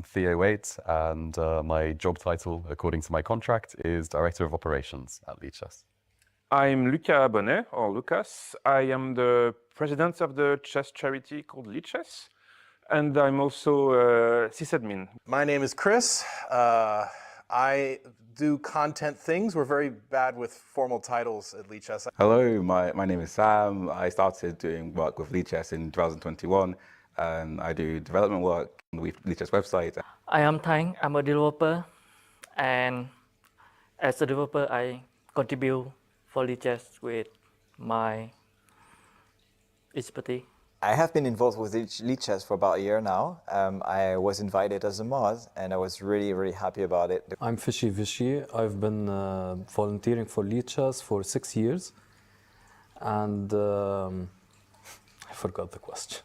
Theo Waite, and my job title, according to my contract, is Director of Operations at Lichess. I'm Luca Bonnet, or Lucas. I am the president of the chess charity called Lichess, and I'm also sysadmin. My name is Chris. I do content things. We're very bad with formal titles at Lichess. Hello, my name is Sam. I started doing work with Lichess in 2021. I do development work on the Lichess website. I am Thanh. I'm a developer, and as a developer, I contribute for Lichess with my expertise. I have been involved with Lichess for about a year now. I was invited as a mod, and I was really happy about it. I'm Fishy Vishy. I've been volunteering for Lichess for 6 years, and I forgot the question.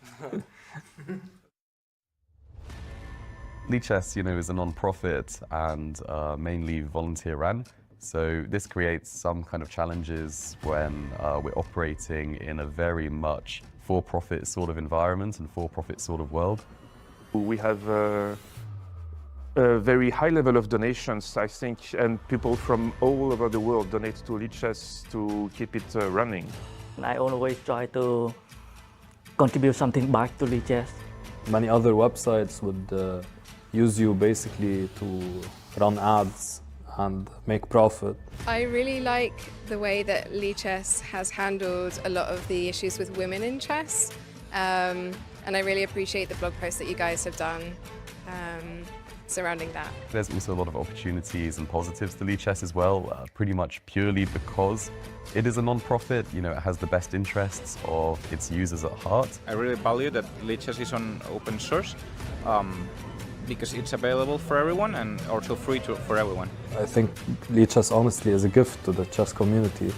Lichess, is a non-profit and mainly volunteer-run. So this creates some kind of challenges when we're operating in a very much for-profit sort of environment and for-profit sort of world. We have a very high level of donations, I think, and people from all over the world donate to Lichess to keep it running. I always try to contribute something back to Lichess. Many other websites would use you basically to run ads and make profit. I really like the way that Lichess has handled a lot of the issues with women in chess, and I really appreciate the blog post that you guys have done surrounding that. There's also a lot of opportunities and positives to Lichess as well, pretty much purely because it is a non-profit. It has the best interests of its users at heart. I really value that Lichess is on open source, because it's available for everyone and also free for everyone. I think Lichess honestly is a gift to the chess community.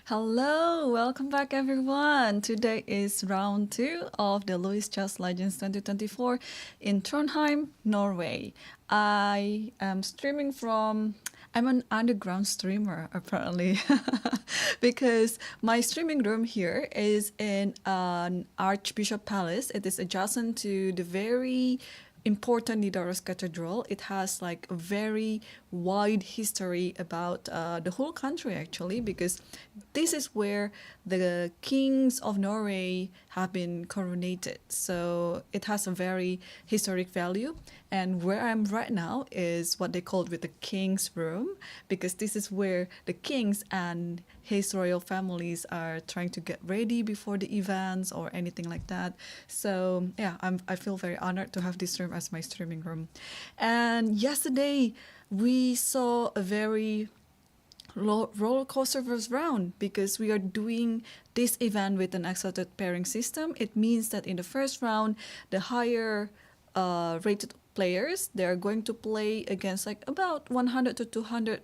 Hello, welcome back everyone. Today is round 2 of the Lichess Legends 2024 in Trondheim, Norway. I am streaming from, I'm an underground streamer apparently, because my streaming room here is in an Archbishop Palace. It is adjacent to the very important Nidaros Cathedral. It has like a very wide history about the whole country actually, because this is where the kings of Norway have been coronated. So it has a very historic value. And where I'm right now is what they call with the king's room, because this is where the kings and his royal families are trying to get ready before the events or anything like that. So yeah, I feel very honored to have this room as my streaming room. And yesterday we saw a very roller coaster first round, because we are doing this event with an accelerated pairing system. It means that in the first round, the higher rated players, they're going to play against like about 100 to 200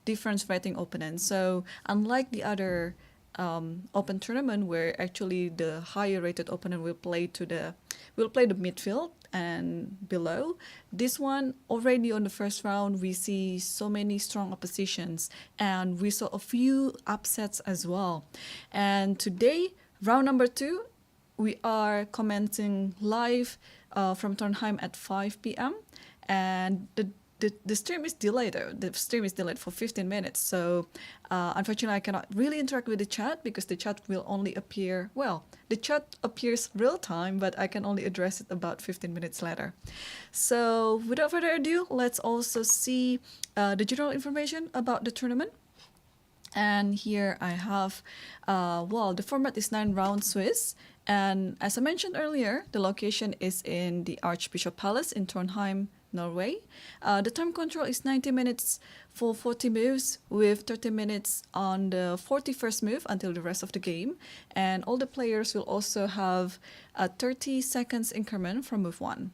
different rating opponents. So unlike the other open tournament where actually the higher rated opponent will play the midfield and below, this one already on the first round we see so many strong oppositions, and we saw a few upsets as well. And today, round number 2, we are commenting live from Trondheim at 5 p.m. and the stream is delayed. The stream is delayed for 15 minutes. So unfortunately, I cannot really interact with the chat because the chat will only appear, well, the chat appears real time, but I can only address it about 15 minutes later. So without further ado, let's also see the general information about the tournament. And here I have, well, the format is 9-round Swiss. And as I mentioned earlier, the location is in the Archbishop Palace in Trondheim, Norway. The time control is 90 minutes for 40 moves, with 30 minutes on the 41st move until the rest of the game. And all the players will also have a 30 seconds increment from move 1.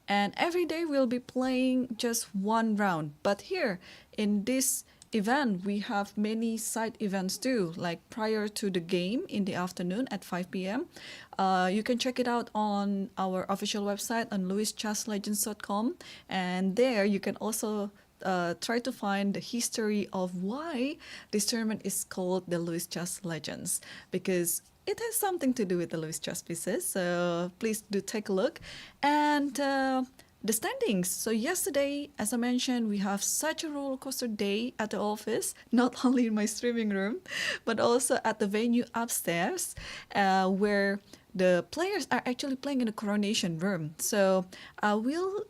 And every day we'll be playing just one round. But here in this event, we have many side events too, like prior to the game in the afternoon at 5 p.m. You can check it out on our official website on lichesslegends.com, and there you can also try to find the history of why this tournament is called the Lichess Legends, because it has something to do with the Lichess pieces. So please do take a look. And the standings. So yesterday, as I mentioned, we have such a roller coaster day at the office, not only in my streaming room, but also at the venue upstairs, where the players are actually playing in the coronation room. So I will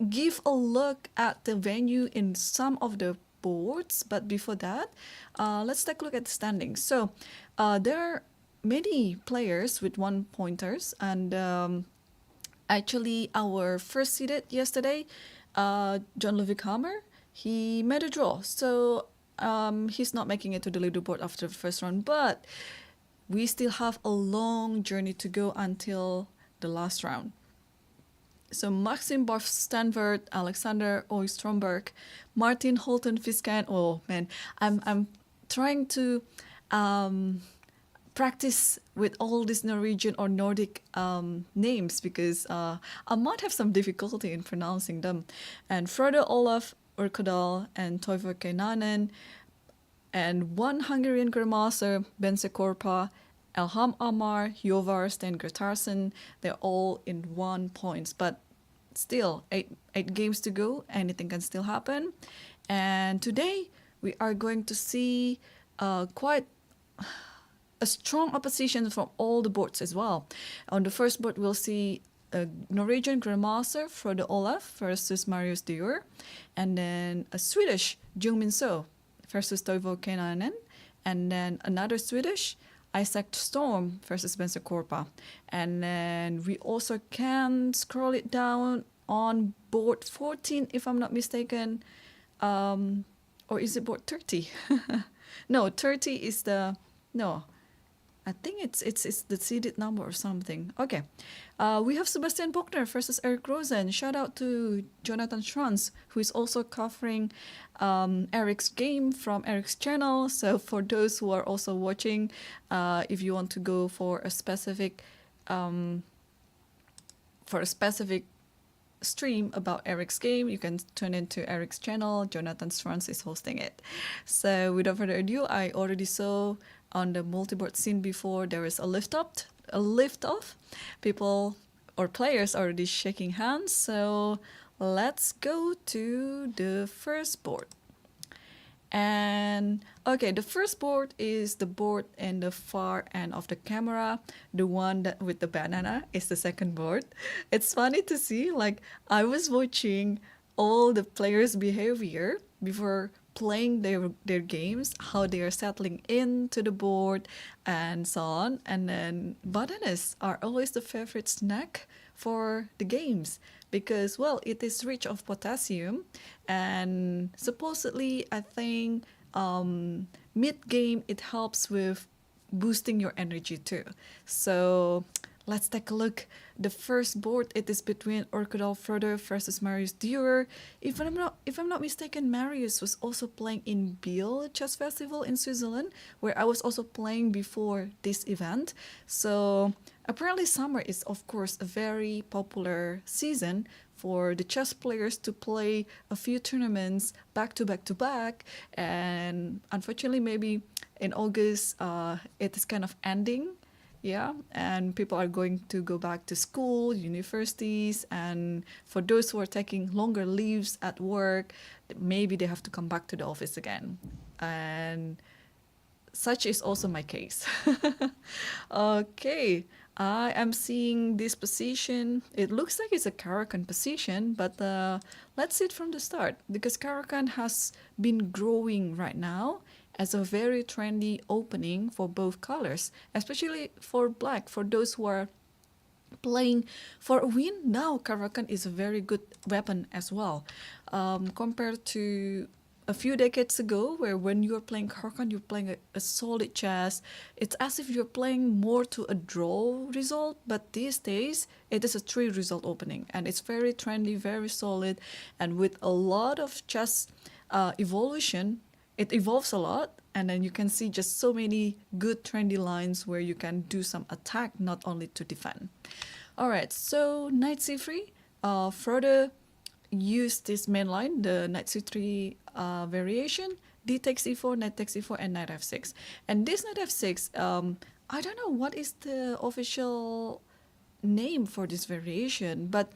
give a look at the venue in some of the boards, but before that, let's take a look at the standings. So there are many players with 1 pointers, and actually, our first seeded yesterday, John Ludvig Hammer, he made a draw. So he's not making it to the leaderboard after the first round, but we still have a long journey to go until the last round. So Maxim Barf-Stanvert, Alexander Oy-Stromberg, Martin Holten-Fiskan. Oh man, I'm trying to practice with all these Norwegian or Nordic names, because I might have some difficulty in pronouncing them. And Frode Olaf Urkodal and Toivor Keinanen, and one Hungarian grandmaster, Bence Korpa, Elham Amar, Jovar Sten-Gretarsen. They're all in 1 point, but still eight games to go. Anything can still happen. And today we are going to see quite a strong opposition from all the boards as well. On the first board, we'll see a Norwegian grandmaster, Frode Olaf, versus Marius Dior, and then a Swedish, Jungmin So, versus Toivo Keinanen, and then another Swedish, Isaac Storm, versus Bence Korpa. And then we also can scroll it down on board 14, if I'm not mistaken, or is it board 30? No, 30 is the, no, I think it's the seeded number or something. Okay. We have Sebastian Buchner versus Eric Rosen. Shout out to Jonathan Schranz, who is also covering Eric's game from Eric's channel. So for those who are also watching, if you want to go for a specific stream about Eric's game, you can tune into Eric's channel. Jonathan Schranz is hosting it. So without further ado, I already saw on the multi-board scene before there is a lift off. People or players already shaking hands. So let's go to the first board. And okay, the first board is the board in the far end of the camera. The one that with the banana is the second board. It's funny to see, like, I was watching all the players' behavior before playing their games, how they are settling into the board and so on. And then bananas are always the favorite snack for the games because, well, it is rich of potassium, and supposedly I think mid-game it helps with boosting your energy too. So let's take a look. The first board, it is between Orkudal Frodo versus Marius Durer. If I'm not mistaken, Marius was also playing in Biel Chess Festival in Switzerland, where I was also playing before this event. So apparently summer is of course a very popular season for the chess players to play a few tournaments back to back to back. And unfortunately, maybe in August, it is kind of ending. Yeah, and people are going to go back to school, universities, and for those who are taking longer leaves at work, maybe they have to come back to the office again. And such is also my case. Okay, I am seeing this position. It looks like it's a Caro-Kann position, but let's see it from the start, because Caro-Kann has been growing right now as a very trendy opening for both colors, especially for black. For those who are playing for a win, now Caro-Kann is a very good weapon as well. Compared to a few decades ago, where when you're playing Caro-Kann, you're playing a solid chess. It's as if you're playing more to a draw result, but these days it is a 3 result opening, and it's very trendy, very solid, and with a lot of chess evolution. It evolves a lot, and then you can see just so many good trendy lines where you can do some attack, not only to defend. All right, so knight c3, Frodo used this main line, the knight c3 variation, d takes e4, knight takes e4, and knight f6. And this knight f6, I don't know what is the official name for this variation, but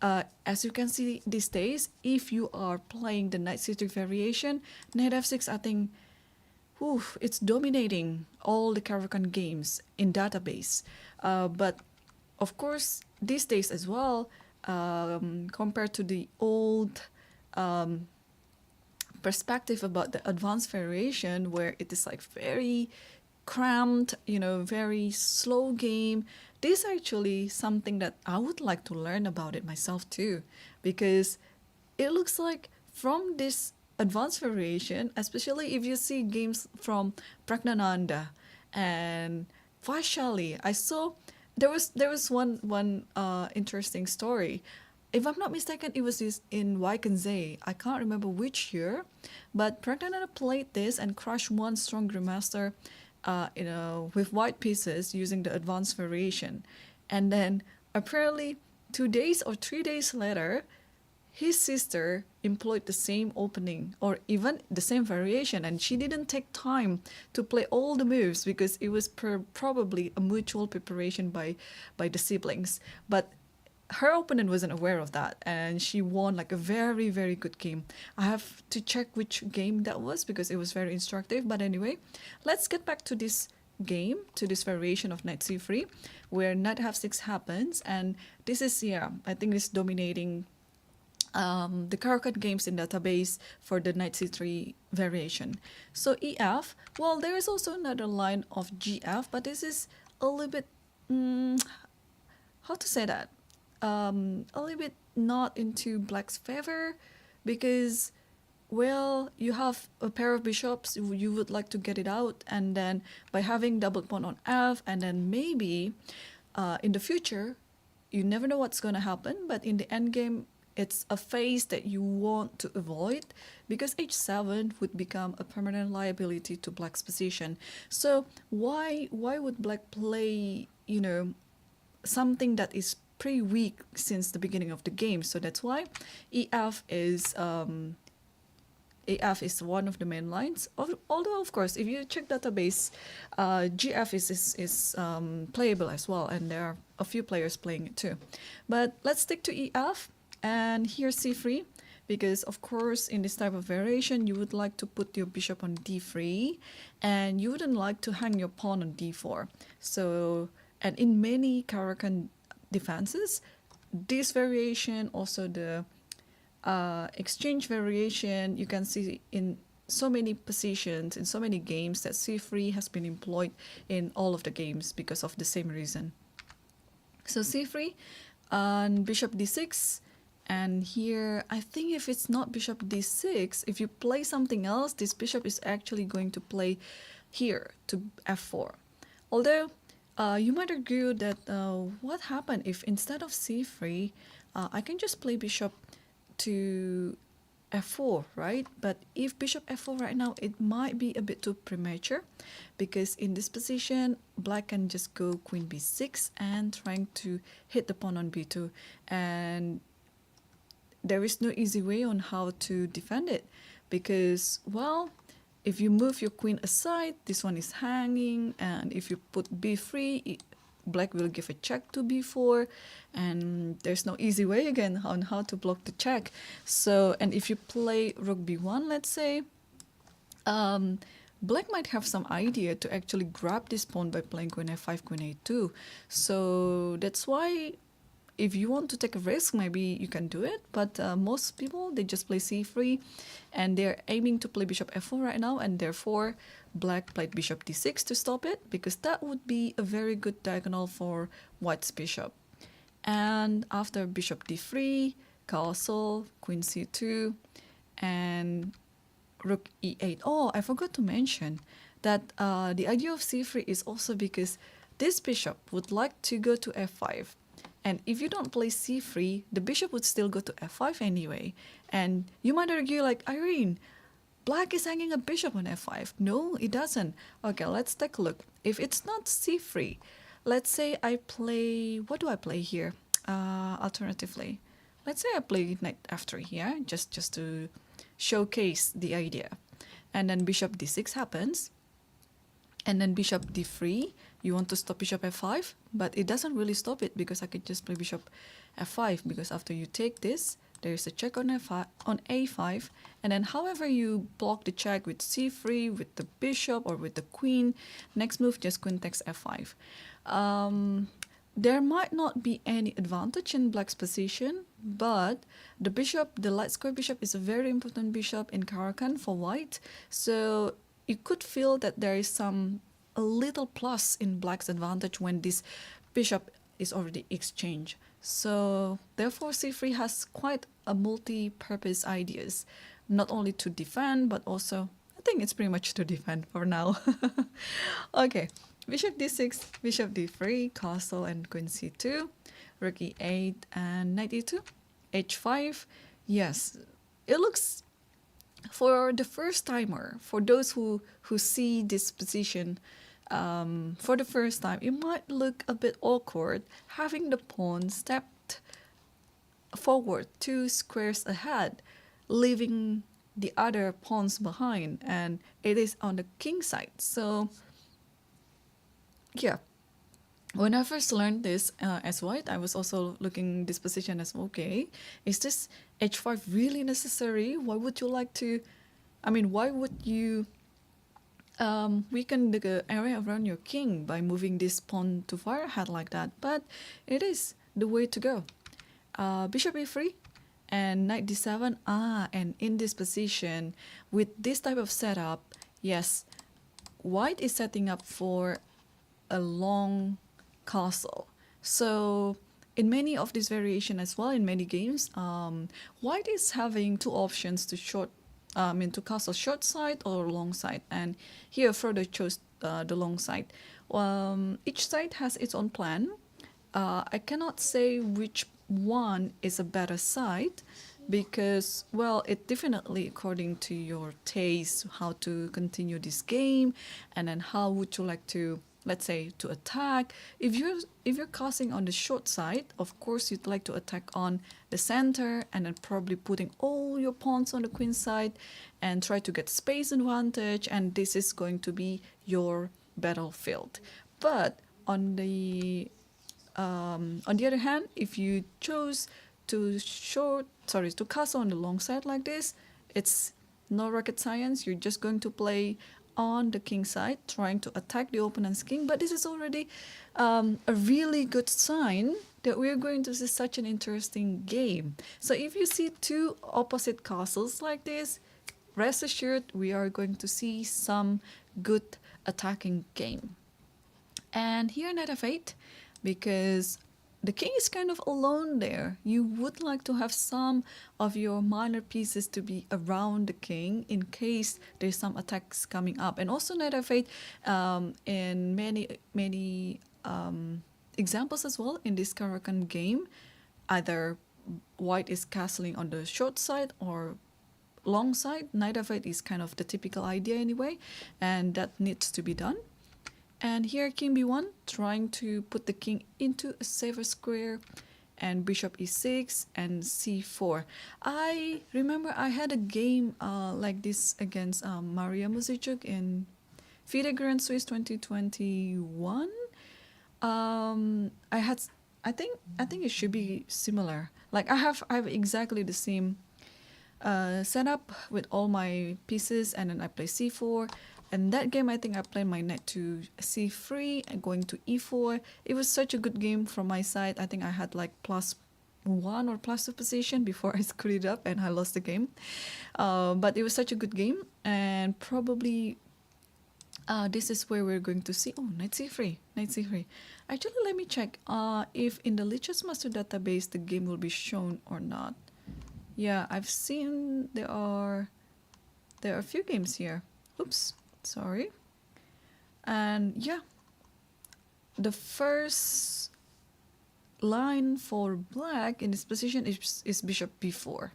as you can see these days, if you are playing the knight c3 variation, knight f6, I think, it's dominating all the Caro-Kann games in database. But of course, these days as well, compared to the old perspective about the advanced variation, where it is like very cramped, very slow game. This is actually something that I would like to learn about it myself too, because it looks like from this advanced variation, especially if you see games from Pragnananda and Vaishali, I saw there was one interesting story. If I'm not mistaken, it was in Waikenzei. I can't remember which year, but Pragnananda played this and crushed one strong grandmaster with white pieces using the advanced variation. And then apparently 2 days or 3 days later, his sister employed the same opening or even the same variation, and she didn't take time to play all the moves because it was probably a mutual preparation by the siblings. But her opponent wasn't aware of that, and she won like a very, very good game. I have to check which game that was because it was very instructive. But anyway, let's get back to this game, to this variation of knight c3, where knight f6 happens, and this is, I think it's dominating the Caro-Kann games in database for the knight c3 variation. So ef, well, there is also another line of gf, but this is a little bit, how to say that? A little bit not into black's favor, because well, you have a pair of bishops, you would like to get it out, and then by having double pawn on f, and then maybe in the future, you never know what's going to happen, but in the end game, it's a phase that you want to avoid, because h7 would become a permanent liability to black's position. So why would black play, you know, something that is pretty weak since the beginning of the game? So that's why EF is one of the main lines. Although, of course, if you check database, GF is playable as well, and there are a few players playing it too. But let's stick to EF, and here's C3, because of course in this type of variation you would like to put your bishop on D3, and you wouldn't like to hang your pawn on D4. So, and in many Caro-Kann defenses, this variation, also the exchange variation, you can see in so many positions, in so many games, that C3 has been employed in all of the games because of the same reason. So C3 and bishop D6, and here I think if it's not bishop D6, if you play something else, this bishop is actually going to play here to F4. Although you might argue that what happened if instead of C3, I can just play bishop to F4, right? But if bishop F4 right now, it might be a bit too premature, because in this position, black can just go queen B6 and trying to hit the pawn on B2, and there is no easy way on how to defend it, because, well, if you move your queen aside, this one is hanging, and if you put B3, black will give a check to B4, and there's no easy way again on how to block the check. So, and if you play rook B1, let's say, black might have some idea to actually grab this pawn by playing queen F5, queen A2. So that's why if you want to take a risk, maybe you can do it, but most people, they just play C3, and they're aiming to play bishop F4 right now, and therefore black played bishop D6 to stop it, because that would be a very good diagonal for white's bishop. And after bishop D3, castle, queen C2, and rook E8. Oh, I forgot to mention that the idea of C3 is also because this bishop would like to go to F5. And if you don't play C3, the bishop would still go to F5 anyway. And you might argue like, Irene, black is hanging a bishop on F5. No, it doesn't. Okay, let's take a look. If it's not C3, let's say I play, what do I play here? Alternatively, let's say I play knight F3 here, just to showcase the idea. And then bishop D6 happens. And then bishop D3, you want to stop bishop F5, but it doesn't really stop it, because I could just play bishop F5, because after you take this, there is a check on F5, on A5, and then however you block the check with C3, with the bishop, or with the queen, next move just queen takes F5. There might not be any advantage in black's position, but the bishop, the light square bishop, is a very important bishop in Caro-Kann for white, so you could feel that there is a little plus in black's advantage when this bishop is already exchanged. So therefore C3 has quite a multi-purpose ideas, not only to defend, but also, I think it's pretty much to defend for now. Okay, bishop D6, bishop D3, castle and queen C2, rook E8 and knight E2, H5. Yes, it looks, for the first timer, for those who see this position for the first time, it might look a bit awkward having the pawn stepped forward 2 squares ahead, leaving the other pawns behind, and it is on the king side. So yeah, when I first learned this as white, I was also looking this position as, okay, is this H5 really necessary? Why would you like to, I mean, why would you weaken the area around your king by moving this pawn too far ahead like that? But it is the way to go. Bishop E3 and knight D7. And in this position, with this type of setup, yes, white is setting up for a long castle. So in many of these variation as well, in many games, white is having 2 options to short to castle short side or long side. And here Frodo chose the long side. Each side has its own plan. I cannot say which one is a better side because, well, it definitely according to your taste, how to continue this game, and then how would you like to, let's say, to attack. If you're casting on the short side, of course you'd like to attack on the center and then probably putting all your pawns on the queen side and try to get space advantage, and this is going to be your battlefield. But on the other hand, if you chose to castle on the long side like this, it's no rocket science. You're just going to play on the king side, trying to attack the opponent's king. But this is already a really good sign that we're going to see such an interesting game. So if you see two opposite castles like this, rest assured we are going to see some good attacking game. And here Knight f8, because the king is kind of alone there. You would like to have some of your minor pieces to be around the king in case there's some attacks coming up. And also Knight f8 in many examples as well in this Caracan game, either white is castling on the short side or long side. Knight f8 is kind of the typical idea anyway, and that needs to be done. And here king b1, trying to put the king into a safer square, and bishop e6 and c4. I remember I had a game like this against Maria Muzichuk in FIDE Grand Swiss 2021. I think it should be similar. Like I have exactly the same setup with all my pieces, and then I play c4. And that game, I think I played my knight to c3 and going to e4. It was such a good game from my side. I think I had like +1 or +2 position before I screwed it up and I lost the game. But it was such a good game, and probably this is where we're going to see. Oh, knight c3, knight c3. Actually, let me check if in the Lichess Master database the game will be shown or not. Yeah, I've seen there are a few games here. Oops. Sorry. And yeah, the first line for black in this position is bishop b4.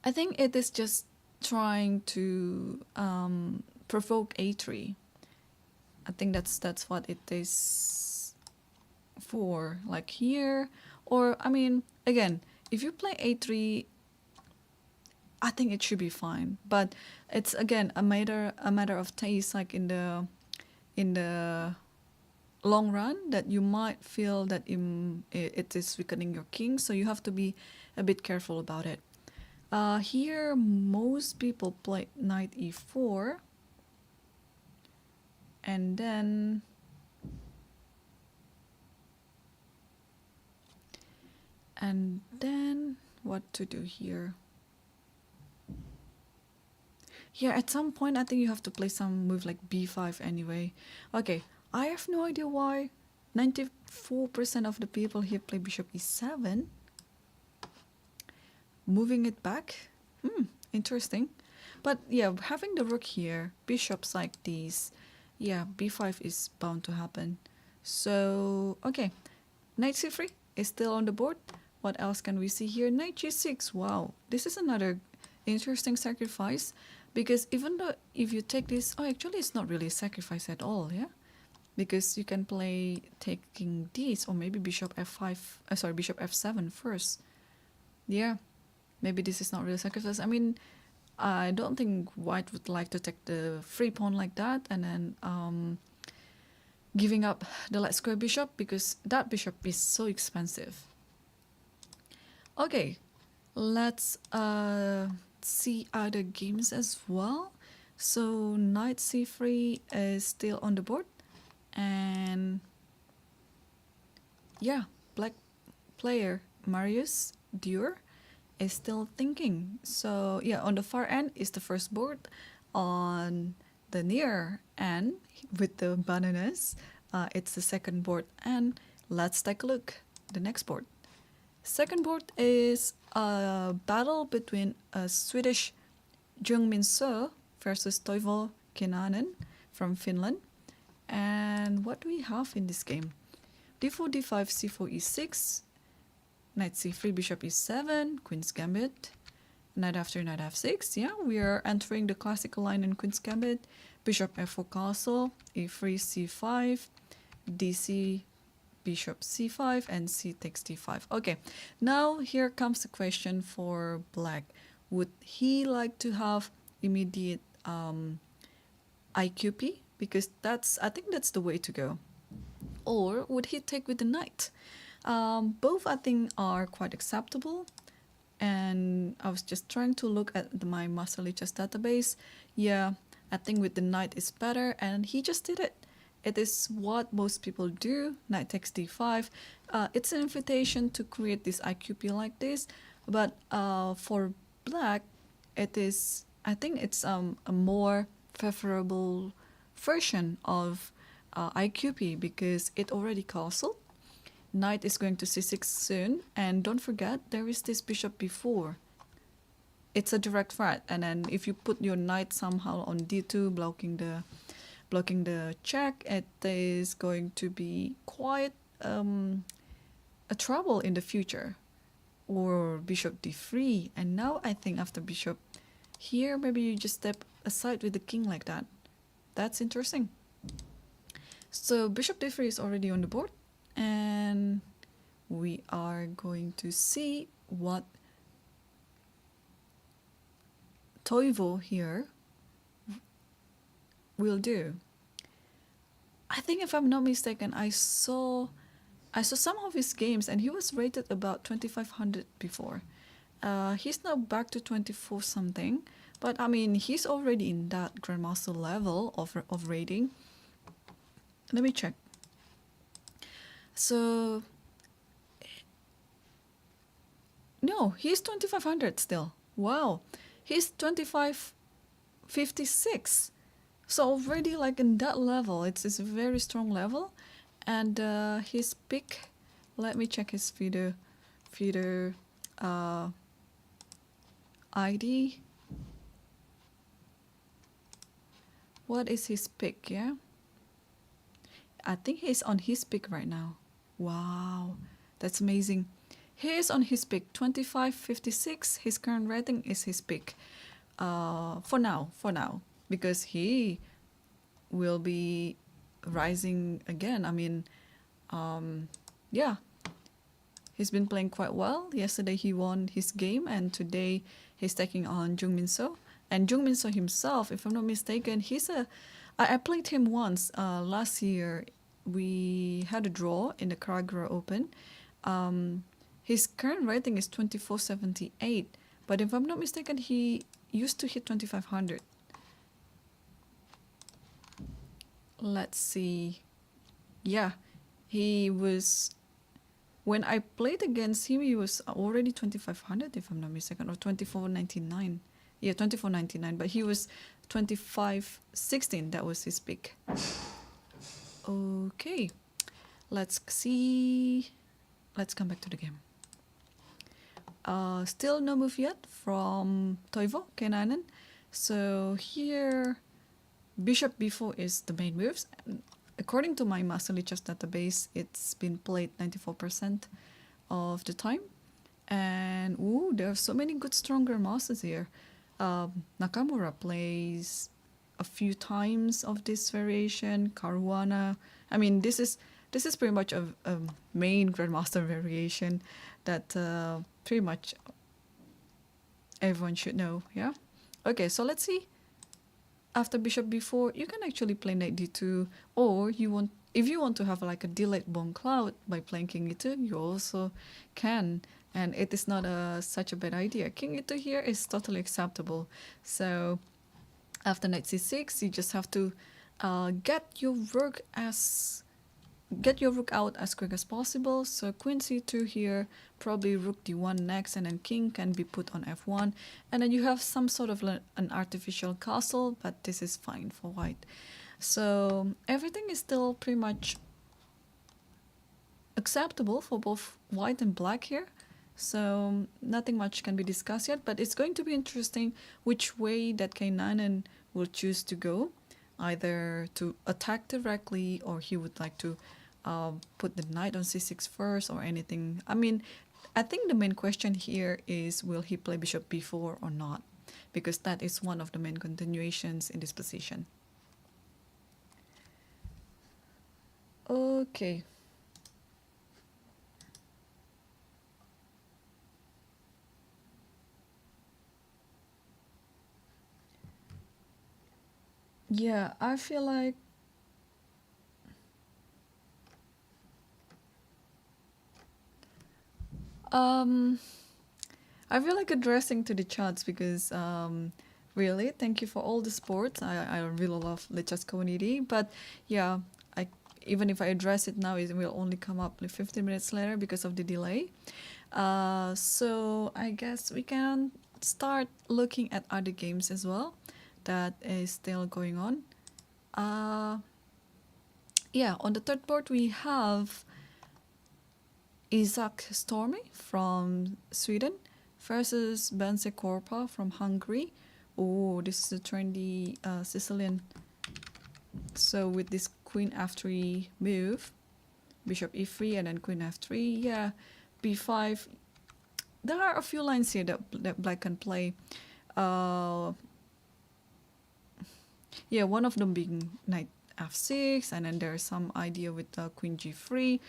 I think it is just trying to provoke a3. I think that's what it is for, like here. Or I mean, again, if you play a3, I think it should be fine, but it's again a matter of taste. Like in the long run, that you might feel that it is weakening your king, so you have to be a bit careful about it. Here, most people play knight e4, and then what to do here? Yeah, at some point I think you have to play some move like b5 anyway. Okay, I have no idea why 94% of the people here play bishop e7. Moving it back. Interesting. But yeah, having the rook here, bishops like these, yeah, b5 is bound to happen. So, okay, knight c3 is still on the board. What else can we see here? Knight g6. Wow, this is another interesting sacrifice. Because even though if you take this, oh, actually it's not really a sacrifice at all, yeah? Because you can play taking this, or maybe bishop f5, bishop f7 first. Yeah, maybe this is not really a sacrifice. I mean, I don't think white would like to take the free pawn like that, and then giving up the light square bishop, because that bishop is so expensive. Okay, let's see other games as well. So knight c3 is still on the board, and yeah, black player Marius Dior is still thinking. So yeah, on the far end is the first board. On the near end with the bananas, it's the second board. And let's take a look the next board. Second board is a battle between a Swedish Jungmin Seo versus Toivo Kenanen from Finland. And what do we have in this game? d4, d5, c4, e6, knight c3, bishop e7, queen's gambit, knight after knight f6. Yeah, we are entering the classical line in queen's gambit. Bishop f4 castle, e3, c5, dc, bishop c5, and c takes d5. Okay, now here comes the question for black. Would he like to have immediate IQP? Because I think that's the way to go. Or would he take with the knight? Both I think are quite acceptable. And I was just trying to look at my Master Lichess database. Yeah, I think with the knight is better, and he just did it. It is what most people do. Knight takes d5. It's an invitation to create this IQP like this, but for black, it is. I think it's a more favorable version of IQP because it already castled. Knight is going to c6 soon, and don't forget there is this bishop b4. It's a direct threat, and then if you put your knight somehow on d2, blocking the check, it is going to be quite a trouble in the future. Or bishop d3, and now I think after bishop here, maybe you just step aside with the king like that. That's interesting. So bishop d3 is already on the board, and we are going to see what Toivo here will do. I think if I'm not mistaken, I saw some of his games and he was rated about 2500 before. He's now back to 24 something, but I mean he's already in that grandmaster level of rating. Let me check. So no, he's 2500 still. Wow, he's 2556. So already like in that level, it's a very strong level. And his pick, let me check his feeder ID. What is his pick, yeah? I think he's on his pick right now. Wow, that's amazing. He is on his pick, 2556. His current rating is his pick. For now, because he will be rising again. I mean, yeah, he's been playing quite well. Yesterday he won his game, and today he's taking on Jungmin Seo. And Jungmin Seo himself, if I'm not mistaken, I played him once last year. We had a draw in the Karagura Open. His current rating is 2478, but if I'm not mistaken, he used to hit 2500. Let's see. Yeah, he was. When I played against him, he was already 2500, if I'm not mistaken, or 2499. Yeah, 2499, but he was 2516. That was his pick. Okay, let's see. Let's come back to the game. Still no move yet from Toivo Kenanen. So here, bishop b4 is the main moves. According to my Master Lichess database, it's been played 94% of the time. And ooh, there are so many good stronger masters here. Nakamura plays a few times of this variation. Caruana. I mean, this is pretty much a main grandmaster variation that pretty much everyone should know. Yeah. Okay, so let's see. After bishop b4, you can actually play knight d2, or if you want to have like a delayed bomb cloud by playing king e2, you also can, and it is not such a bad idea. King e2 here is totally acceptable. So after knight c6, you just have to get your rook out as quick as possible. So queen c2 here, probably rook d1 next, and then king can be put on f1, and then you have some sort of an artificial castle, but this is fine for white. So everything is still pretty much acceptable for both white and black here. So nothing much can be discussed yet, but it's going to be interesting which way that K9 will choose to go, either to attack directly or he would like to put the knight on c6 first or anything. I mean, I think the main question here is will he play bishop b4 or not, because that is one of the main continuations in this position. Okay. Yeah, I feel like addressing to the chats because really thank you for all the support. I really love Lichess community, but yeah, even if I address it now, it will only come up like 15 minutes later because of the delay. So I guess we can start looking at other games as well that is still going on. Yeah, on the third board we have Isaac Stormy from Sweden versus Bence Korpa from Hungary. Oh, this is a trendy Sicilian. So with this queen f3 move, bishop e3 and then queen f3, yeah, b5. There are a few lines here that black can play. Yeah, one of them being knight f6, and then there's some idea with queen g3.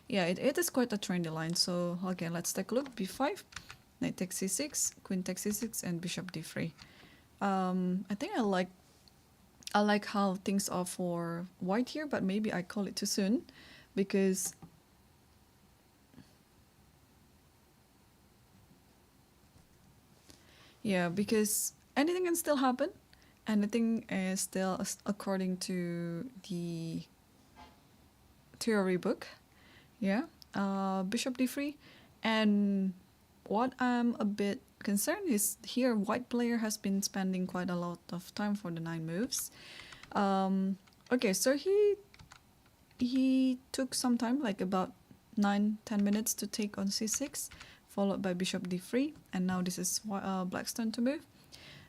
Yeah, it is quite a trendy line. So okay, let's take a look. b5, knight takes c6, queen takes c6, and bishop d3. I think I like how things are for white here, but maybe I call it too soon because because anything can still happen. Anything is still according to the theory book. Yeah, bishop d3. And what I'm a bit concerned is here white player has been spending quite a lot of time for the 9 moves. Okay, so he took some time, like about 9-10 minutes to take on c6, followed by bishop d3, and now this is black's turn to move.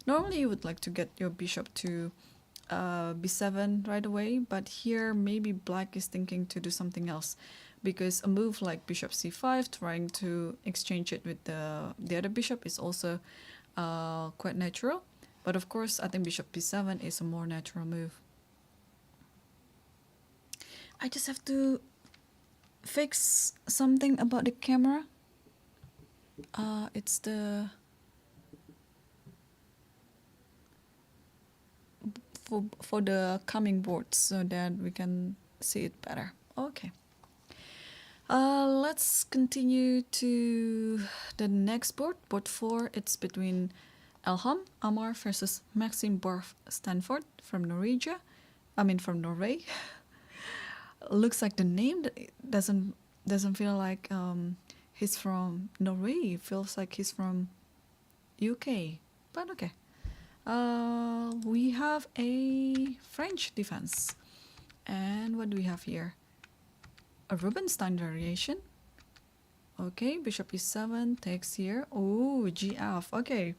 Normally you would like to get your bishop to b7 right away, but here maybe black is thinking to do something else, because a move like bishop c5, trying to exchange it with the other bishop, is also quite natural. But of course, I think bishop b7 is a more natural move. I just have to fix something about the camera. It's the for the coming boards so that we can see it better. Okay. Let's continue to the next board, board 4. It's between Elham Amar versus Maxim Barf Stanford from from Norway. Looks like the name doesn't feel like he's from Norway. It feels like he's from UK, but okay. We have a French defense. And what do we have here? A Rubinstein variation. Okay, bishop e7 takes here. Oh, gf. Okay.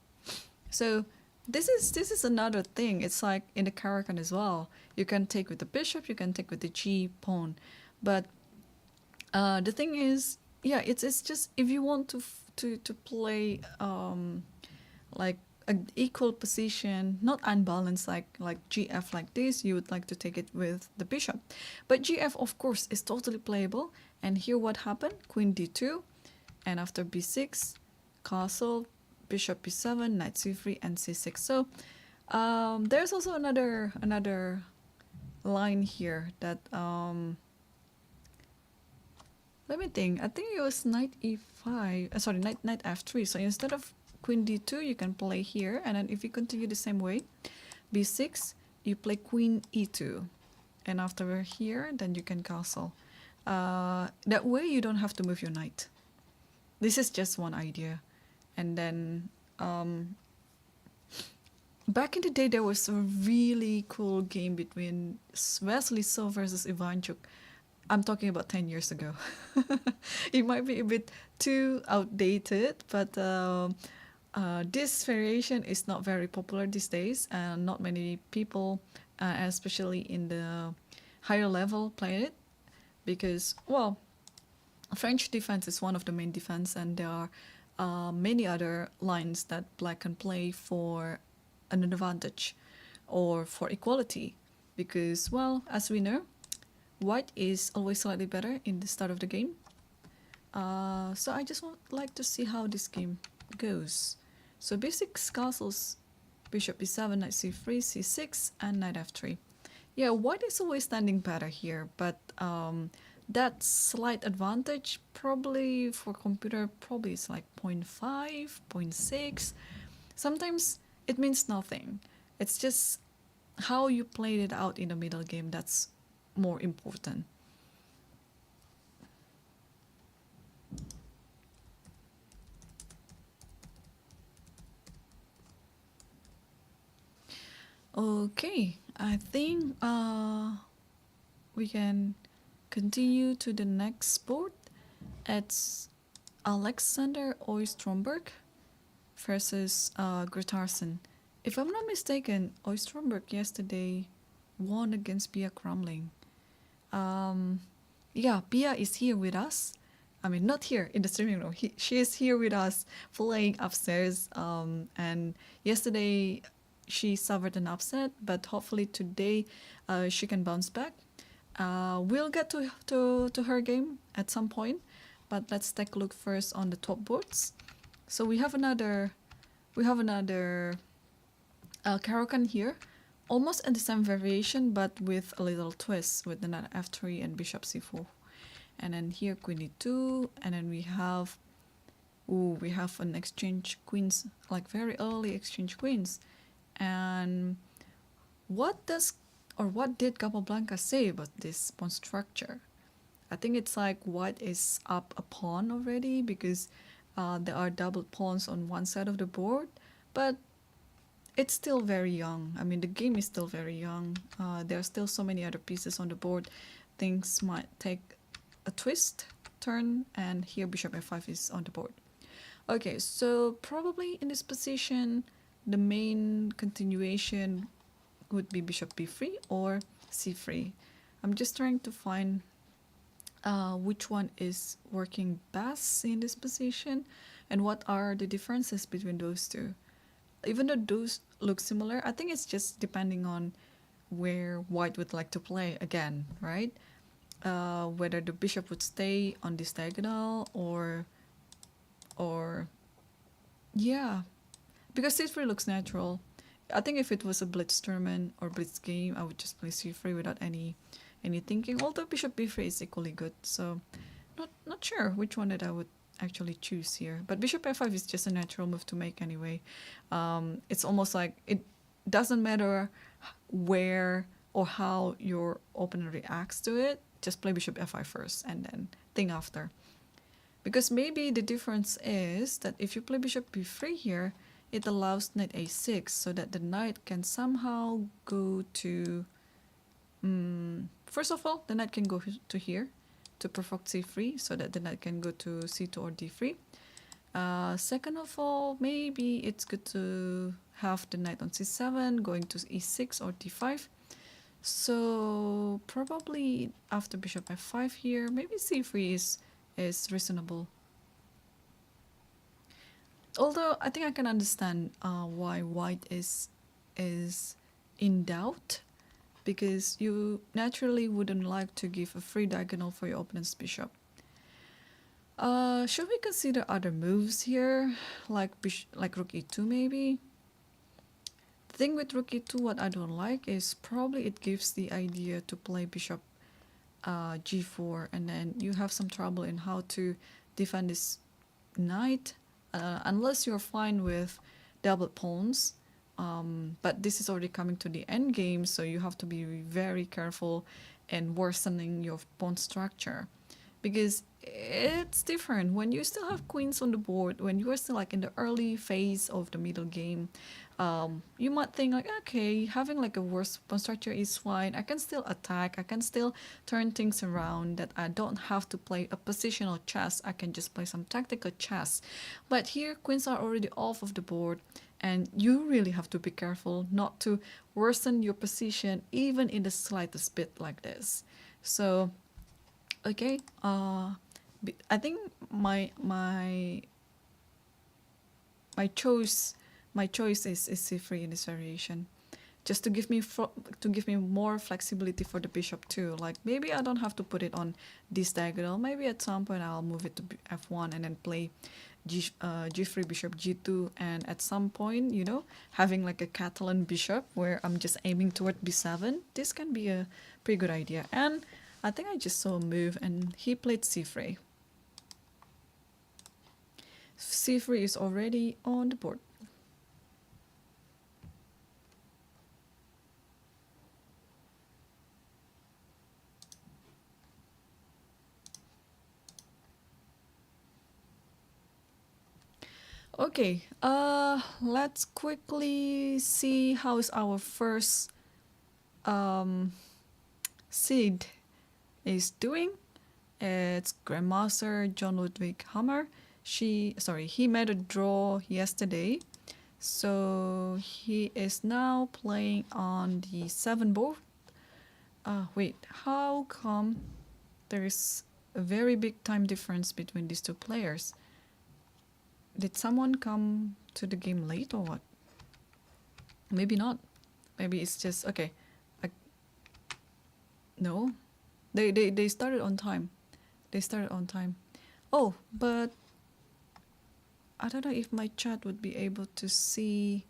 So this is another thing. It's like in the Caracan as well. You can take with the bishop, you can take with the g pawn. But the thing is, yeah, it's just if you want to play like an equal position, not unbalanced like gf like this, you would like to take it with the bishop. But gf, of course, is totally playable. And here what happened? Queen d2, and after b6, castle, bishop b7, knight c3, and c6. So there's also another line here that let me think. I think it was knight e5. Sorry, knight f3. So instead of queen d2, you can play here, and then if you continue the same way, b6, you play queen e2, and after here, then you can castle. That way you don't have to move your knight. This is just one idea. And then back in the day, there was a really cool game between Wesley So versus Ivanchuk. I'm talking about 10 years ago. It might be a bit too outdated, but this variation is not very popular these days, and not many people, especially in the higher level, play it because, well, French defense is one of the main defense, and there are many other lines that black can play for an advantage or for equality because, well, as we know, white is always slightly better in the start of the game. So I just would like to see how this game goes. So basic castles, bishop e7, knight c3, c6, and knight f3. Yeah, white is always standing better here, but that slight advantage probably for computer probably is like 0.5, 0.6. Sometimes it means nothing. It's just how you played it out in the middle game that's more important. Okay, I think we can continue to the next sport. It's Alexander Oystrom versus Gretarsson. If I'm not mistaken, Oystrom yesterday won against Pia Kramling. Yeah, Pia is here with us. I mean, not here in the streaming room. She is here with us playing upstairs. And yesterday she suffered an upset, but hopefully today she can bounce back. We'll get to her game at some point, but let's take a look first on the top boards. So we have another Caro-Kann here, almost at the same variation, but with a little twist with the knight f3 and bishop c4. And then here queen e2, and then we have an exchange queens, like very early exchange queens. And what did Capablanca say about this pawn structure? I think it's like white is up a pawn already because there are double pawns on one side of the board, but it's still very young. I mean, the game is still very young. There are still so many other pieces on the board. Things might take a twist turn, and here bishop f5 is on the board. Okay, so probably in this position, the main continuation would be bishop b3 or c3. I'm just trying to find which one is working best in this position and what are the differences between those two. Even though those look similar, I think it's just depending on where white would like to play again, right? Whether the bishop would stay on this diagonal or yeah, because c3 looks natural. I think if it was a blitz tournament or blitz game, I would just play c3 without any thinking. Although bishop b3 is equally good, so not sure which one that I would actually choose here. But bishop f5 is just a natural move to make anyway. It's almost like it doesn't matter where or how your opponent reacts to it. Just play bishop f5 first and then think after. Because maybe the difference is that if you play bishop b3 here, it allows knight a6 so that the knight can somehow go to... first of all, the knight can go to here to provoke c3 so that the knight can go to c2 or d3. Second of all, maybe it's good to have the knight on c7 going to e6 or d5. So probably after bishop f5 here, maybe c3 is reasonable. Although I think I can understand why white is in doubt, because you naturally wouldn't like to give a free diagonal for your opponent's bishop. Should we consider other moves here, like rook e2 maybe? The thing with rook e2, what I don't like is probably it gives the idea to play bishop g4, and then you have some trouble in how to defend this knight, unless you're fine with double pawns. But this is already coming to the end game, so you have to be very careful in worsening your pawn structure. because it's different when you still have queens on the board, when you are still like in the early phase of the middle game. You might think like, okay, having like a worse pawn structure is fine. I can still attack. I can still turn things around, that I don't have to play a positional chess. I can just play some tactical chess. But here, queens are already off of the board, and you really have to be careful not to worsen your position even in the slightest bit like this. So, okay, I think my choice is c3 in this variation, just to give me more flexibility for the bishop too. Like maybe I don't have to put it on this diagonal. Maybe at some point I'll move it to f1 and then play g3 bishop g2, and at some point, you know, having like a Catalan bishop where I'm just aiming toward b7. This can be a pretty good idea. And I think I just saw a move and he played c3. c3 is already on the board. Okay, let's quickly see how is our first seed is doing. It's Grandmaster John Ludwig Hammer. He made a draw yesterday, so he is now playing on the 7 board. Wait, how come there is a very big time difference between these two players? Did someone come to the game late or what? Maybe not. Maybe it's just okay. No, they started on time. They started on time. Oh, but I don't know if my chat would be able to see.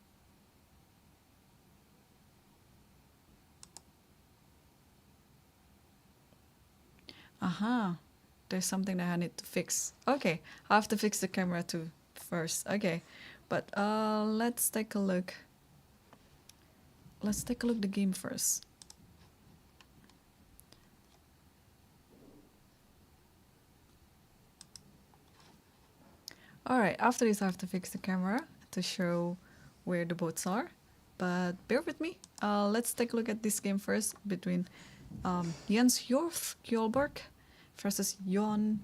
Aha, there's something that I need to fix. Okay, I have to fix the camera too first. Okay, but let's take a look. Let's take a look at the game first. Alright, after this I have to fix the camera to show where the boats are, but bear with me. Let's take a look at this game first between Jens Jorf Kjolberg versus Jon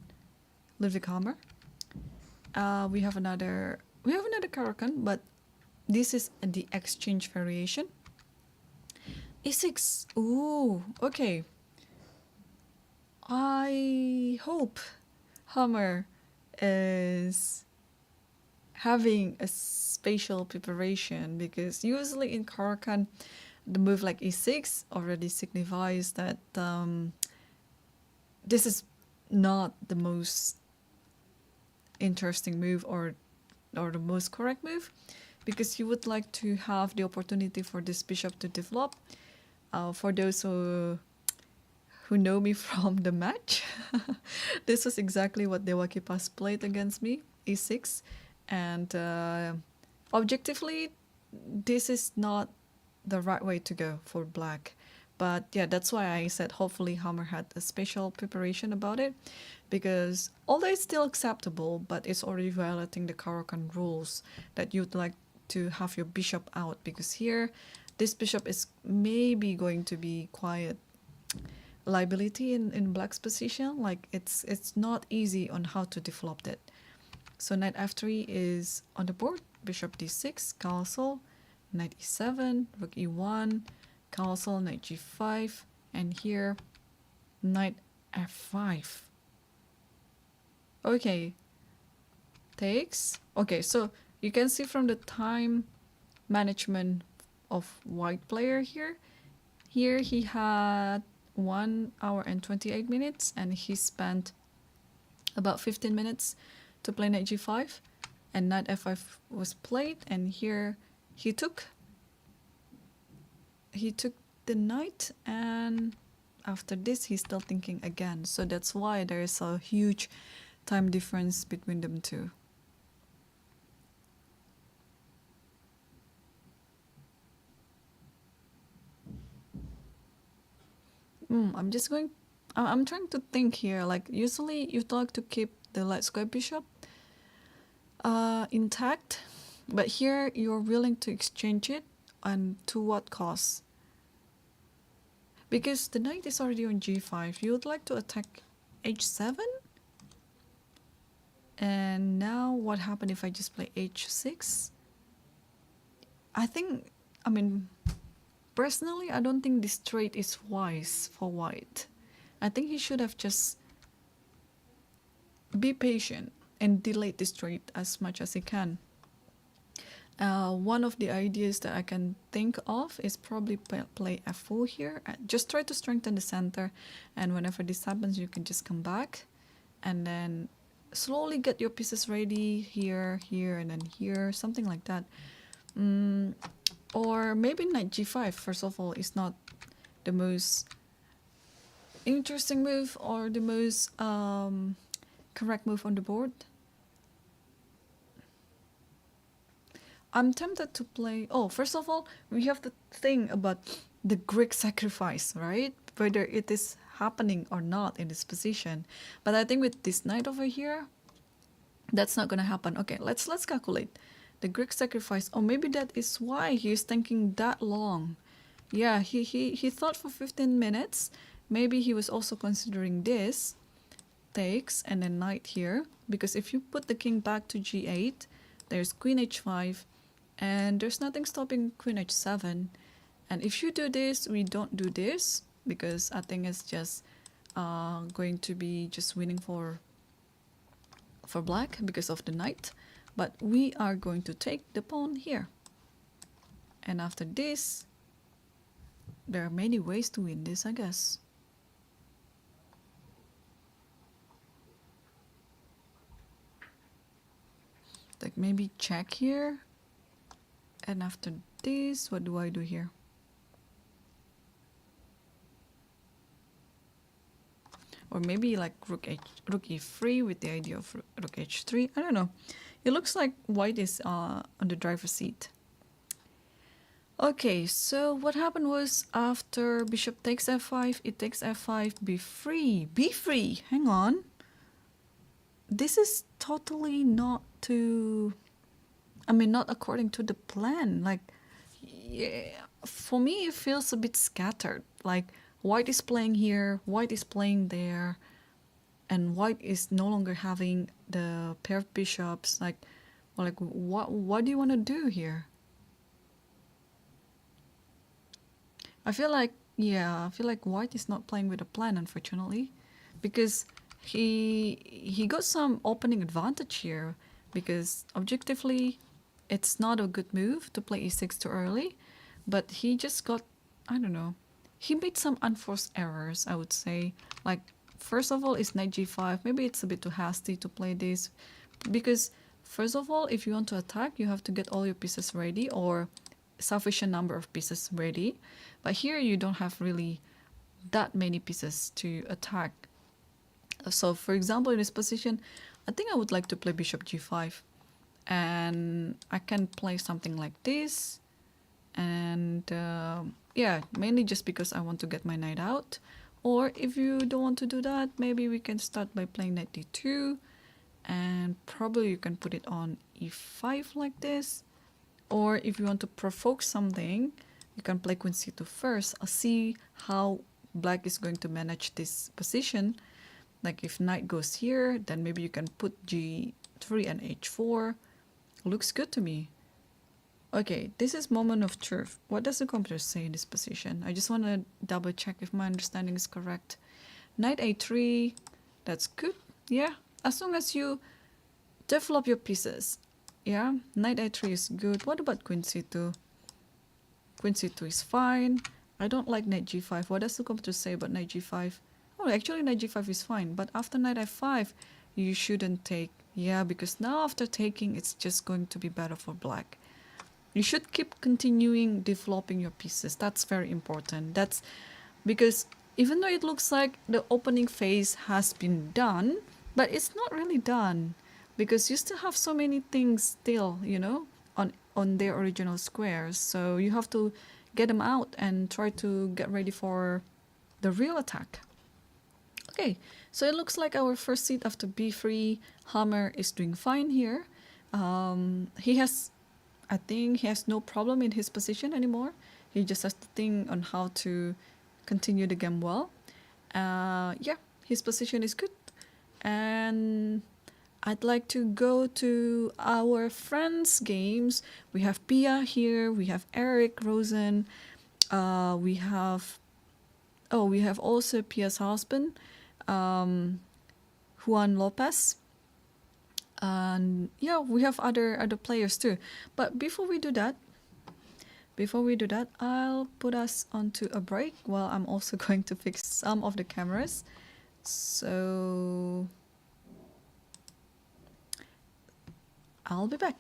Ludwig Hammer. We have another Caro-Kann, but this is the exchange variation. e6. Ooh, okay. I hope Hammer is having a spatial preparation, because usually in Caro-Kann the move like e6 already signifies that this is not the most interesting move or the most correct move, because you would like to have the opportunity for this bishop to develop. For those who know me from the match, this was exactly what Dewa Kipas played against me, e6, and objectively this is not the right way to go for black. But yeah, that's why I said hopefully Hammer had a special preparation about it, because although it's still acceptable, but it's already violating the Caro-Kann rules that you'd like to have your bishop out, because here this bishop is maybe going to be quite liability in black's position. Like it's not easy on how to develop it. So knight f3 is on the board, bishop d6, castle, knight e7, rook e1, castle, knight g5, and here knight f5. Okay, takes. Okay, so you can see from the time management of white player here. Here he had 1 hour and 28 minutes, and he spent about 15 minutes to play knight g5, and knight f5 was played, and here he took the knight, and after this he's still thinking again. So that's why there is a huge time difference between them two. I'm trying to think here. Like usually you like to keep the light square bishop intact, but here you're willing to exchange it, and to what cost? Because the knight is already on g5. You would like to attack h7? And now what happened if I just play h6? I mean, personally, I don't think this trade is wise for white. I think he should have just be patient and delay this trade as much as he can. One of the ideas that I can think of is probably play f4 here. Just try to strengthen the center, and whenever this happens, you can just come back and then slowly get your pieces ready here, here, and then here, something like that. Or maybe knight g5, first of all, is not the most interesting move or the most correct move on the board. I'm tempted to play... Oh, first of all, we have to think about the Greek sacrifice, right? Whether it is happening or not in this position. But I think with this knight over here, that's not going to happen. Okay, let's calculate. The Greek sacrifice. Oh, maybe that is why he's thinking that long. Yeah, he thought for 15 minutes. Maybe he was also considering this. Takes and then knight here. Because if you put the king back to g8, there's queen h5. And there's nothing stopping queen h7. And if you do this, we don't do this. Because I think it's just going to be just winning for black because of the knight. But we are going to take the pawn here. And after this, there are many ways to win this, I guess. Like maybe check here. And after this, what do I do here? Or maybe like rook e3 with the idea of rook h3. I don't know. It looks like white is on the driver's seat. Okay, so what happened was after bishop takes f5, it takes f5, b3. b3, hang on. This is totally not not according to the plan. Like, yeah, for me, it feels a bit scattered. Like, white is playing here, white is playing there, and white is no longer having the pair of bishops. Like what do you want to do here? I feel like white is not playing with a plan, unfortunately, because he got some opening advantage here, because objectively it's not a good move to play e6 too early, but he just got, I don't know, he made some unforced errors, I would say. Like, first of all, it's knight g5. Maybe it's a bit too hasty to play this, because first of all, if you want to attack, you have to get all your pieces ready, or sufficient number of pieces ready. But here you don't have really that many pieces to attack. So for example, in this position, I think I would like to play bishop g5, and I can play something like this, and yeah, mainly just because I want to get my knight out. Or if you don't want to do that, maybe we can start by playing knight d2, and probably you can put it on e5 like this. Or if you want to provoke something, you can play queen c2 first. I'll see how black is going to manage this position. Like if knight goes here, then maybe you can put g3 and h4. Looks good to me. Okay, this is moment of truth. What does the computer say in this position? I just want to double check if my understanding is correct. Knight a3, that's good. Yeah, as long as you develop your pieces. Yeah, knight a3 is good. What about queen c2? Queen c2 is fine. I don't like knight g5. What does the computer say about knight g5? Oh, actually knight g5 is fine. But after knight f5, you shouldn't take. Yeah, because now after taking, it's just going to be better for black. You should keep continuing developing your pieces. That's very important. That's because even though it looks like the opening phase has been done, but it's not really done, because you still have so many things still, you know, on their original squares. So you have to get them out and try to get ready for the real attack. Okay, so it looks like our first seat after b3, Hammer is doing fine here. I think he has no problem in his position anymore. He just has to think on how to continue the game well. Yeah, his position is good. And I'd like to go to our friends' games. We have Pia here, we have Eric Rosen, we have also Pia's husband, Juan Lopez. And yeah, we have other players too. But before we do that, I'll put us onto a break while I'm also going to fix some of the cameras. So I'll be back.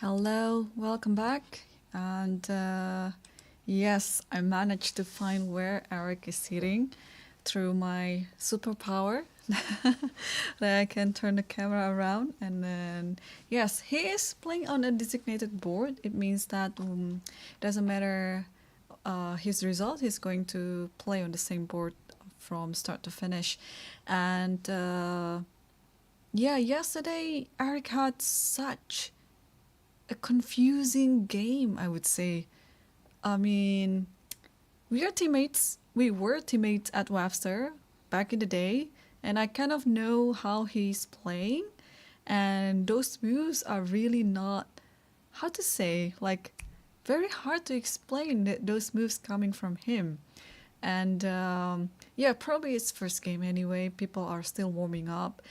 Hello, welcome back. And yes, I managed to find where Eric is sitting through my superpower. That I can turn the camera around, and then yes, he is playing on a designated board. It means that doesn't matter his result, he's going to play on the same board from start to finish. And yeah, yesterday Eric had such a confusing game, I would say. I mean, we were teammates at Webster back in the day, and I kind of know how he's playing, and those moves are really not, how to say, like, very hard to explain those moves coming from him. And yeah, probably it's first game anyway. People are still warming up.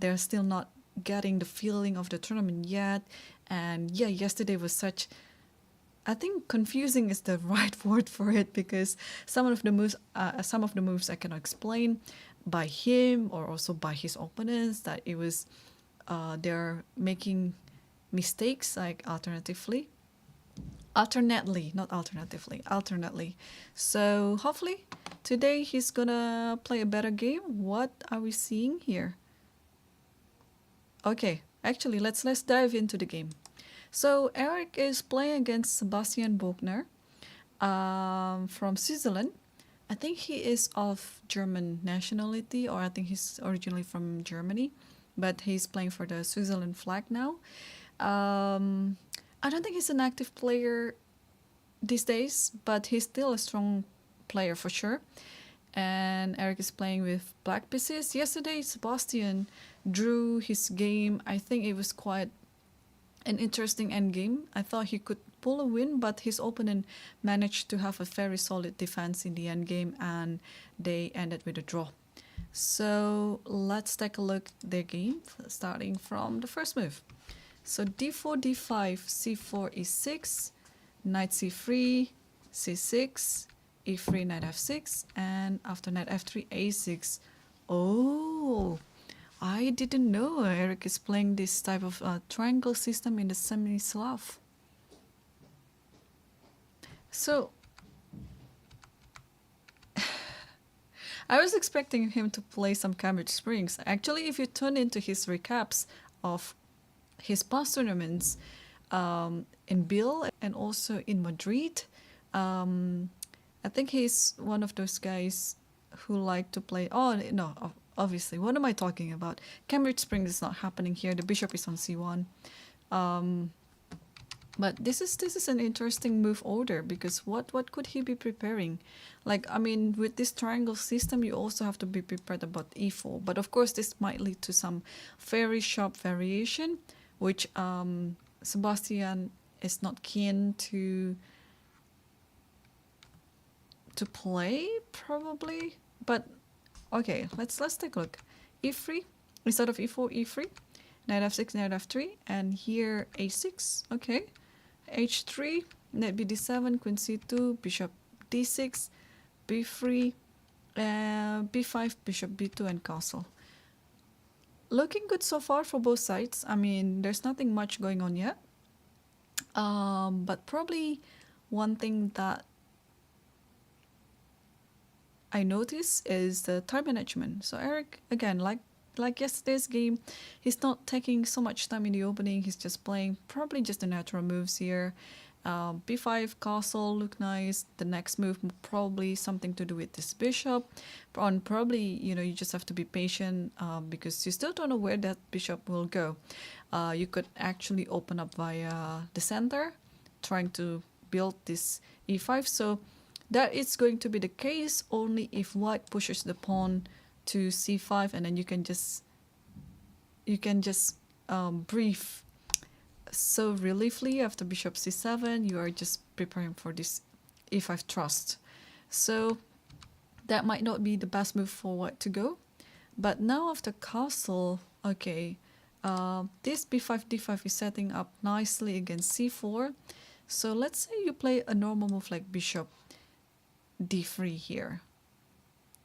They're still not getting the feeling of the tournament yet. And yeah, yesterday was such, I think confusing is the right word for it, because some of the moves I cannot explain by him or also by his opponents, that it was they're making mistakes, like alternately. So hopefully today he's gonna play a better game. What are we seeing here? Okay, actually let's dive into the game. So Eric is playing against Sebastian Bogner from Switzerland. I think he is of German nationality, or I think he's originally from Germany, but he's playing for the Switzerland flag now. I don't think he's an active player these days, but he's still a strong player for sure. And Eric is playing with black pieces. Yesterday, Sebastian drew his game. I think it was quite an interesting endgame. I thought he could pull a win, but his opponent managed to have a very solid defense in the endgame, and they ended with a draw. So let's take a look at their game, starting from the first move. So d4, d5, c4, e6, knight c3, c6, e3, knight f6, and after knight f3, a6. Oh, I didn't know Eric is playing this type of triangle system in the semi-Slav. So I was expecting him to play some Cambridge Springs. Actually, if you turn into his recaps of his past tournaments in Bill and also in Madrid, I think he's one of those guys who like to play. Oh no, obviously, what am I talking about? Cambridge Springs is not happening here. The bishop is on c1. But this is an interesting move order, because what could he be preparing? Like, I mean, with this triangle system, you also have to be prepared about e4. But of course, this might lead to some very sharp variation, which Sebastian is not keen to play, probably. But okay, let's take a look. e3 instead of e4, e3, knight f6, knight f3, and here a6. Okay, h3, knight bd7, queen c2, bishop d6, b3, b5, bishop b2, and castle. Looking good so far for both sides. I mean, there's nothing much going on yet. But probably one thing that I notice is the time management. So Eric, again, like yesterday's game, he's not taking so much time in the opening. He's just playing probably just the natural moves here. B5, castle, look nice. The next move probably something to do with this bishop. And probably, you know, you just have to be patient because you still don't know where that bishop will go. You could actually open up via the center, trying to build this e5. So that is going to be the case only if white pushes the pawn to c5, and then you can just breathe so reliefly after bishop c7. You are just preparing for this e5 thrust. So that might not be the best move for white to go. But now after castle, okay, this b5 d5 is setting up nicely against c4. So let's say you play a normal move like bishop d3 here.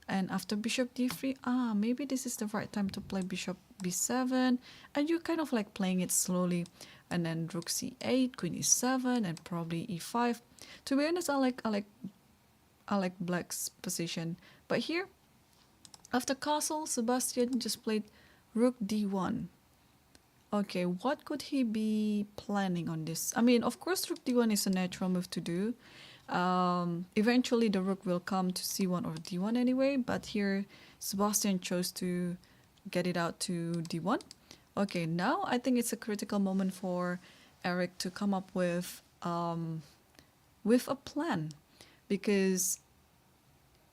And after bishop d3, maybe this is the right time to play bishop b7. And you're kind of like playing it slowly. and then rook c8, queen e7, and probably e5. To be honest, I like black's position, but here, after castle, Sebastian just played rook d1. Okay, what could he be planning on this? I mean, of course, rook d1 is a natural move to do. Eventually, the rook will come to c1 or d1 anyway, but here, Sebastian chose to get it out to d1. Okay, now I think it's a critical moment for Eric to come up with a plan, because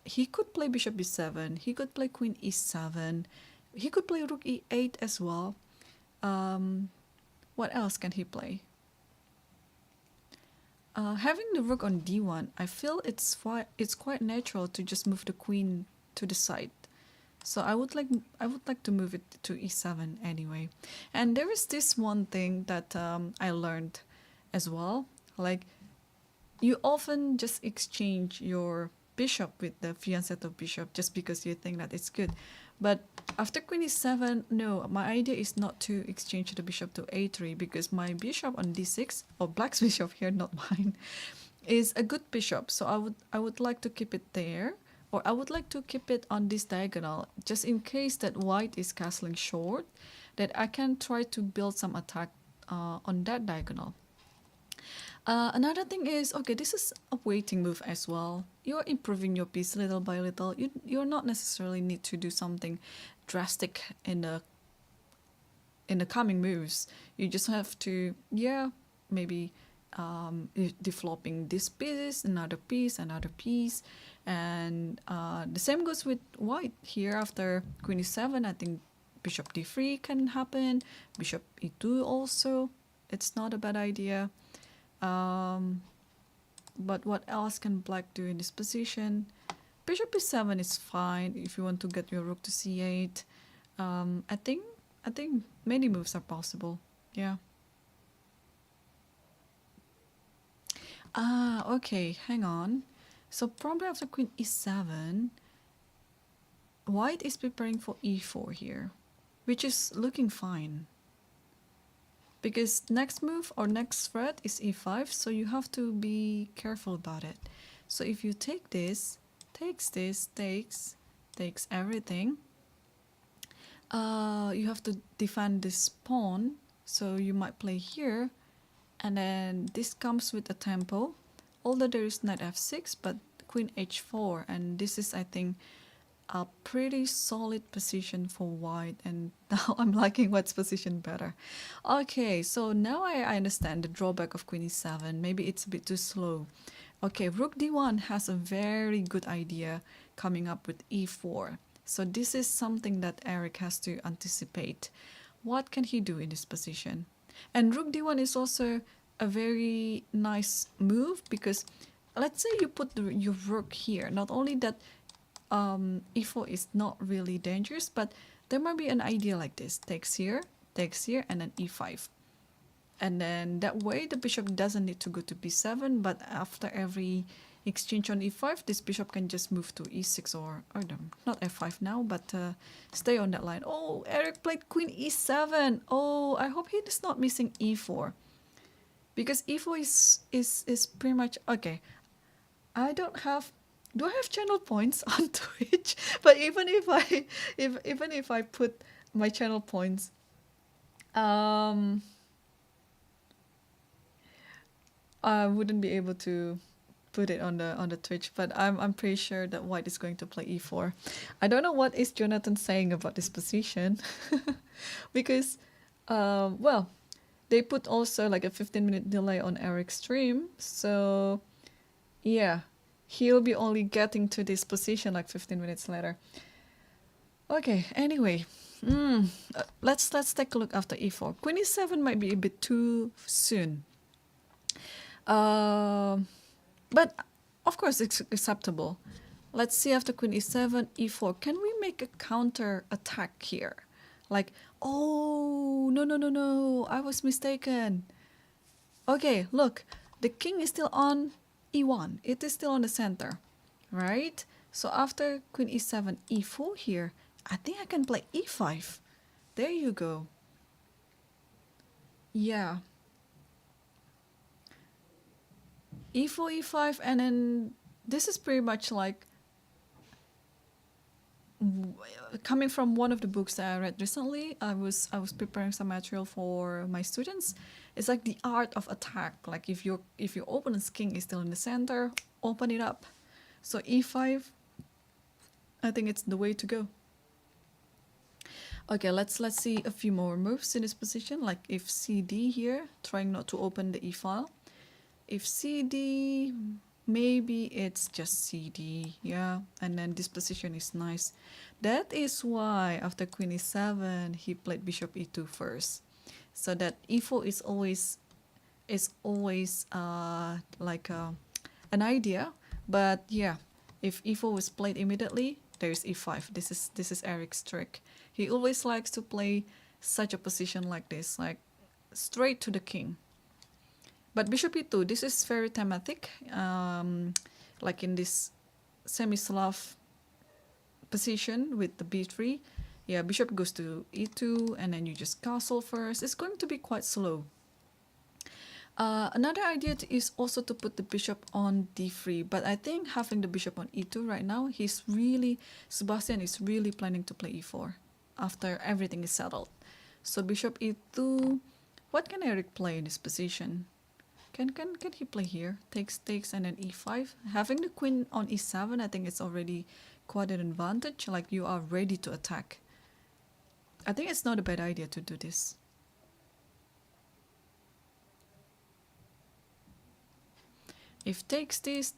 he could play bishop b7, he could play queen e7, he could play rook e8 as well. What else can he play? Having the rook on d1, I feel it's quite natural to just move the queen to the side. So I would like to move it to e7 anyway. And there is this one thing that I learned as well. Like, you often just exchange your bishop with the fianchetto bishop just because you think that it's good. But after queen e7, no, my idea is not to exchange the bishop to a3, because my bishop on d6, or black's bishop here, not mine, is a good bishop. So I would like to keep it there, or I would like to keep it on this diagonal, just in case that white is castling short, that I can try to build some attack on that diagonal. Another thing is, okay, this is a waiting move as well. You're improving your piece little by little. You're not necessarily need to do something drastic in the coming moves. You just have to, yeah, maybe developing this piece, another piece, and the same goes with white here. After queen e7, I think bishop d3 can happen, bishop e2 also. It's not a bad idea. But what else can black do in this position? Bishop e7 is fine if you want to get your rook to c8. I think many moves are possible. Yeah. Okay, hang on. So probably after queen e7, white is preparing for e4 here, which is looking fine. Because next move or next threat is e5, so you have to be careful about it. So if you take this, takes everything, you have to defend this pawn, so you might play here, and then this comes with a tempo, although there is knight f6, but queen h4, and this is, I think, a pretty solid position for white, and now I'm liking white's position better. Okay, so now I understand the drawback of queen e7. Maybe it's a bit too slow. Okay, rook d1 has a very good idea coming up with e4. So this is something that Eric has to anticipate. What can he do in this position? And rook d1 is also a very nice move, because let's say you put your rook here. Not only that e4 is not really dangerous, but there might be an idea like this: takes here, and then e5. And then that way the bishop doesn't need to go to b7, but after every exchange on e5, this bishop can just move to e6 or no, not f5 now, but stay on that line. Oh, Eric played queen e7. Oh, I hope he is not missing e4, because e4 is pretty much okay. Do I have channel points on Twitch? But even if I put my channel points, I wouldn't be able to put it on the Twitch. But I'm pretty sure that white is going to play e4. I don't know what is Jonathan saying about this position, because well, they put also like a 15-minute delay on Eric's stream, so yeah. He'll be only getting to this position like 15 minutes later. Okay, anyway, let's take a look after e4. Queen e7 might be a bit too soon. But of course it's acceptable. Let's see after queen e7, e4. Can we make a counter attack here? Like, oh, no, I was mistaken. Okay, look, the king is still on e1. It is still on the center, right? So after queen e7, e4 here, I think I can play e5. There you go. Yeah, e4, e5, and then this is pretty much like coming from one of the books that I read recently. I was preparing some material for my students. It's like the art of attack. Like if your opponent's king is still in the center, open it up. So e5, I think it's the way to go. Okay, let's see a few more moves in this position. Like if cd here, trying not to open the e file. If cd, maybe it's just cd, yeah, and then this position is nice. That is why after queen e7 he played bishop e2 first, so that e4 is always like an idea. But yeah, if e4 was played immediately, there's e5. This is Eric's trick. He always likes to play such a position like this, like straight to the king. But bishop e2, this is very thematic, like in this semi-Slav position with the b3. Yeah, bishop goes to e2, and then you just castle first. It's going to be quite slow. Another idea is also to put the bishop on d3, but I think having the bishop on e2 right now, Sebastian is really planning to play e4 after everything is settled. So bishop e2, what can Eric play in this position? Can he play here? Takes, and then e5. Having the queen on e7, I think it's already quite an advantage, like you are ready to attack. I think it's not a bad idea to do this. If takes this,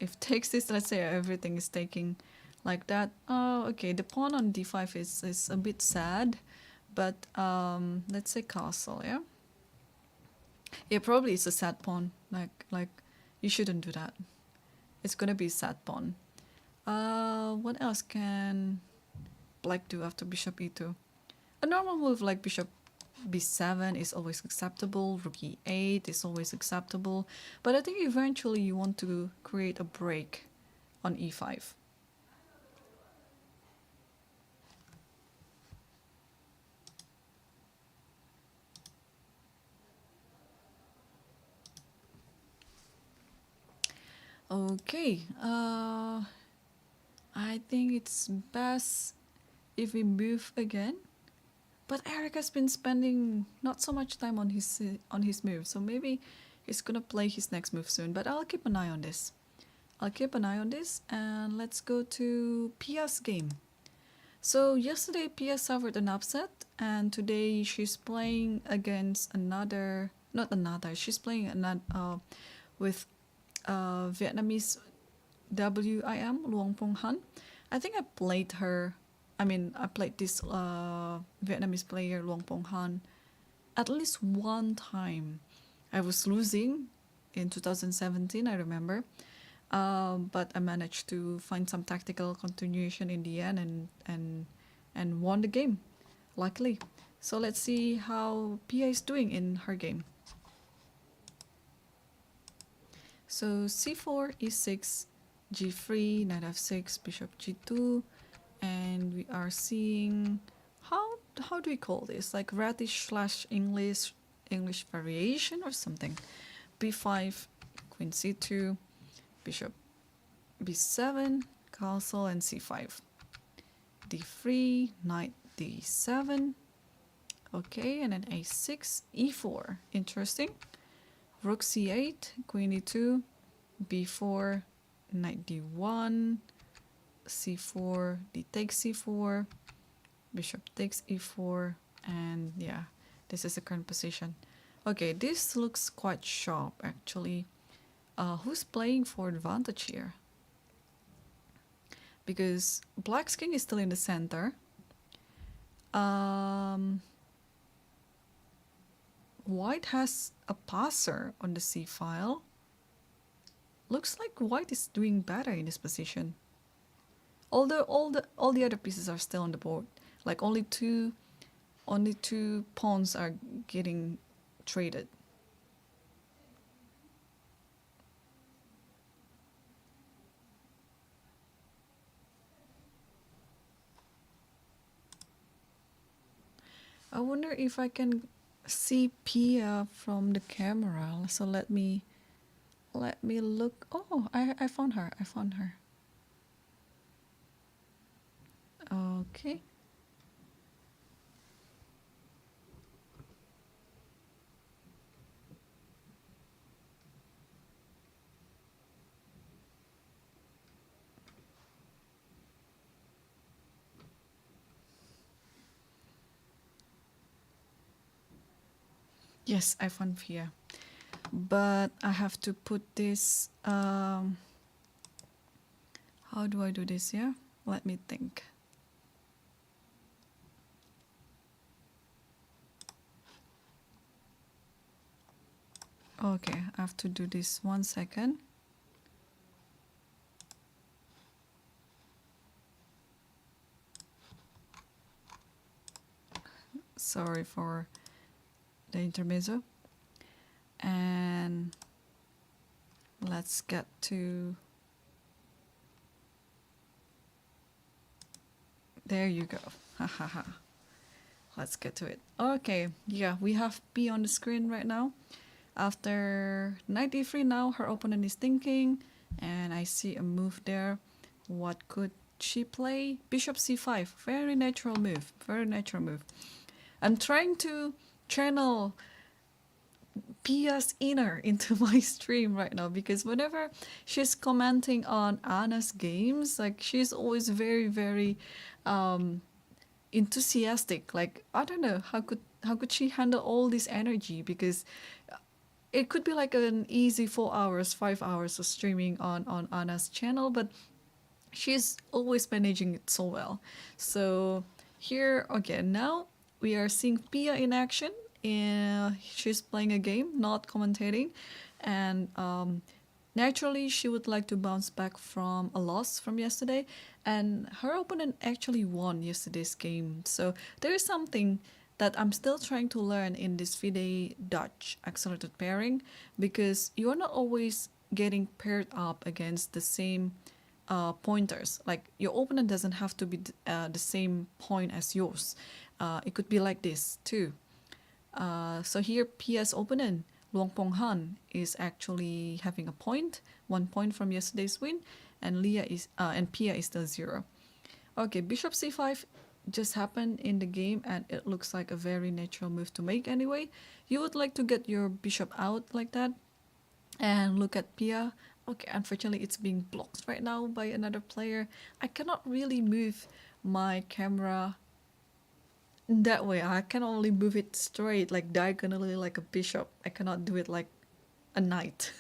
if takes this, let's say everything is taking like that. Oh, okay, the pawn on d5 is a bit sad, but let's say castle, yeah? Yeah, probably it's a sad pawn, like you shouldn't do that. It's gonna be a sad pawn. What else can black do after bishop e2? A normal move like bishop b7 is always acceptable, rook e8 is always acceptable, but I think eventually you want to create a break on e5. Okay, I think it's best if we move again. But Eric has been spending not so much time on his move, so maybe he's gonna play his next move soon. But I'll keep an eye on this. And let's go to Pia's game. So yesterday Pia suffered an upset, and today she's playing against she's playing with Vietnamese WIM, Luong Pong Han. I think I played this Vietnamese player, Luong Pong Han, at least one time. I was losing in 2017, I remember. But I managed to find some tactical continuation in the end and won the game, luckily. So let's see how Pia is doing in her game. So c4, e6, g3, knight f6, bishop g2, and we are seeing how do we call this, like radish / English variation or something. b5, queen c2, bishop b7, castle, and c5, d3, knight d7, okay, and then a6, e4, interesting, rook c8, queen e2, b4, knight d1, c4, d takes c4, bishop takes e4, and yeah, this is the current position. Okay, this looks quite sharp actually. Who's playing for advantage here? Because black's king is still in the center. White has a passer on the c file. Looks like white is doing better in this position. Although all the other pieces are still on the board. Like only two pawns are getting traded. I wonder if I can see Pia from the camera. So let me let me look. Oh, I found her. I found her. Okay. Yes, I found Pia. But I have to put this, how do I do this here? Let me think. Okay, I have to do this 1 second. Sorry for the intermezzo. And let's get to, there you go. Let's get to it. Okay, yeah, we have P on the screen right now. After knight e3 now, her opponent is thinking, and I see a move there. What could she play? Bishop c5, very natural move, very natural move. I'm trying to channel Pia's inner into my stream right now, because whenever she's commenting on Anna's games, like she's always very, very enthusiastic. Like, I don't know, how could she handle all this energy? Because it could be like an easy 4 hours, 5 hours of streaming on Anna's channel, but she's always managing it so well. So here again, now we are seeing Pia in action. She's playing a game, not commentating, and naturally she would like to bounce back from a loss from yesterday, and her opponent actually won yesterday's game. So there is something that I'm still trying to learn in this FIDE Dutch accelerated pairing, because you're not always getting paired up against the same pointers. Like, your opponent doesn't have to be the same point as yours. It could be like this too. So here Pia's opponent, Luang Pong Han, is actually having a point, 1 point from yesterday's win, and Pia is still 0. Okay, Bishop c5 just happened in the game, and it looks like a very natural move to make anyway. You would like to get your bishop out like that, and look at Pia. Okay, unfortunately it's being blocked right now by another player. I cannot really move my camera that way. I can only move it straight, like diagonally, like a bishop. I cannot do it like a knight.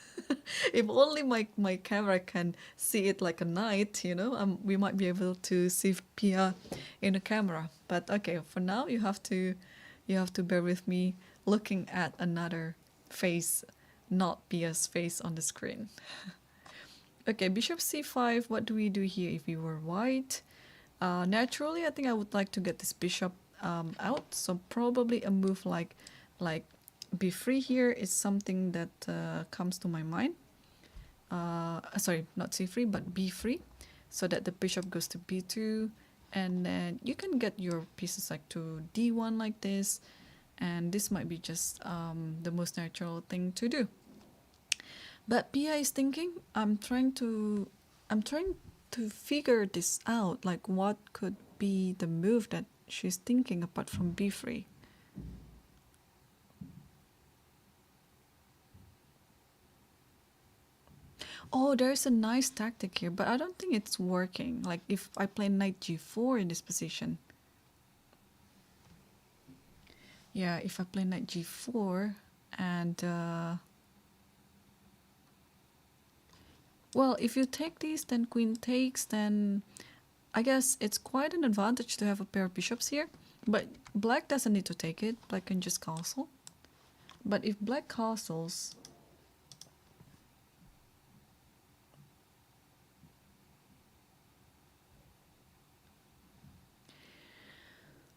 If only my camera can see it like a knight, you know, we might be able to see Pia in the camera. But okay, for now you have to bear with me looking at another face, not Pia's face on the screen. Okay, Bishop c5. What do we do here if we were white? Naturally, I think I would like to get this bishop out. So probably a move like b3 here is something that comes to my mind. Sorry, not c3, but b3, so that the bishop goes to b2, and then you can get your pieces like to d1 like this, and this might be just the most natural thing to do. But Pia is thinking. I'm trying to figure this out, like what could be the move that she's thinking apart from b3. Oh, there's a nice tactic here, but I don't think it's working. Like, if I play knight g4 in this position. Yeah, if I play knight g4 and well, if you take these, then queen takes, then I guess it's quite an advantage to have a pair of bishops here. But black doesn't need to take it. Black can just castle. But if black castles,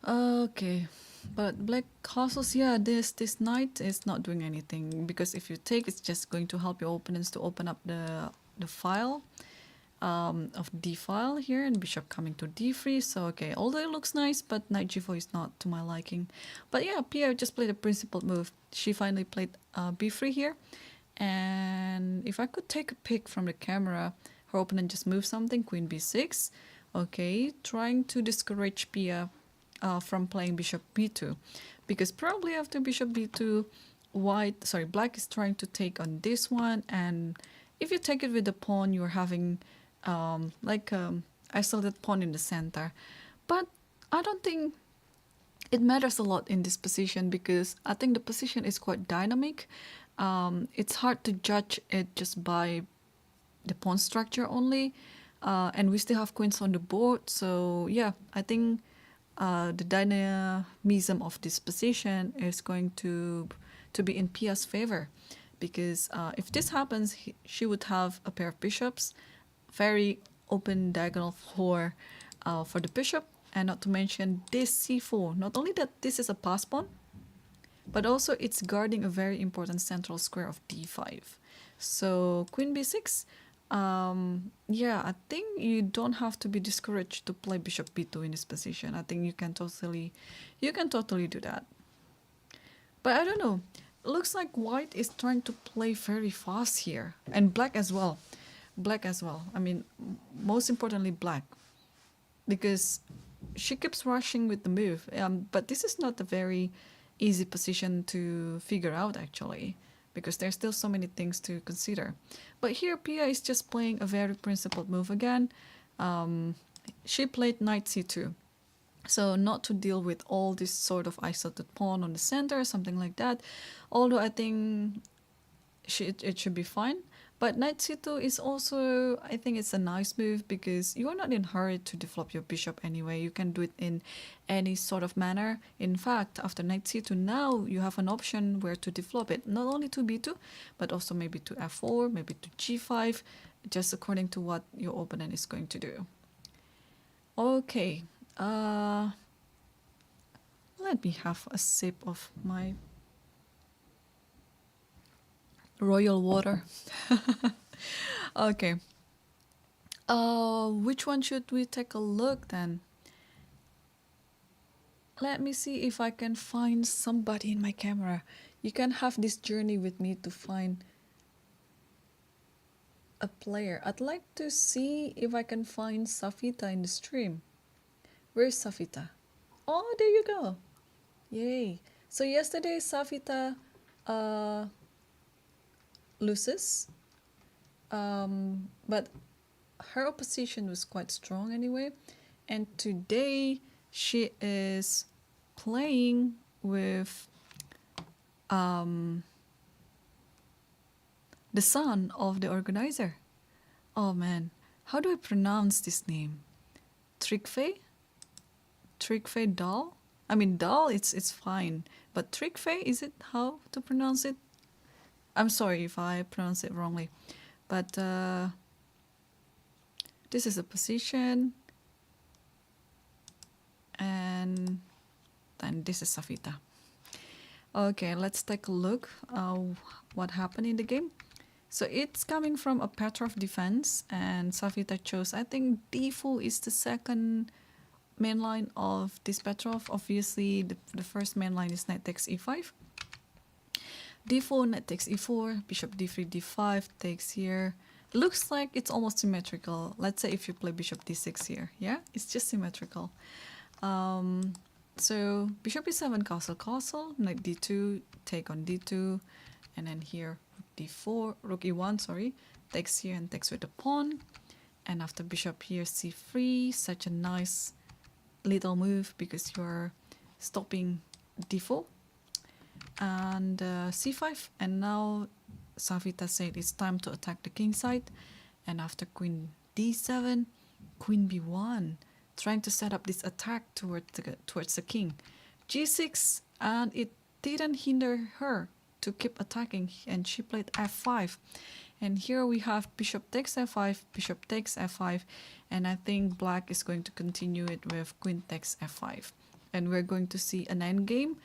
okay, but black castles, yeah, this knight is not doing anything, because if you take, it's just going to help your opponents to open up the file of d file here, and bishop coming to d3. So okay, although it looks nice, but knight g4 is not to my liking. But yeah, Pia just played a principled move. She finally played b3 here. And if I could take a pic from the camera, her opponent just moved something, queen b6. Okay, trying to discourage Pia from playing bishop b2, because probably after bishop b2, black is trying to take on this one, and if you take it with the pawn, you're having isolated pawn in the center. But I don't think it matters a lot in this position, because I think the position is quite dynamic. It's hard to judge it just by the pawn structure only, and we still have queens on the board. So yeah, I think the dynamism of this position is going to be in Pia's favor, because if this happens, she would have a pair of bishops, very open diagonal for the bishop, and not to mention this c4. Not only that this is a pass pawn, but also it's guarding a very important central square of d5. So queen b6, yeah, I think you don't have to be discouraged to play bishop b2 in this position. I think you can totally do that. But I don't know. Looks like white is trying to play very fast here, and black as well. I mean, most importantly black, because she keeps rushing with the move. But this is not a very easy position to figure out, actually, because there's still so many things to consider. But here Pia is just playing a very principled move again. She played knight c2, so not to deal with all this sort of isolated pawn on the center, something like that. Although I think it should be fine. But knight c2 is also, I think it's a nice move, because you are not in a hurry to develop your bishop anyway. You can do it in any sort of manner. In fact, after knight c2, now you have an option where to develop it, not only to b2, but also maybe to f4, maybe to g5, just according to what your opponent is going to do. Okay, let me have a sip of my royal water. Okay. Which one should we take a look then? Let me see if I can find somebody in my camera. You can have this journey with me to find a player. I'd like to see if I can find Safita in the stream. Where's Safita? Oh, there you go. Yay. So yesterday Safita loses, but her opposition was quite strong anyway, and today she is playing with the son of the organizer. Oh man, how do I pronounce this name? Trygve Dahl? I mean, Dahl, it's fine, but Trygve, is it how to pronounce it? I'm sorry if I pronounce it wrongly, but this is a position, and then this is Safita. Okay, let's take a look what happened in the game. So it's coming from a Petrov defense, and Safita chose, I think d4 is the second main line of this Petrov. Obviously, the first main line is knight takes e5. d4, knight takes e4, bishop d3, d5 takes here. Looks like it's almost symmetrical. Let's say if you play bishop d6 here, yeah, it's just symmetrical. So bishop e7, castle, knight d2, take on d2, and then here d4, rook e1, sorry, takes here and takes with the pawn, and after bishop here c3, such a nice little move because you're stopping d4. And c5, and now Safita said it's time to attack the king side, and after queen d7, queen b1, trying to set up this attack towards the king. g6, and it didn't hinder her to keep attacking, and she played f5, and here we have bishop takes f5, bishop takes f5, and I think black is going to continue it with queen takes f5, and we're going to see an endgame.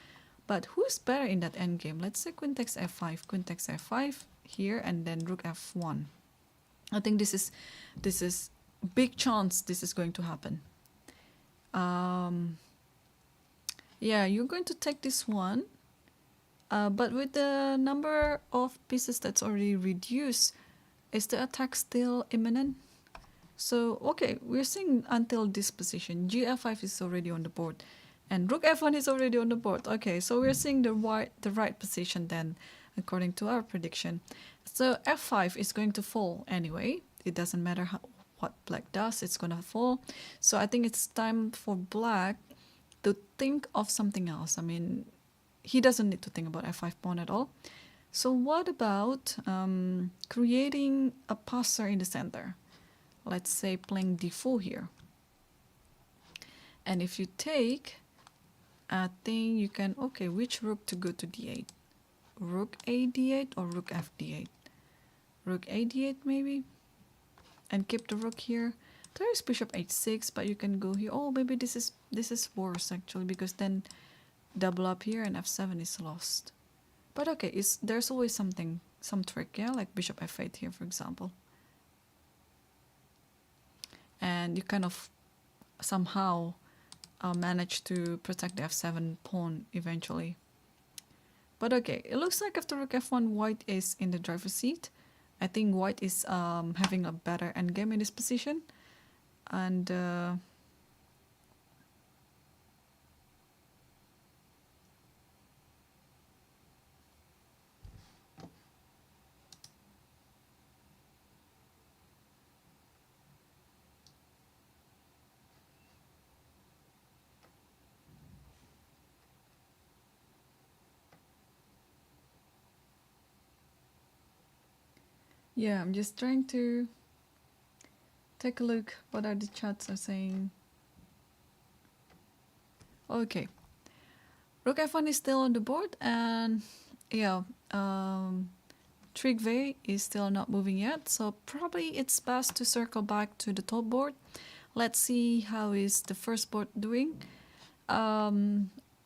But who's better in that endgame? Let's say queen takes f5 here, and then rook f1. I think this is big chance this is going to happen. Yeah, you're going to take this one. But with the number of pieces that's already reduced, is the attack still imminent? So, okay, we're seeing until this position. G5 is already on the board. And Rook F1 is already on the board. Okay, so we're seeing the right position then, according to our prediction. So F5 is going to fall anyway. It doesn't matter what black does, it's going to fall. So I think it's time for black to think of something else. I mean, he doesn't need to think about F5 pawn at all. So what about creating a passer in the center? Let's say playing D4 here. And if you take, I think you can, okay, which rook to go to D8? Rook A D8 or Rook F D8? Rook A D8 maybe? And keep the rook here. There is Bishop H6, but you can go here. Oh, maybe this is worse actually, because then double up here and F7 is lost. But okay, there's always some trick, yeah, like Bishop F8 here, for example. And you kind of somehow manage to protect the F7 pawn eventually. But okay, it looks like after Rook F1, white is in the driver's seat. I think white is having a better endgame in this position. And yeah, I'm just trying to take a look what are the chats are saying. Okay, Rook F1 is still on the board, and yeah, Trygve is still not moving yet, so probably it's best to circle back to the top board. Let's see how is the first board doing.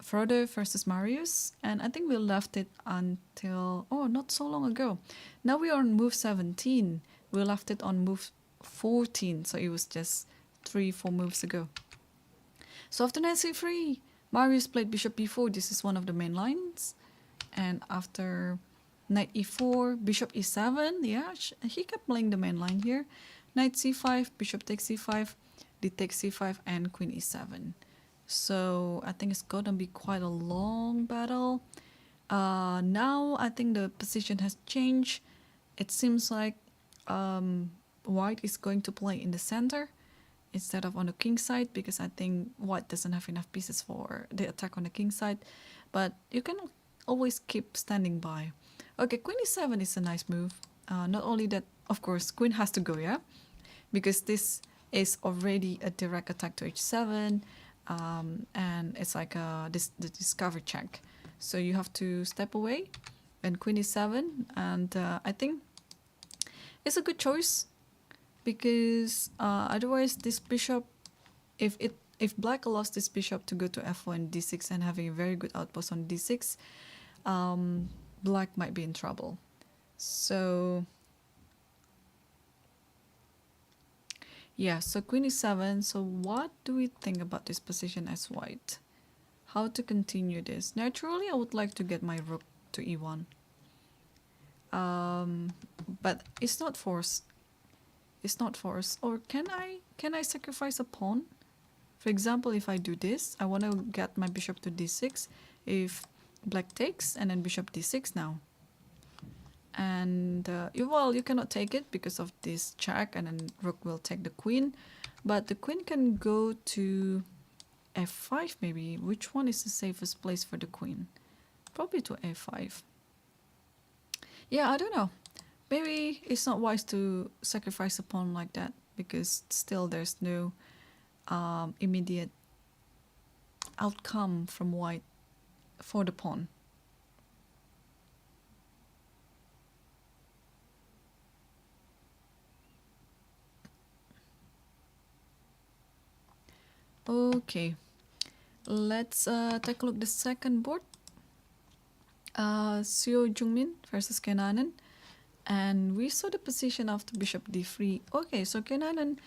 Frodo versus Marius, and I think we left it until, oh, not so long ago. Now we are on move 17. We left it on move 14, so it was just 3-4 moves ago. So after knight c3, Marius played bishop b4. This is one of the main lines. And after knight e4, bishop e7, yeah, he kept playing the main line here. Knight c5, bishop takes c5, d takes c5, and queen e7. So I think it's gonna be quite a long battle. Now I think the position has changed. It seems like white is going to play in the center instead of on the king side, because I think white doesn't have enough pieces for the attack on the king side. But you can always keep standing by. Okay, queen e7 is a nice move. Not only that, of course, queen has to go, yeah? Because this is already a direct attack to h7. And it's like the discover check, so you have to step away, and queen e7, and I think it's a good choice, because otherwise this bishop, if black allows this bishop to go to f1 d6 and having a very good outpost on d6, black might be in trouble. So yeah, so queen e7. So what do we think about this position as white? How to continue this? Naturally, I would like to get my rook to e1. But it's not forced. It's not forced. Or can I sacrifice a pawn? For example, if I do this, I want to get my bishop to d6. If black takes, and then bishop d6 now. And well, you cannot take it because of this check, and then rook will take the queen. But the queen can go to f5 maybe. Which one is the safest place for the queen? Probably to f5. Yeah, I don't know. Maybe it's not wise to sacrifice a pawn like that, because still there's no immediate outcome from white for the pawn. Okay, let's take a look at the second board. Seo Jungmin versus Kenanen, and we saw the position after bishop d3. Okay, so Kenanen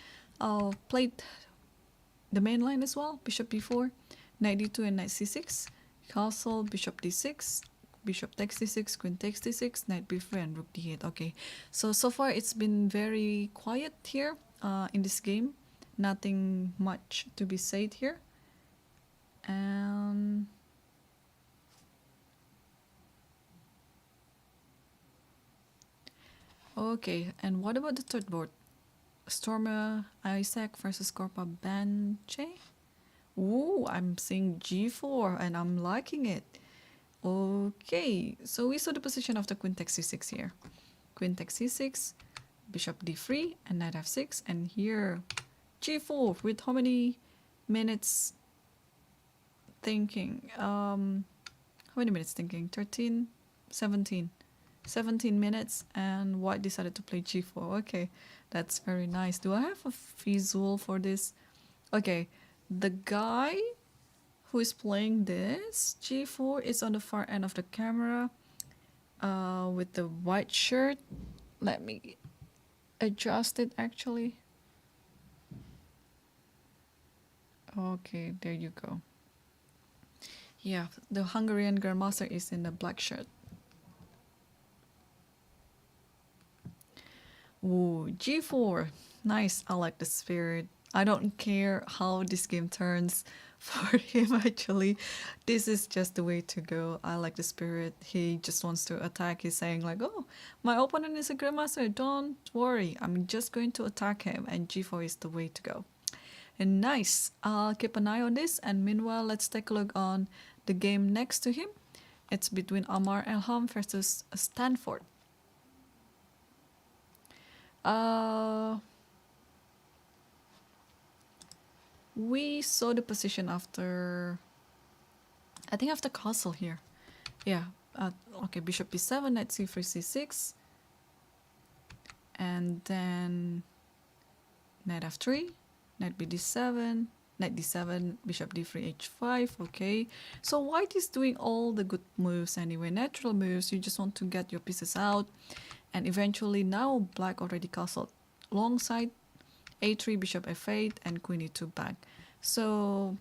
played the main line as well, bishop b4, knight d2 and knight c6, castle, bishop d6, bishop takes d6, queen takes d6, knight b3, and rook d8. Okay, so far it's been very quiet here in this game. Nothing much to be said here. And okay, and what about the third board? Stormer Isaac versus Korpa Banche. Ooh, I'm seeing g4 and I'm liking it. Okay, so we saw the position of the queen takes c6 here. Queen takes c6, bishop d3, and knight f6, and here g4 with how many minutes thinking? How many minutes thinking? 13, 17. 17 minutes, and white decided to play g4. Okay, that's very nice. Do I have a visual for this? Okay, the guy who is playing this g4 is on the far end of the camera with the white shirt. Let me adjust it actually. Okay, there you go. Yeah, the Hungarian Grandmaster is in the black shirt. Ooh, g4. Nice. I like the spirit. I don't care how this game turns for him actually. This is just the way to go. I like the spirit. He just wants to attack. He's saying like, oh, my opponent is a Grandmaster. Don't worry. I'm just going to attack him. And g4 is the way to go. And nice. I'll keep an eye on this. And meanwhile, let's take a look on the game next to him. It's between Amar Elham versus Stanford. We saw the position after, I think after castle here. Yeah, okay, bishop b7, knight c3, c6. And then knight f3, knight bd7, knight d7, bishop d3, h5, okay. So white is doing all the good moves anyway, natural moves. You just want to get your pieces out. And eventually now black already castled alongside a3, bishop f8, and queen e2 back. So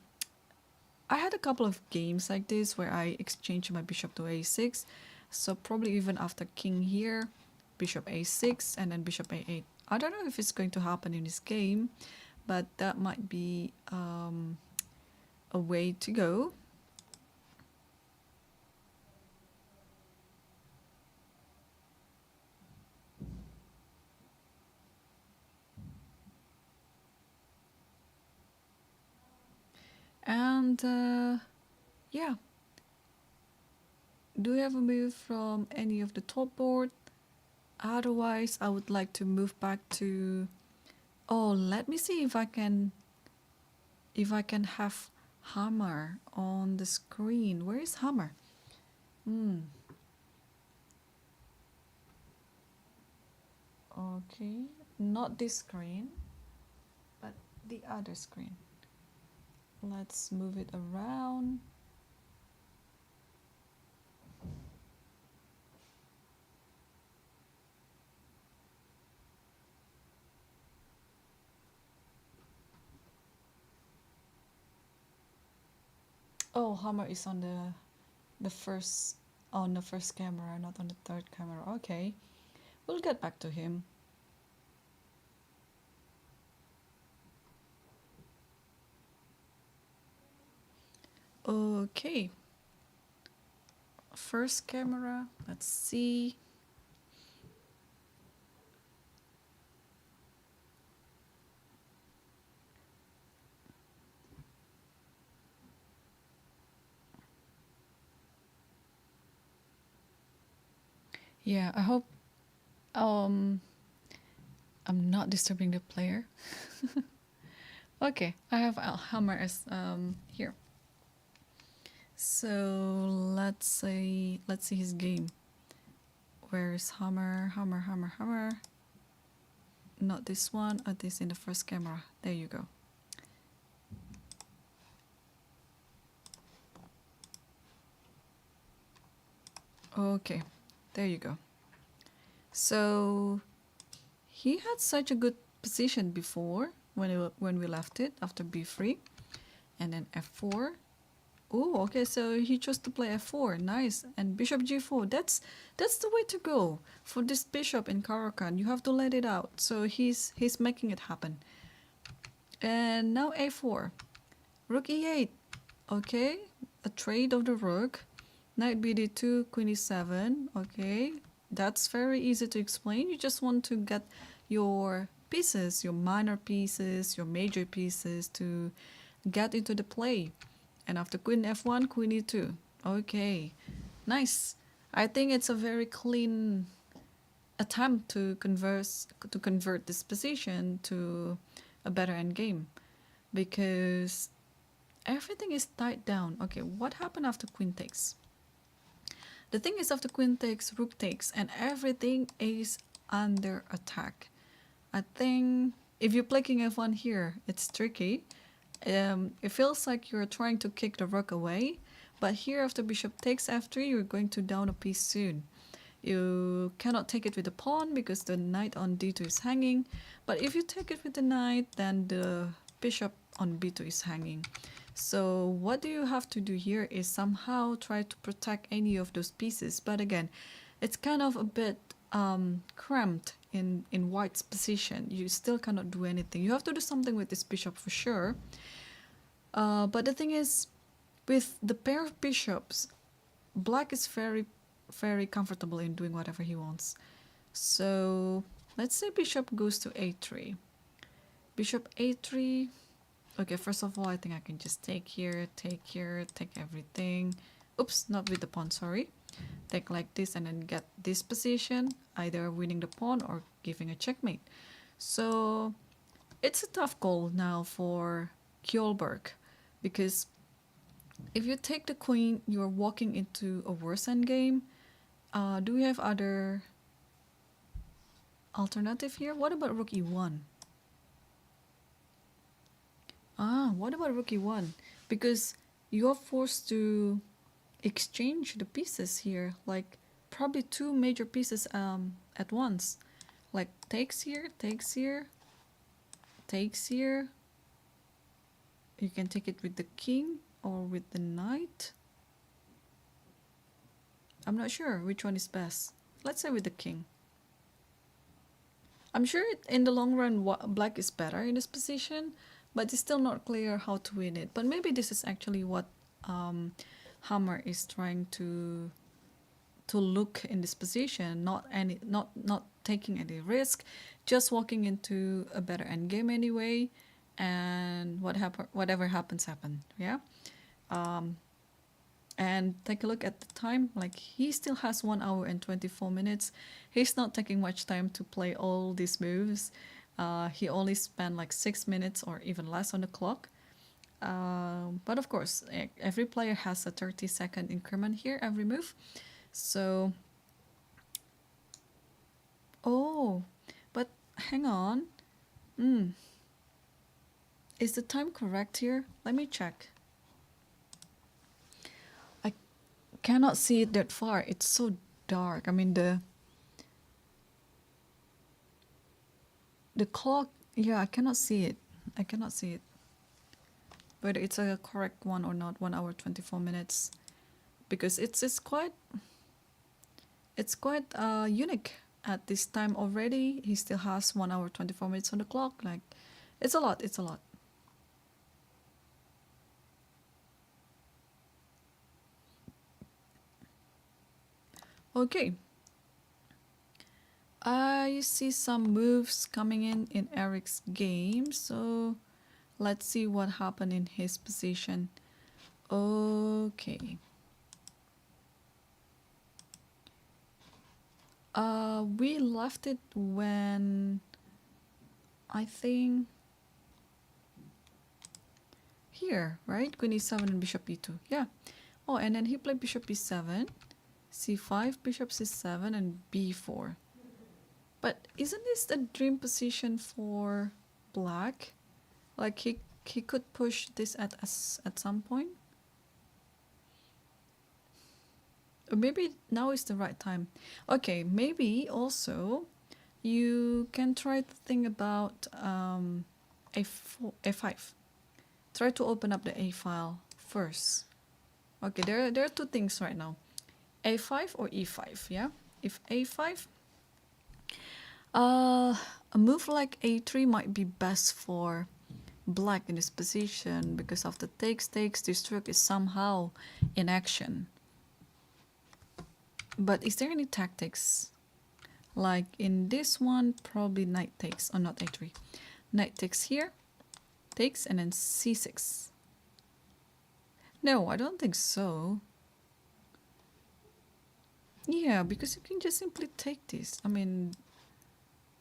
I had a couple of games like this where I exchanged my bishop to a6. So probably even after king here, bishop a6, and then bishop a8. I don't know if it's going to happen in this game, but that might be a way to go. And yeah, do you have a move from any of the top board? Otherwise, I would like to move back to, oh, let me see if I can have Hammer on the screen. Where is Hammer? Okay, not this screen, but the other screen. Let's move it around. Oh, Hammer is on the first camera, not on the third camera. Okay, we'll get back to him. Okay, first camera, let's see. Yeah, I hope I'm not disturbing the player. Okay, I have Hammer as here. So let's see his game. Where is Hammer? Hammer, Hammer, Hammer. Not this one, or this in the first camera. There you go. Okay, there you go. So he had such a good position before when we left it after b3, and then f4. Oh, okay. So he chose to play f4. Nice. And bishop g4. That's the way to go for this bishop in Caro-Kann. You have to let it out. So he's making it happen. And now a4. Rook e8. Okay. A trade of the rook. Knight bd2, queen e7. Okay. That's very easy to explain. You just want to get your pieces, your minor pieces, your major pieces to get into the play. And after queen f1, queen e2. Okay, nice. I think it's a very clean attempt to convert this position to a better endgame, because everything is tied down. Okay, what happened after queen takes? The thing is, after queen takes, rook takes, and everything is under attack. I think if you play king f1 here, it's tricky. It feels like you're trying to kick the rook away, but here after bishop takes f3, you're going to down a piece soon. You cannot take it with the pawn because the knight on d2 is hanging, but if you take it with the knight, then the bishop on b2 is hanging. So what do you have to do here is somehow try to protect any of those pieces, but again, it's kind of a bit cramped in white's position. You still cannot do anything. You have to do something with this bishop for sure. But the thing is, with the pair of bishops, black is very, very comfortable in doing whatever he wants. So let's say bishop goes to a3. Bishop a3. Okay, first of all, I think I can just take here, take everything. Oops, not with the pawn, sorry. Take like this and then get this position, either winning the pawn or giving a checkmate. So it's a tough call now for Kjolberg, because if you take the queen, you're walking into a worse endgame. Do we have other alternative here? What about rook e1? What about rook e1? Because you're forced to exchange the pieces here, like probably two major pieces at once. Like takes here, takes here, takes here. You can take it with the king or with the knight. I'm not sure which one is best. Let's say with the king. I'm sure in the long run black is better in this position, but it's still not clear how to win it. But maybe this is actually what Hammer is trying to look in this position, not taking any risk, just walking into a better endgame anyway, and whatever happens. Yeah. And take a look at the time. Like, he still has 1 hour and 24 minutes. He's not taking much time to play all these moves. He only spent like 6 minutes or even less on the clock. But of course, every player has a 30-second increment here, every move. So, oh, but hang on. Is the time correct here? Let me check. I cannot see it that far. It's so dark. I mean, the clock, yeah, I cannot see it. I cannot see it. Whether it's a correct one or not, 1 hour 24 minutes, because it's quite unique at this time already. He still has 1 hour 24 minutes on the clock. Like, it's a lot. It's a lot. Okay. I see some moves coming in Eric's game, so let's see what happened in his position. Okay. We left it when, I think, here, right? Queen e7 and bishop e2. Yeah. Oh, and then he played bishop e7, c5, bishop c7, and b4. But isn't this the dream position for black? Like, he could push this at some point. Or maybe now is the right time. Okay, maybe also you can try to think about a5. Try to open up the A file first. Okay, there are two things right now. A5 or E5, yeah? If A5, a move like A3 might be best for black in this position because after takes, this rook is somehow in action. But is there any tactics? Like in this one, probably knight takes, or not A3. Knight takes here, takes, and then C6. No, I don't think so. Yeah, because you can just simply take this. I mean,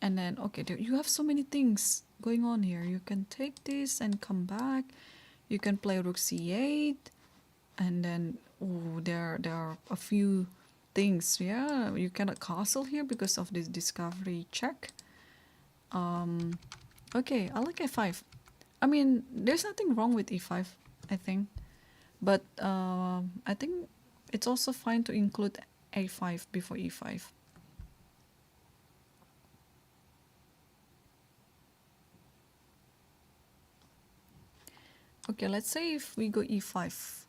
and then, okay, you have so many things going on here. You can take this and come back. You can play rook c8. And then, oh, there are a few things. Yeah, you cannot castle here because of this discovery check. Okay, I like a5. I mean, there's nothing wrong with e5, I think. But I think it's also fine to include a5 before e5. Okay, let's say if we go e5.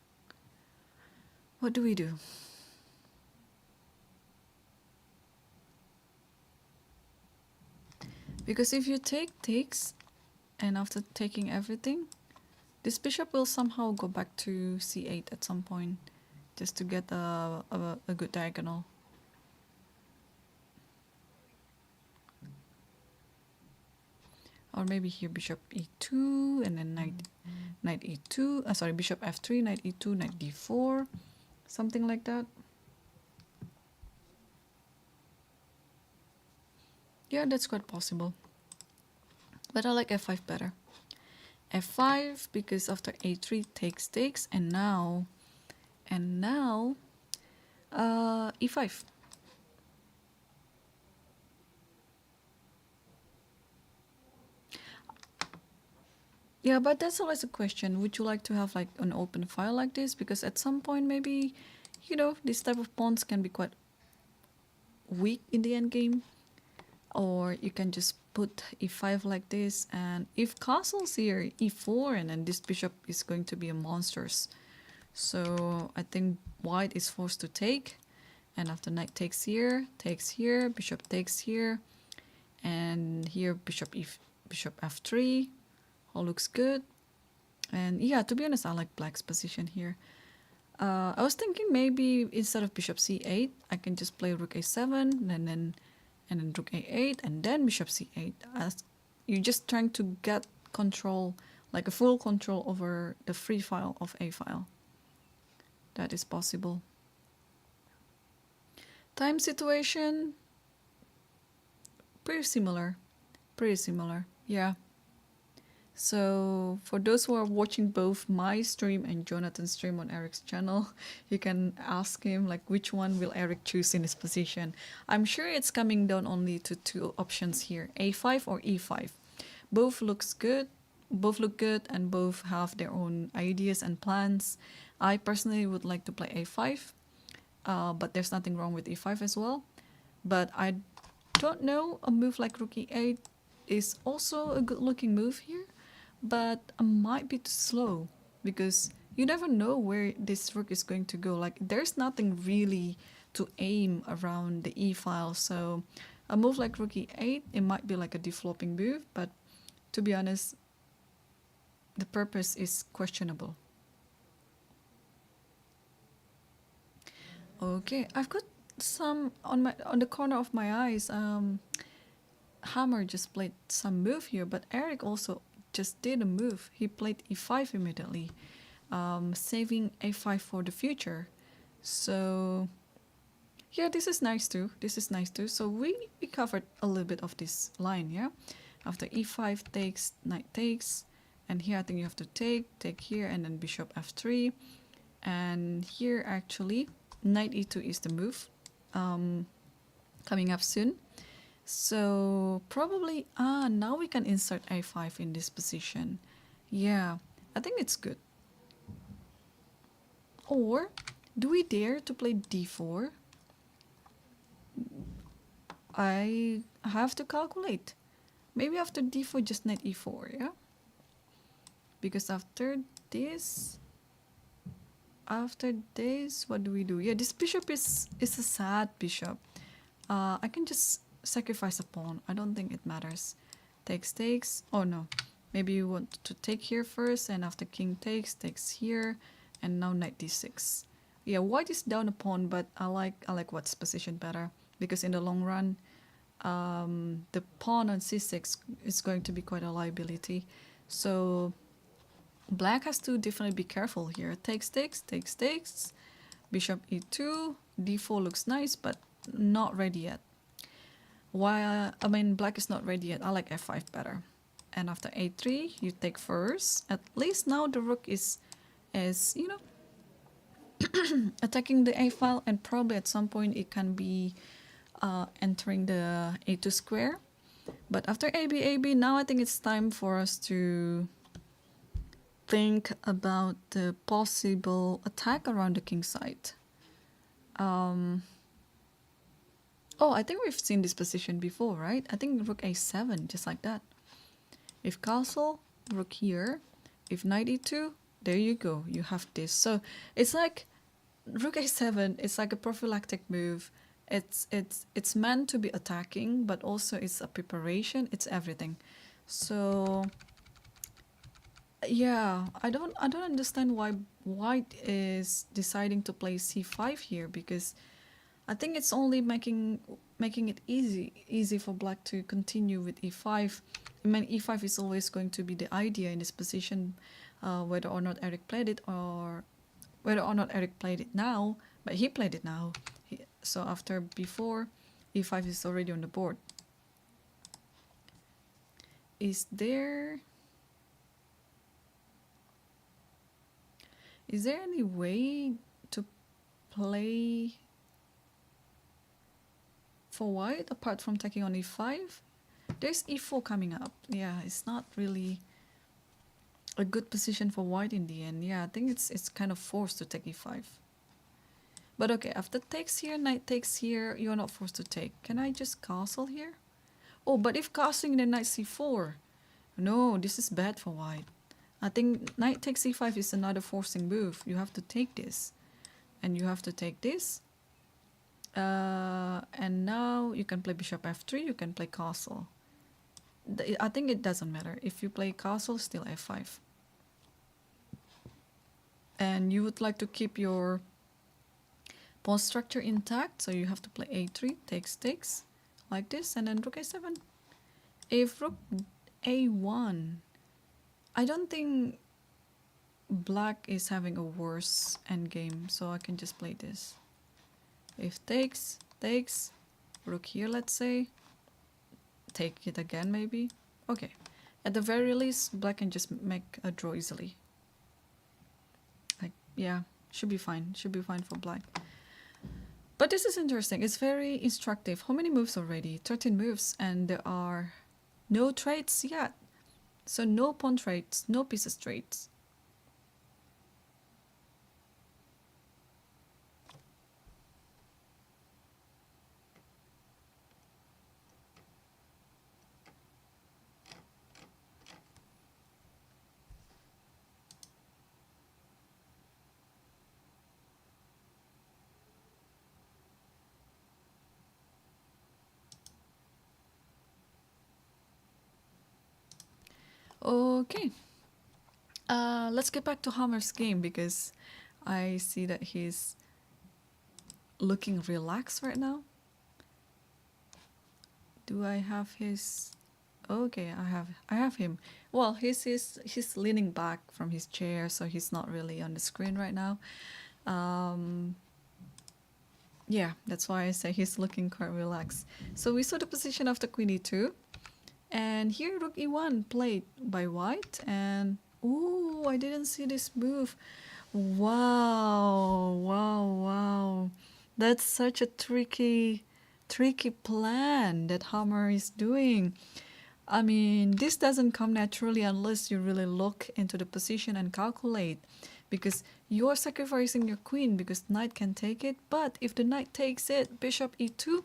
What do we do? Because if you take takes, and after taking everything, this bishop will somehow go back to c8 at some point, just to get a good diagonal. Or maybe here bishop e2 and then knight e2. Sorry, bishop f3, knight e2, knight d4, something like that. Yeah, that's quite possible. But I like f5 better. f5 because after a3 takes, and now e5. Yeah, but that's always a question. Would you like to have like an open file like this? Because at some point maybe, you know, this type of pawns can be quite weak in the end game. Or you can just put e5 like this, and if castles here, e4, and then this bishop is going to be a monsters. So I think white is forced to take, and after knight takes here, bishop takes here, and here bishop f3, all looks good. And yeah, to be honest, I like black's position here. I was thinking maybe instead of bishop c8, I can just play rook a7, and then rook a8, and then bishop c8. As you're just trying to get control, like a full control over the free file of a file. That is possible. Time situation, pretty similar, yeah. So for those who are watching both my stream and Jonathan's stream on Eric's channel, you can ask him like which one will Eric choose in his position. I'm sure it's coming down only to two options here, a5 or e5. Both look good, and both have their own ideas and plans. I personally would like to play a5, but there's nothing wrong with e5 as well. But I don't know, a move like rook e8 is also a good looking move here. But it might be too slow because you never know where this rook is going to go. Like there's nothing really to aim around the e file. So a move like rook e8, it might be like a deflopping move, but to be honest, the purpose is questionable. Okay, I've got some on the corner of my eyes. Hammer just played some move here, but Eric also just did a move. He played e5 immediately, saving a5 for the future. So yeah, this is nice too. So we covered a little bit of this line, yeah. After e5 takes, knight takes, and here I think you have to take here, and then bishop f3, and here actually knight e2 is the move coming up soon. So probably, now we can insert a5 in this position. Yeah, I think it's good. Or do we dare to play d4? I have to calculate. Maybe after d4, just knight e4, yeah? Because after this, after this, what do we do? Yeah, this bishop is a sad bishop. I can just sacrifice a pawn. I don't think it matters. Takes, takes. Oh no, maybe you want to take here first, and after king takes, takes here, and now knight d6. Yeah, white is down a pawn, but I like white's position better, because in the long run, the pawn on c6 is going to be quite a liability. So black has to definitely be careful here. Takes, takes, takes, takes. Bishop e2. d4 looks nice, but not ready yet. Black is not ready yet. I like f5 better. And after a3, you take first. At least now the rook is you know, attacking the a file, and probably at some point it can be entering the a2 square. But after AB, now I think it's time for us to think about the possible attack around the king side. Oh, I think we've seen this position before, right? I think rook a7, just like that. If castle, rook here. If knight e2, there you go, you have this. So it's like rook a7, it's like a prophylactic move. It's meant to be attacking, but also it's a preparation, it's everything. So yeah, I don't understand why white is deciding to play c5 here, because I think it's only making it easy for black to continue with e5. I mean, e5 is always going to be the idea in this position, whether or not Eric played it, or whether or not Eric played it now, but he played it now. So after b4, e5 is already on the board. Is there any way to play for white apart from taking on e5? There's e4 coming up. Yeah, it's not really a good position for white in the end. Yeah, I think it's kind of forced to take e5. But okay, after takes here, knight takes here, you're not forced to take. Can I just castle here? Oh, but if castling, then knight c4. No, this is bad for white. I think knight takes c5 is another forcing move. You have to take this, and you have to take this. And now you can play bishop f3, you can play castle. I think it doesn't matter. If you play castle, still f5. And you would like to keep your pawn structure intact, so you have to play a3, takes, takes, like this, and then rook a7. If rook a1, I don't think black is having a worse endgame, so I can just play this. If takes, takes, rook here, let's say, take it again maybe. Okay, at the very least, black can just make a draw easily. Like, yeah, should be fine for black. But this is interesting, it's very instructive. How many moves already? 13 moves, and there are no trades yet. So no pawn trades, no pieces trades. Okay, let's get back to Hammer's game, because I see that he's looking relaxed right now. Do I have his? Okay, I have him. Well, he's leaning back from his chair, so he's not really on the screen right now. Yeah, that's why I say he's looking quite relaxed. So we saw the position after queen e2. And here rook e1 played by white, and ooh, I didn't see this move. Wow. That's such a tricky plan that Hammer is doing. I mean, this doesn't come naturally unless you really look into the position and calculate, because you're sacrificing your queen because knight can take it, but if the knight takes it, bishop e2,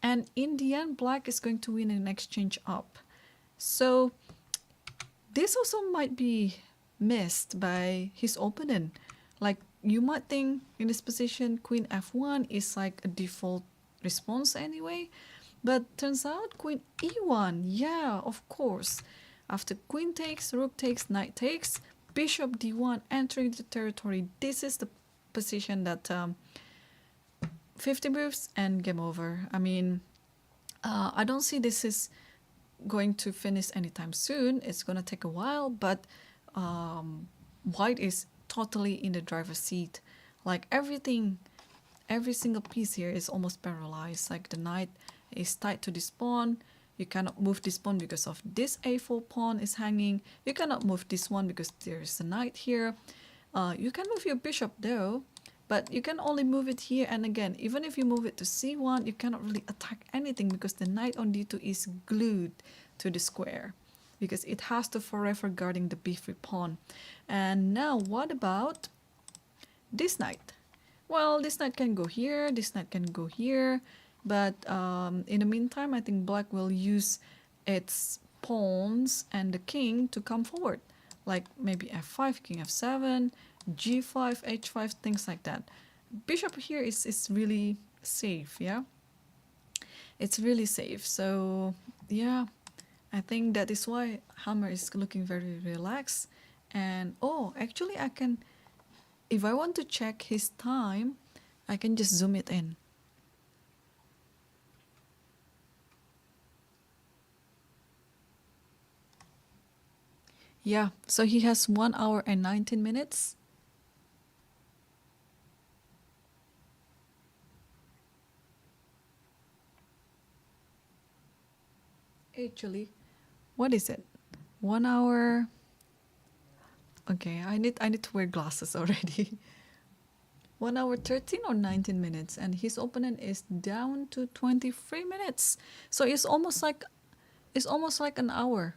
and in the end black is going to win an exchange up. So this also might be missed by his opponent. Like, you might think in this position queen f1 is like a default response anyway, but turns out queen e1, yeah, of course. After queen takes, rook takes, knight takes, bishop d1 entering the territory. This is the position that 50 moves and game over. I mean, I don't see this is going to finish anytime soon. It's gonna take a while, but white is totally in the driver's seat. Like everything, every single piece here is almost paralyzed. Like the knight is tied to this pawn. You cannot move this pawn because of this a4 pawn is hanging. You cannot move this one because there is a knight here. You can move your bishop though, but you can only move it here. And again, even if you move it to c1, you cannot really attack anything because the knight on d2 is glued to the square because it has to forever guarding the b3 pawn. And now what about this knight? Well, this knight can go here, this knight can go here, but in the meantime, I think black will use its pawns and the king to come forward, like maybe f5, king f7, g5, h5, things like that. Bishop here is really safe, yeah? It's really safe, so yeah, I think that is why Hammer is looking very relaxed. And oh, actually I can, if I want to check his time, I can just zoom it in. Yeah, so he has 1 hour and 19 minutes. Actually, what is it? 1 hour. Okay, I need to wear glasses already. 1 hour 13 or 19 minutes, and his opponent is down to 23 minutes. So it's almost like an hour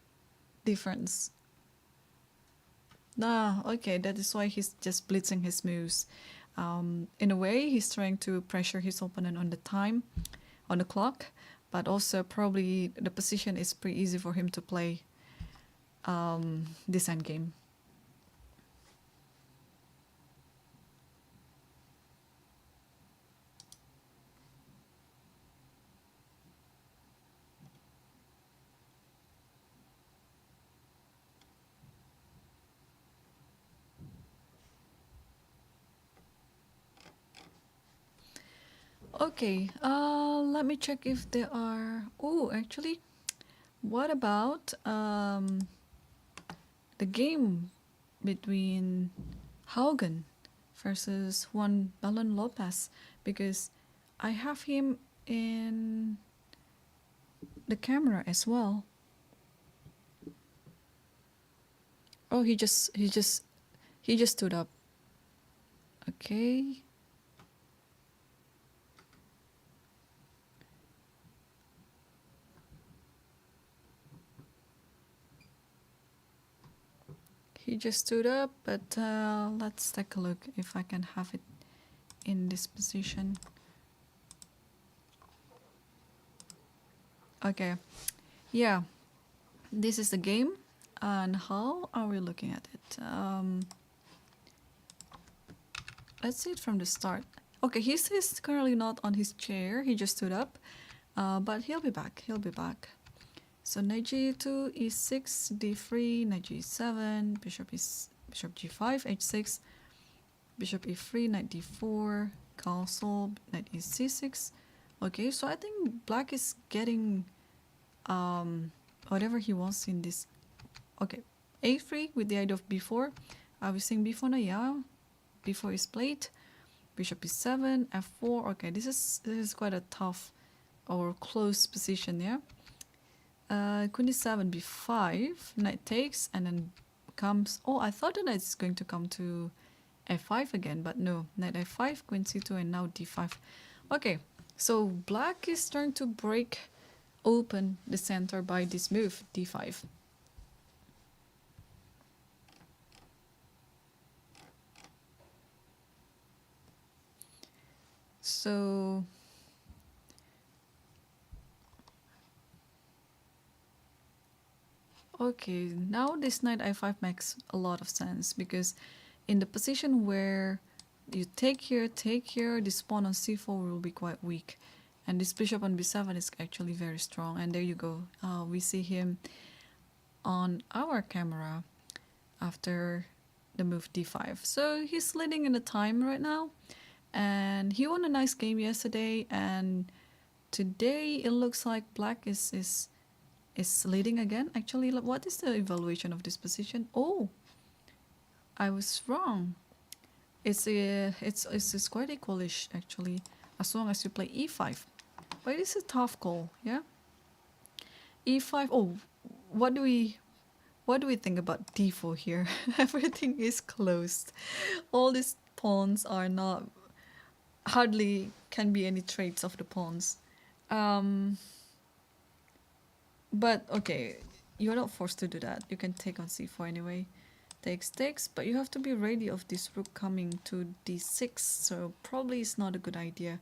difference. Ah, okay, that is why he's just blitzing his moves. In a way, he's trying to pressure his opponent on the time, on the clock, but also probably the position is pretty easy for him to play this endgame. Okay, let me check if there are. Oh, actually, what about the game between Haugen versus Juan Ballon Lopez? Because I have him in the camera as well. Oh, he just stood up. Okay. He just stood up, but let's take a look if I can have it in this position. Okay, yeah, this is the game, and how are we looking at it? Let's see it from the start. Okay, he's currently not on his chair, he just stood up, but he'll be back, So knight g2, e6, d3, knight g7, bishop g5, h6, bishop e3, knight d4, castle, knight e6. Okay, so I think black is getting whatever he wants in this. Okay, a3 with the idea of b4. Are we saying b4 now? Yeah, b4 is played. Bishop e7, f4. Okay, this is quite a tough or close position, yeah. Queen e7, b5, knight takes, and then comes. Oh, I thought the knight is going to come to f5 again, but no. Knight f5, queen c2, and now d5. Okay, so black is trying to break open the center by this move, d5. So okay, now this knight i5 makes a lot of sense, because in the position where you take here, this pawn on c4 will be quite weak. And this bishop on b7 is actually very strong. And there you go. We see him on our camera after the move d5. So he's leading in the time right now. And he won a nice game yesterday. And today it looks like black is leading again. Actually, what is the evaluation of this position? Oh, I was wrong. It's quite equalish actually, as long as you play e5. But it's a tough call, yeah. e5. Oh, what do we think about d4 here? Everything is closed. All these pawns are not, hardly can be any traits of the pawns. But okay, you're not forced to do that. You can take on c4 anyway. Takes, but you have to be ready of this rook coming to d6, so probably it's not a good idea.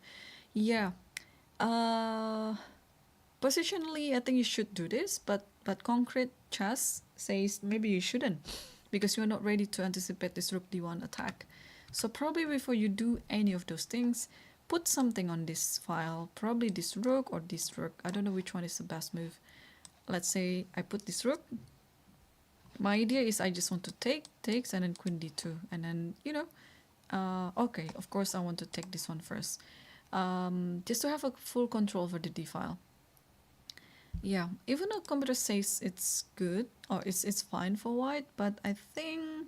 Yeah. Positionally, I think you should do this, but concrete chess says maybe you shouldn't, because you're not ready to anticipate this rook d1 attack. So probably before you do any of those things, put something on this file, probably this rook or this rook. I don't know which one is the best move. Let's say I put this rook. My idea is I just want to takes, and then queen d2, and then, you know, okay, of course I want to take this one first, just to have a full control over the d file. Yeah, even though computer says it's good, or it's fine for white, but I think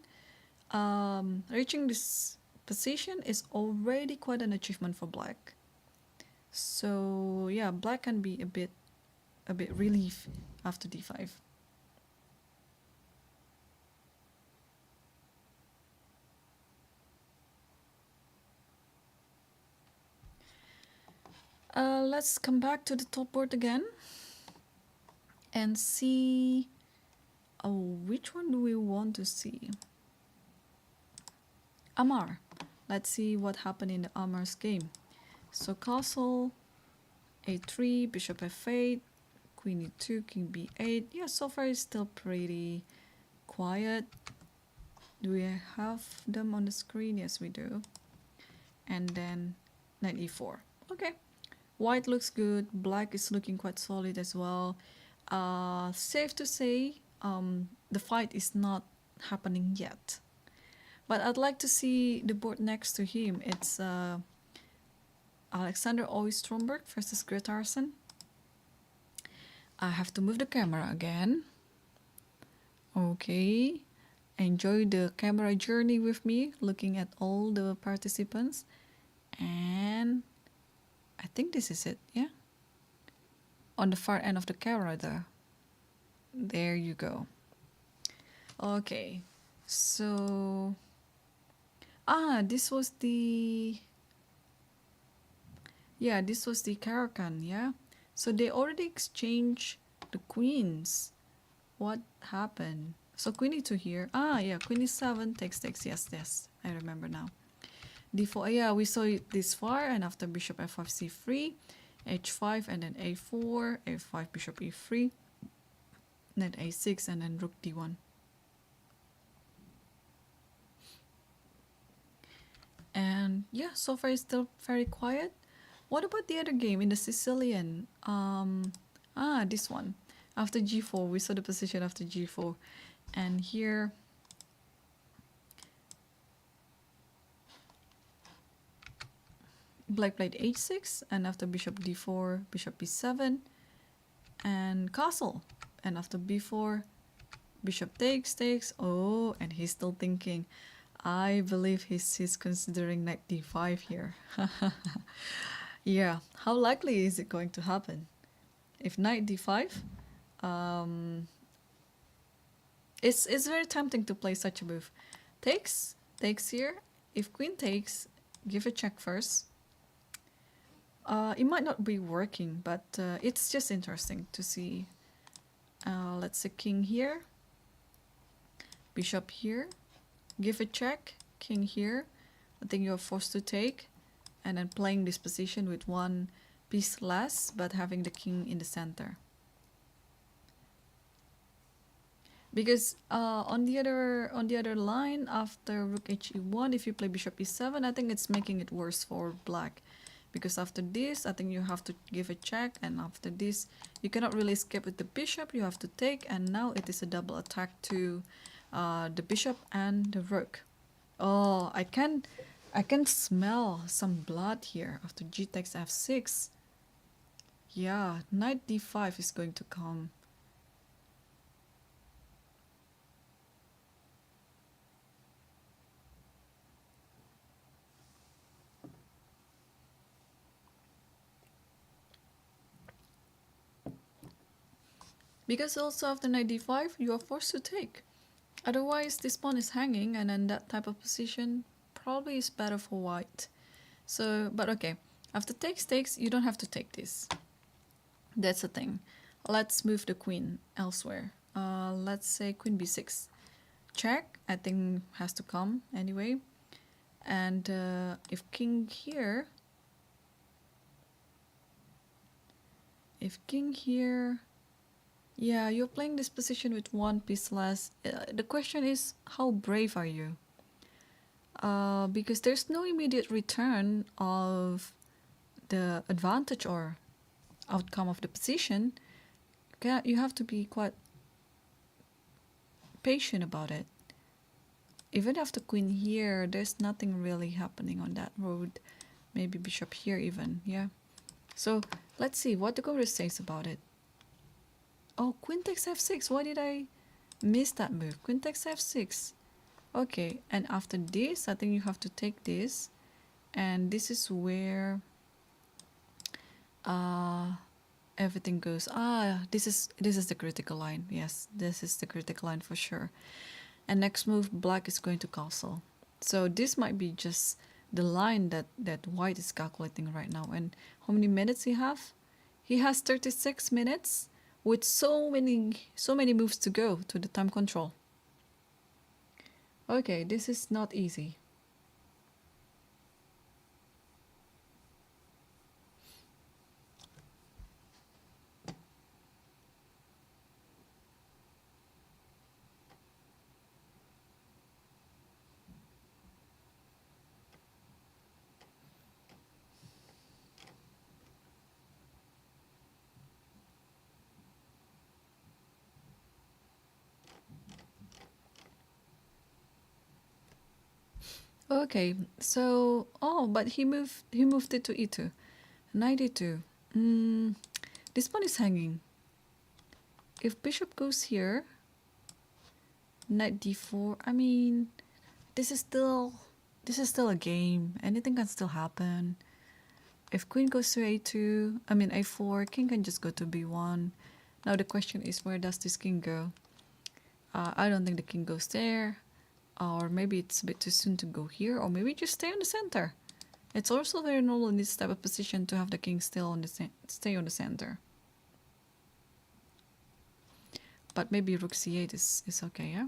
reaching this position is already quite an achievement for black. So yeah, black can be a bit relief after d5. Let's come back to the top board again and see, which one do we want to see? Amar. Let's see what happened in the Amar's game. So castle, a3, bishop f8, queen e2, king b8. Yeah, so far it's still pretty quiet. Do we have them on the screen? Yes, we do. And then knight e4. Okay. White looks good. Black is looking quite solid as well. Safe to say, the fight is not happening yet. But I'd like to see the board next to him. It's Alexander Oy-Stromberg versus Gretarsson. I have to move the camera again. Okay. Enjoy the camera journey with me, looking at all the participants. And I think this is it, yeah? On the far end of the camera there. There you go. Okay, so... this was the... Yeah, this was the Caracan, yeah? So they already exchanged the queens. What happened? So queen e2 here. Yeah, queen e7, takes, yes, I remember now. d4, yeah, we saw it this far, and after bishop f5, c3, h5, and then a4, a5, bishop e3, then a6, and then rook d1. And yeah, so far it's still very quiet. What about the other game in the Sicilian? This one. After g4, we saw the position after g4. And here... Black played h6, and after bishop d4, bishop b7, and castle. And after b4, bishop takes. Oh, and he's still thinking. I believe he's considering knight d5 here. Yeah, how likely is it going to happen? If knight d5, it's very tempting to play such a move. Takes here. If queen takes, give a check first. It might not be working, but it's just interesting to see. Let's say king here, bishop here, give a check, king here. I think you're forced to take, and then playing this position with one piece less, but having the king in the center. Because on the other line, after rook he1, if you play bishop e7, I think it's making it worse for black. Because after this, I think you have to give a check, and after this, you cannot really escape with the bishop, you have to take, and now it is a double attack to the bishop and the rook. Oh, I can smell some blood here after g takes f6. Yeah, knight d5 is going to come. Because also after knight d5, you are forced to take. Otherwise, this pawn is hanging, and in that type of position, probably is better for white. So, but okay, after takes, you don't have to take this. That's the thing. Let's move the queen elsewhere. Let's say queen b6. Check, I think has to come anyway. And if king here, yeah, you're playing this position with one piece less. The question is, how brave are you? Because there's no immediate return of the advantage or outcome of the position. You have to be quite patient about it. Even after queen here, there's nothing really happening on that road. Maybe bishop here even, yeah. So let's see what the Congress says about it. Oh, queen takes f6. Why did I miss that move? Queen takes f6. Okay, and after this, I think you have to take this. And this is where everything goes. This is the critical line. Yes, this is the critical line for sure. And next move, black is going to castle. So this might be just the line that white is calculating right now. And how many minutes he have? He has 36 minutes. With so many moves to go to the time control. Okay, this is not easy. Okay, so but he moved it to e2, knight e2. This pawn is hanging. If bishop goes here, knight d4. I mean, this is still a game. Anything can still happen. If queen goes to a2, I mean a4, king can just go to b1. Now the question is, where does this king go? I don't think the king goes there. Or maybe it's a bit too soon to go here, or maybe just stay on the center. It's also very normal in this type of position to have the king still on stay on the center. But maybe rook c8 is okay, yeah?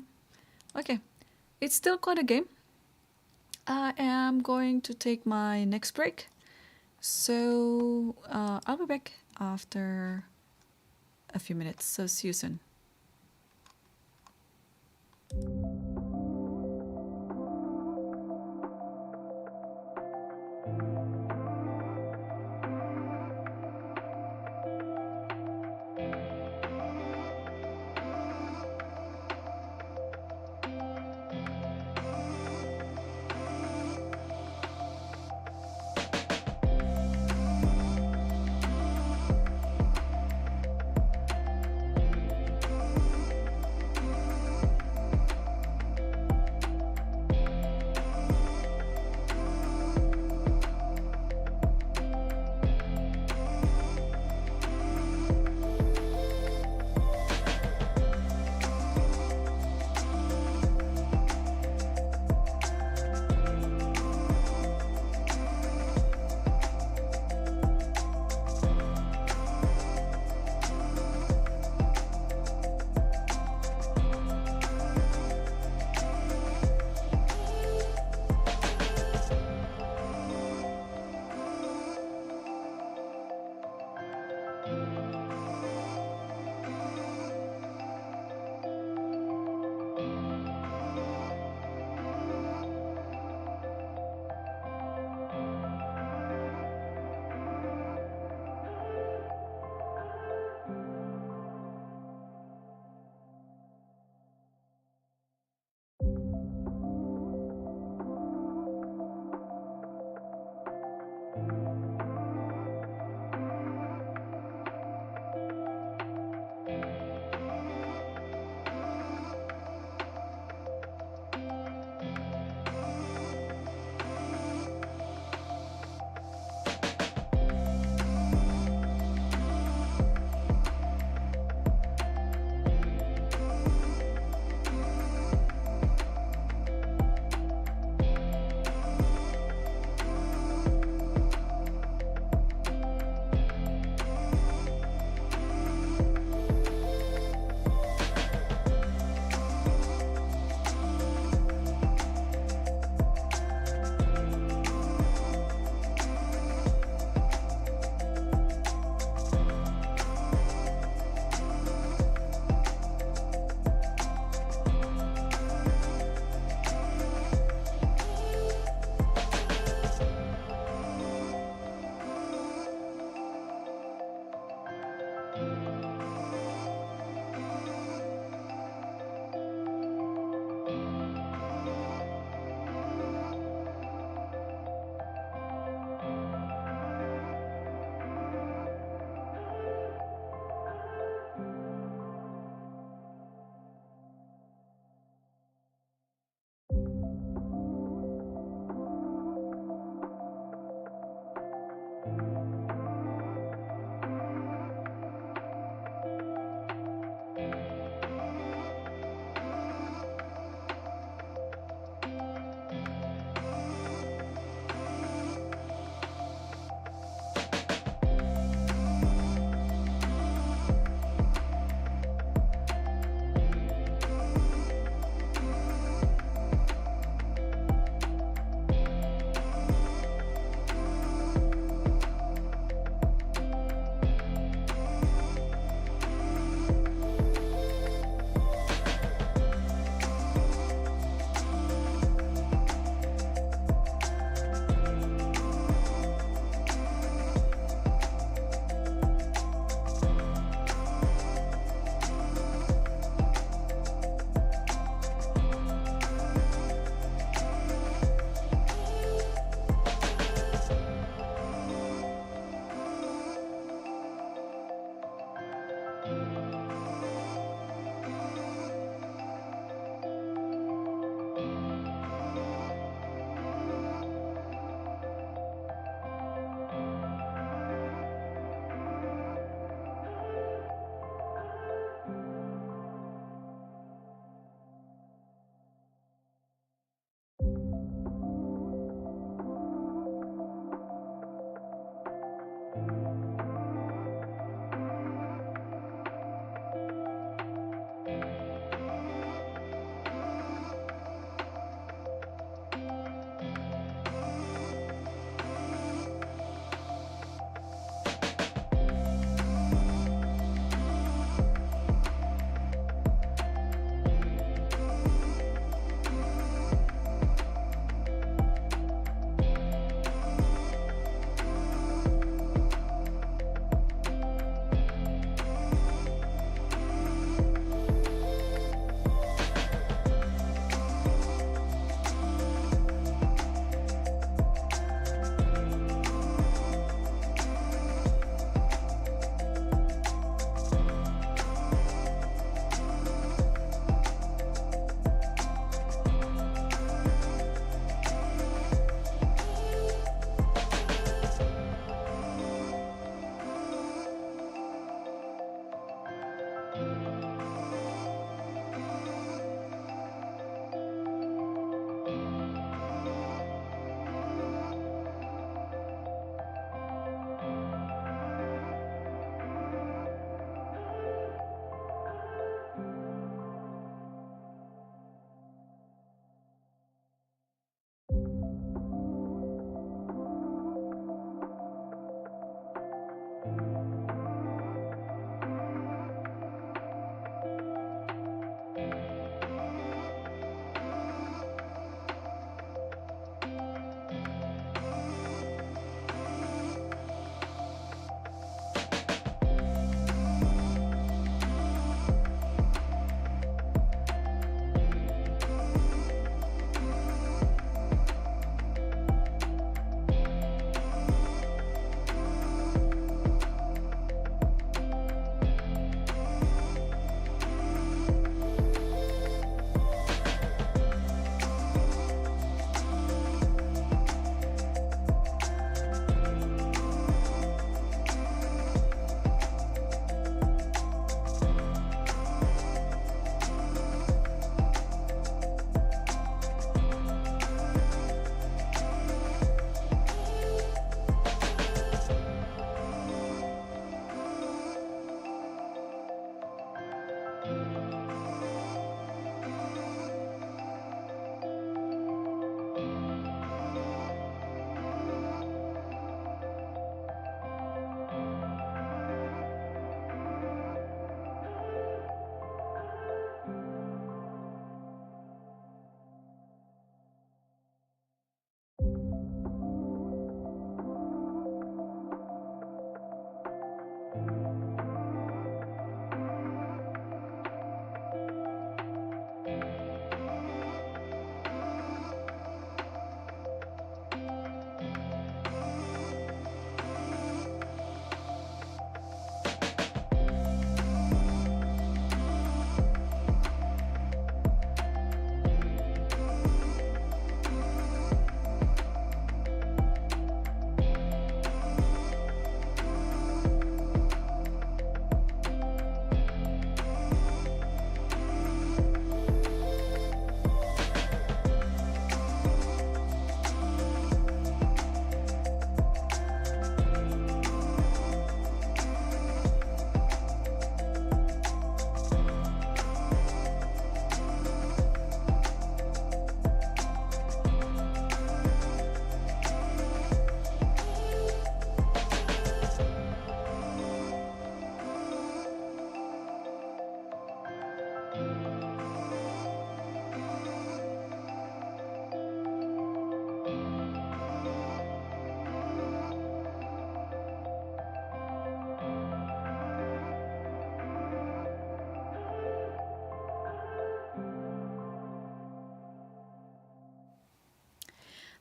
Okay, it's still quite a game. I am going to take my next break. So I'll be back after a few minutes, so see you soon.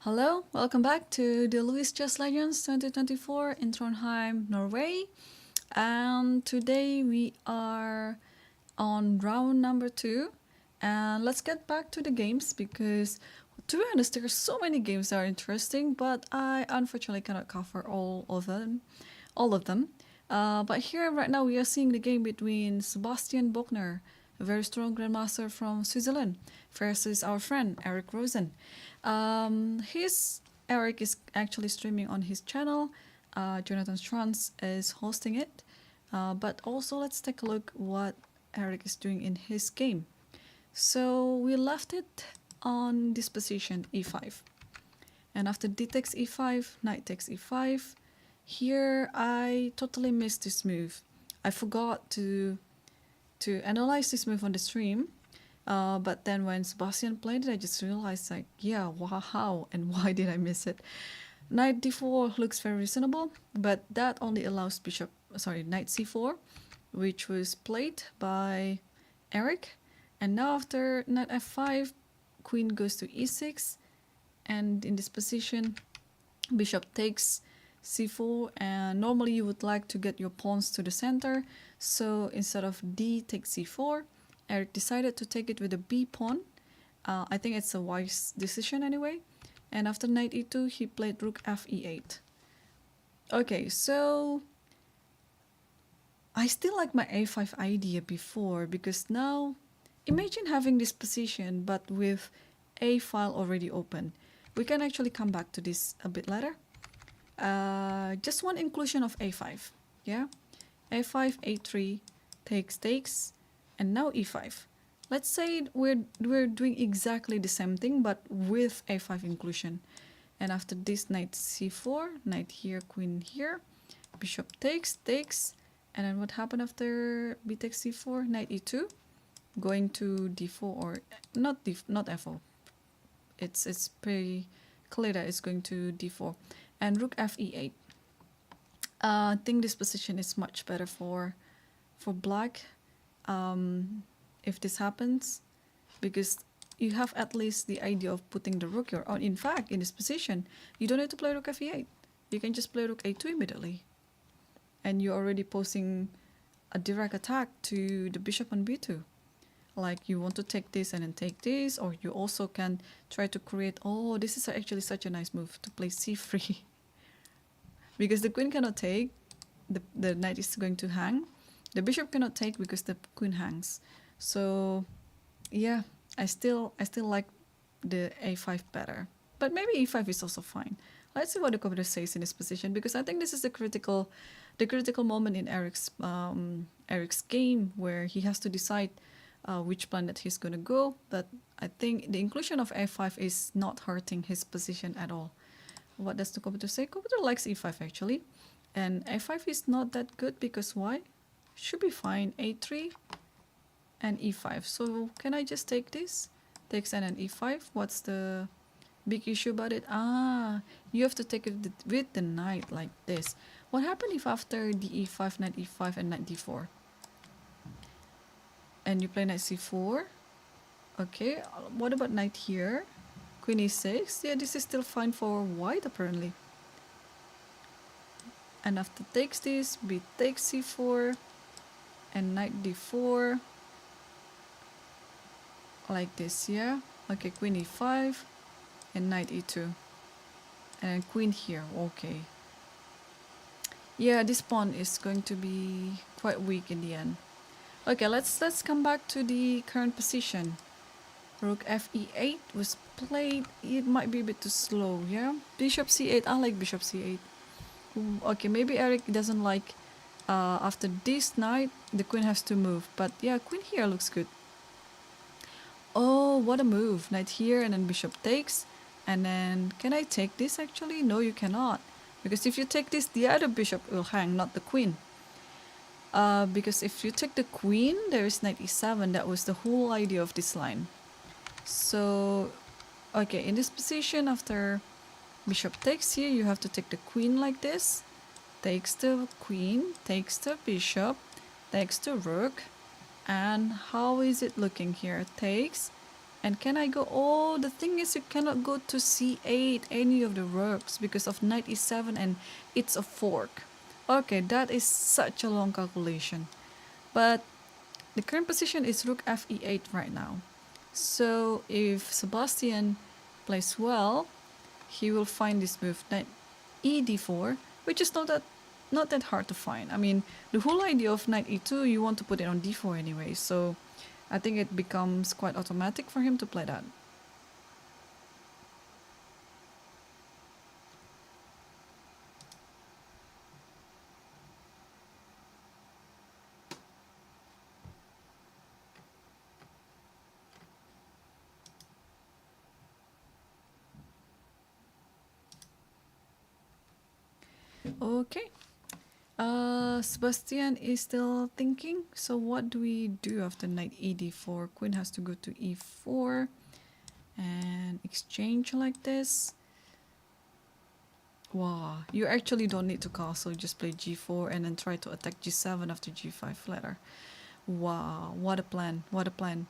Hello, welcome back to the Louis Chess Legends 2024 in Trondheim, Norway. And today we are on round number 2. And let's get back to the games because, to be honest, there are so many games that are interesting, but I unfortunately cannot cover all of them. But here right now we are seeing the game between Sebastian Bochner, a very strong grandmaster from Switzerland, versus our friend Eric Rosen. Eric is actually streaming on his channel. Jonathan Strans is hosting it. But also let's take a look what Eric is doing in his game. So we left it on this position, e5. And after d takes e5, knight takes e5. Here I totally missed this move. I forgot to analyze this move on the stream. But then when Sebastian played it, I just realized like, yeah, wow, how and why did I miss it? Knight d4 looks very reasonable, but that only allows knight c4, which was played by Eric. And now after knight f5, queen goes to e6, and in this position, bishop takes c4, and normally you would like to get your pawns to the center, so instead of d takes c4, Eric decided to take it with a b pawn. I think it's a wise decision anyway. And after knight e2, he played rook f e8. Okay, so I still like my a5 idea before, because now imagine having this position but with a file already open. We can actually come back to this a bit later. Just one inclusion of a5, yeah? a5, a3, takes, and now e5. Let's say we're doing exactly the same thing but with a5 inclusion. And after this, knight c4, knight here, queen here, bishop takes, and then what happened after b takes c4? Knight e2, going to d4 or not f4. It's pretty clear that it's going to d4, and rook f e8. I think this position is much better for black. If this happens, because you have at least the idea of putting the rook here on. In fact, in this position, you don't need to play rook f e8. You can just play rook a2 immediately, and you're already posing a direct attack to the bishop on b2. Like you want to take this and then take this, or you also can try to create, oh, this is actually such a nice move to play c3. Because the queen cannot take, the knight is going to hang. The bishop cannot take because the queen hangs. So yeah, I still like the a5 better. But maybe e5 is also fine. Let's see what the computer says in this position, because I think this is the critical moment in Eric's game, where he has to decide which planet he's going to go. But I think the inclusion of a5 is not hurting his position at all. What does the computer say? Computer likes e5 actually. And a5 is not that good because why? Should be fine. a3 and e5. So can I just take this? Takes and then e5. What's the big issue about it? You have to take it with the knight like this. What happened if after the e5, knight e5 and knight d4? And you play knight c4. Okay, what about knight here? Queen e6. Yeah, this is still fine for white apparently. And after takes this, b takes c4 and knight d4. Like this, yeah? Okay, queen e5 and knight e2. And queen here, okay. Yeah, this pawn is going to be quite weak in the end. Okay, let's come back to the current position. Rook f e8 was played. It might be a bit too slow, yeah? Bishop c8, I like bishop c8. Okay, maybe Eric doesn't like after this knight, the queen has to move. But yeah, queen here looks good. Oh, what a move. Knight here and then bishop takes. And then, can I take this actually? No, you cannot. Because if you take this, the other bishop will hang, not the queen. Because if you take the queen, there is knight e7. That was the whole idea of this line. So, okay, in this position, after bishop takes here, you have to take the queen like this. Takes the queen, takes the bishop, takes the rook. And how is it looking here? Takes, And can I go? Oh, the thing is you cannot go to c8 any of the rooks because of knight e7 and it's a fork. Okay, that is such a long calculation. But the current position is rook fe8 right now. So if Sebastian plays well, he will find this move knight e4, which is not that hard to find. I mean, the whole idea of knight e2, you want to put it on d4 anyway, so I think it becomes quite automatic for him to play that. Okay. Sebastian is still thinking. So what do we do after knight e4? Queen has to go to e4 and exchange like this. Wow, you actually don't need to castle, just play g4 and then try to attack g7 after g5 later. Wow, what a plan, what a plan.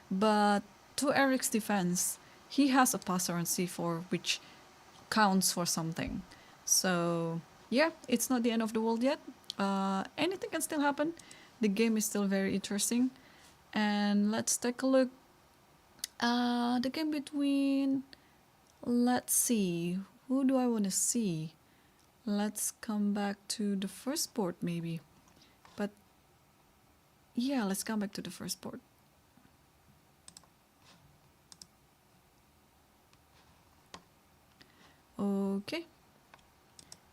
But to Eric's defense, he has a passer on c4 which counts for something. So yeah, it's not the end of the world yet. Anything can still happen. The game is still very interesting. And let's take a look. The game between, let's see, who do I want to see? Let's come back to the first board maybe. But yeah, let's come back to the first board. Okay.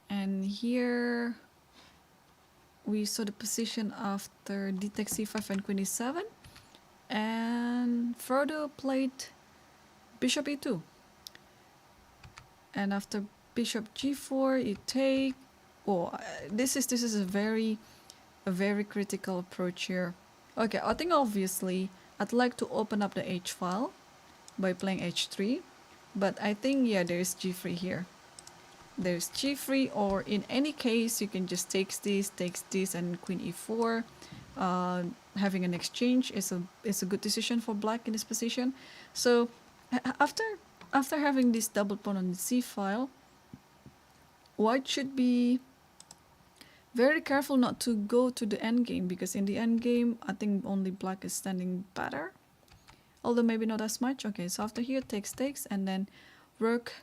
And here we saw the position after d takes c5 and queen e7. And Frodo played bishop e2. And after bishop g4, you take. Oh, this is a very critical approach here. Okay, I think obviously I'd like to open up the h file by playing h3, but I think yeah, there's g3 here. There's g3, or in any case you can just takes this, and queen e4. Having an exchange is a good decision for black in this position. So after having this double pawn on the c file, white should be very careful not to go to the endgame, because in the endgame I think only black is standing better, although maybe not as much. Okay, so after here takes, and then rook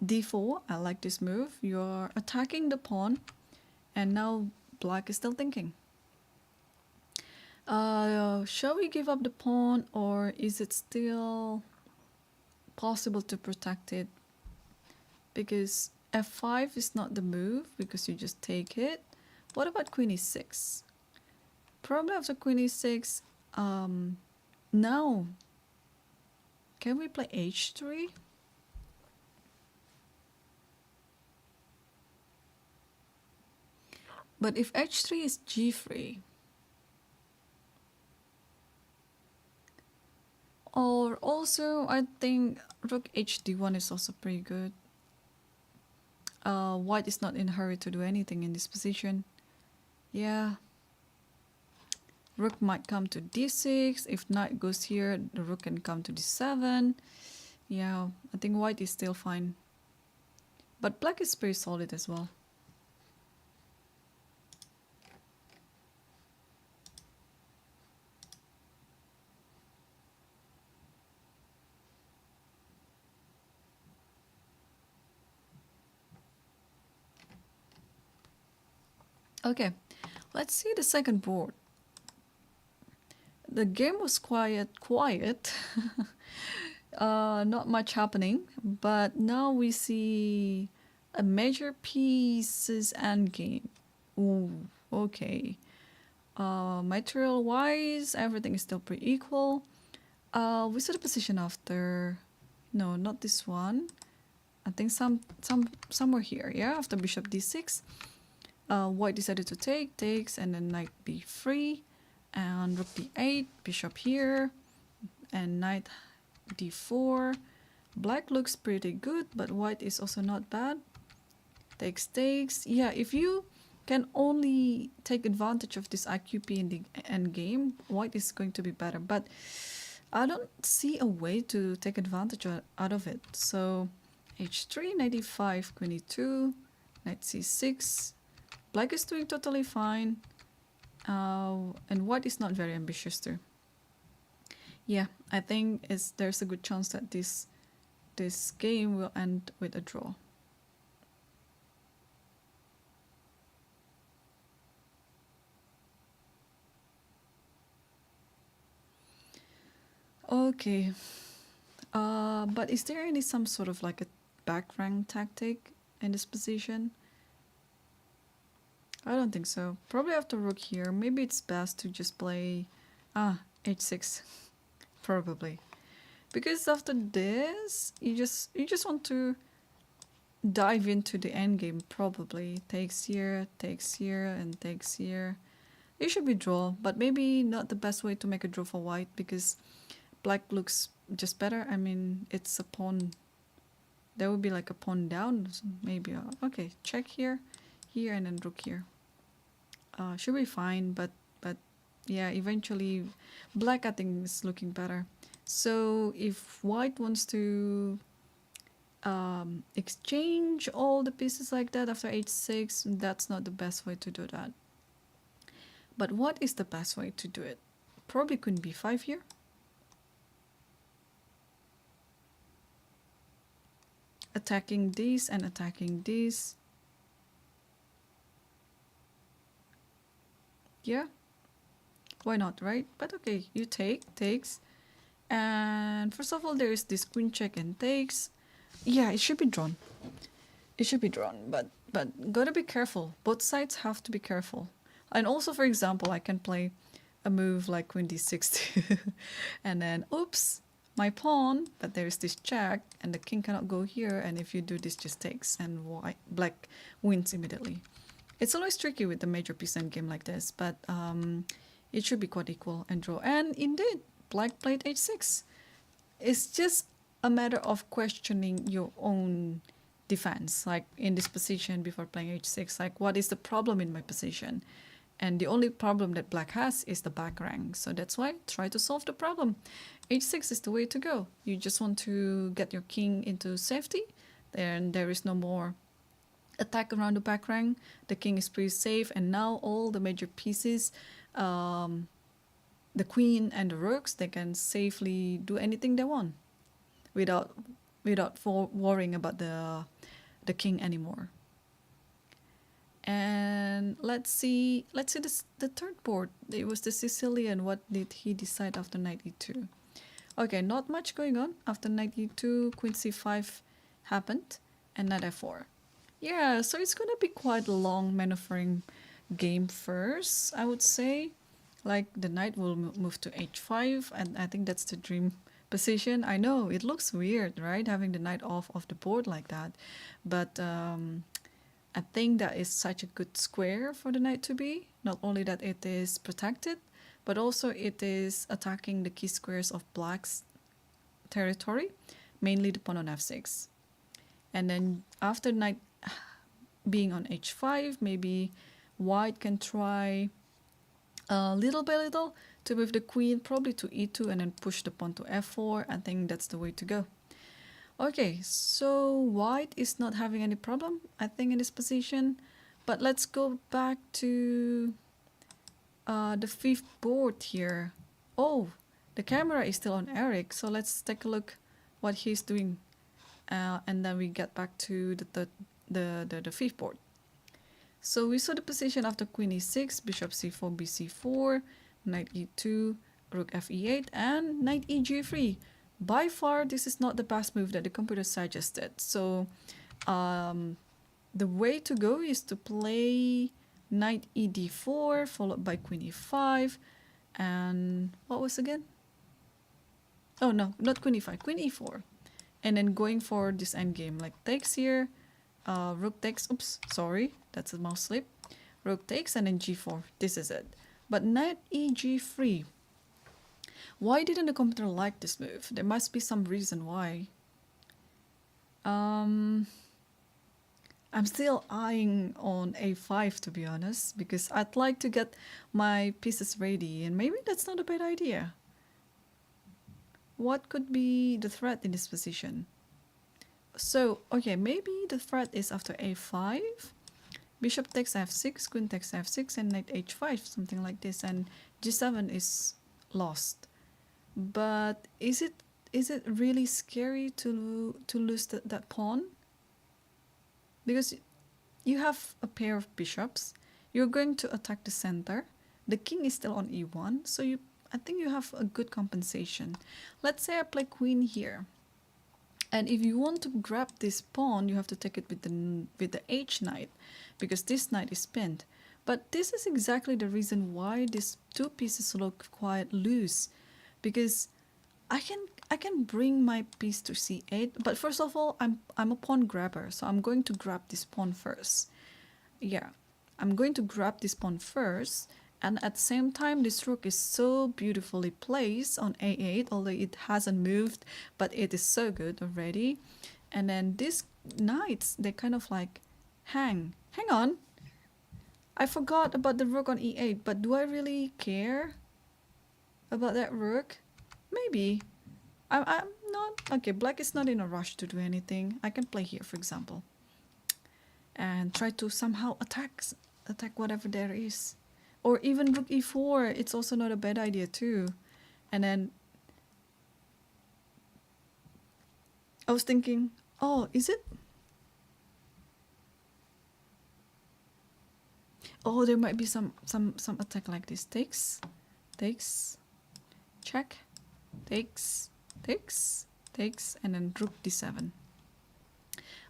d4. I like this move. You're attacking the pawn, and now black is still thinking. Shall we give up the pawn, or is it still possible to protect it? Because f5 is not the move, because you just take it. What about queen e6? Probably after queen e6, now, can we play h3? But if h3 is g3, or also I think rook hd1 is also pretty good. White is not in a hurry to do anything in this position. Yeah. Rook might come to d6. If knight goes here, the rook can come to d7. Yeah, I think white is still fine. But black is pretty solid as well. Okay, let's see the second board. The game was quiet, not much happening, but now we see a major pieces endgame. Ooh, okay. Material wise, everything is still pretty equal. We saw the position after, no, not this one. I think somewhere here, yeah, after bishop d6. White decided to takes, and then knight b3, and rook d8, bishop here, and knight d4. Black looks pretty good, but white is also not bad. Takes. Yeah, if you can only take advantage of this IQP in the end game, white is going to be better. But I don't see a way to take advantage out of it. So h3, knight e5, queen e2, knight c6. Black is doing totally fine. And white is not very ambitious too. Yeah, I think there's a good chance that this game will end with a draw. Okay, but is there some sort of like a back rank tactic in this position? I don't think so. Probably after rook here, maybe it's best to just play h6, probably, because after this you just want to dive into the endgame. Probably takes here, and takes here. It should be draw, but maybe not the best way to make a draw for white, because black looks just better. I mean, it's a pawn. There would be like a pawn down, so maybe. Okay, check here, and then rook here. Should be fine, but yeah, eventually black, I think, is looking better. So if white wants to exchange all the pieces like that after h6, that's not the best way to do that. But what is the best way to do it? Probably queen b5 here. Attacking this and attacking this. Yeah, why not, right? But okay, you takes. And first of all, there is this queen check and takes. Yeah, it should be drawn. It should be drawn, but gotta be careful. Both sides have to be careful. And also, for example, I can play a move like queen d6 and then, oops, my pawn, but there is this check and the king cannot go here, and if you do this, just takes, and black wins immediately. It's always tricky with the major piece endgame like this, but it should be quite equal and draw. And indeed, black played h6. It's just a matter of questioning your own defense, like in this position before playing h6, like what is the problem in my position? And the only problem that black has is the back rank. So that's why try to solve the problem. h6 is the way to go. You just want to get your king into safety. Then there is no more attack around the back rank. The king is pretty safe. And now all the major pieces, the queen and the rooks, they can safely do anything they want without worrying about the king anymore. And let's see the third board. It was the Sicilian. What did he decide after knight e2? Okay, not much going on. After knight e2, queen c5 happened, and knight f4. Yeah, so it's gonna be quite a long maneuvering game first, I would say. Like the knight will move to h5, and I think that's the dream position. I know it looks weird, right, having the knight off the board like that, but I think that is such a good square for the knight to be. Not only that it is protected, but also it is attacking the key squares of black's territory, mainly the pawn on f6. And then after knight being on h5, maybe white can try little by little to move the queen probably to e2 and then push the pawn to f4. I think that's the way to go. Okay, so white is not having any problem, I think, in this position. But let's go back to the fifth board here. Oh, the camera is still on Eric, so let's take a look what he's doing. And then we get back to the fifth board. So we saw the position after queen e6, bishop c4, bc4, knight e2, rook fe8, and knight eg3. By far, this is not the best move that the computer suggested. So the way to go is to play knight ed4, followed by queen e5, and what was again? Oh no, not queen e5, queen e4. And then going for this endgame, like takes here, rook takes, oops, sorry, that's a mouse slip. Rook takes and then g4, this is it. But knight eg3. Why didn't the computer like this move? There must be some reason why. I'm still eyeing on a5, to be honest, because I'd like to get my pieces ready, and maybe that's not a bad idea. what could be the threat in this position? So, okay, maybe the threat is after a5, bishop takes f6, queen takes f6, and knight h5, something like this, and g7 is lost. But is it really scary to lose that pawn? Because you have a pair of bishops, you're going to attack the center, the king is still on e1, so I think you have a good compensation. Let's say I play queen here. And if you want to grab this pawn, you have to take it with the h knight, because this knight is pinned. But this is exactly the reason why these two pieces look quite loose, because I can bring my piece to c8. But first of all, I'm a pawn grabber, so I'm going to grab this pawn first. Yeah, I'm going to grab this pawn first. And at the same time, this rook is so beautifully placed on a8, although it hasn't moved, but it is so good already. And then these knights, they kind of like hang. Hang on. I forgot about the rook on e8, but do I really care about that rook? Maybe. I'm not. Okay, black is not in a rush to do anything. I can play here, for example. And try to somehow attack whatever there is. Or even rook e4, it's also not a bad idea too. And then I was thinking, oh, is it? Oh, there might be some attack like this. Takes, check, takes, and then rook d7.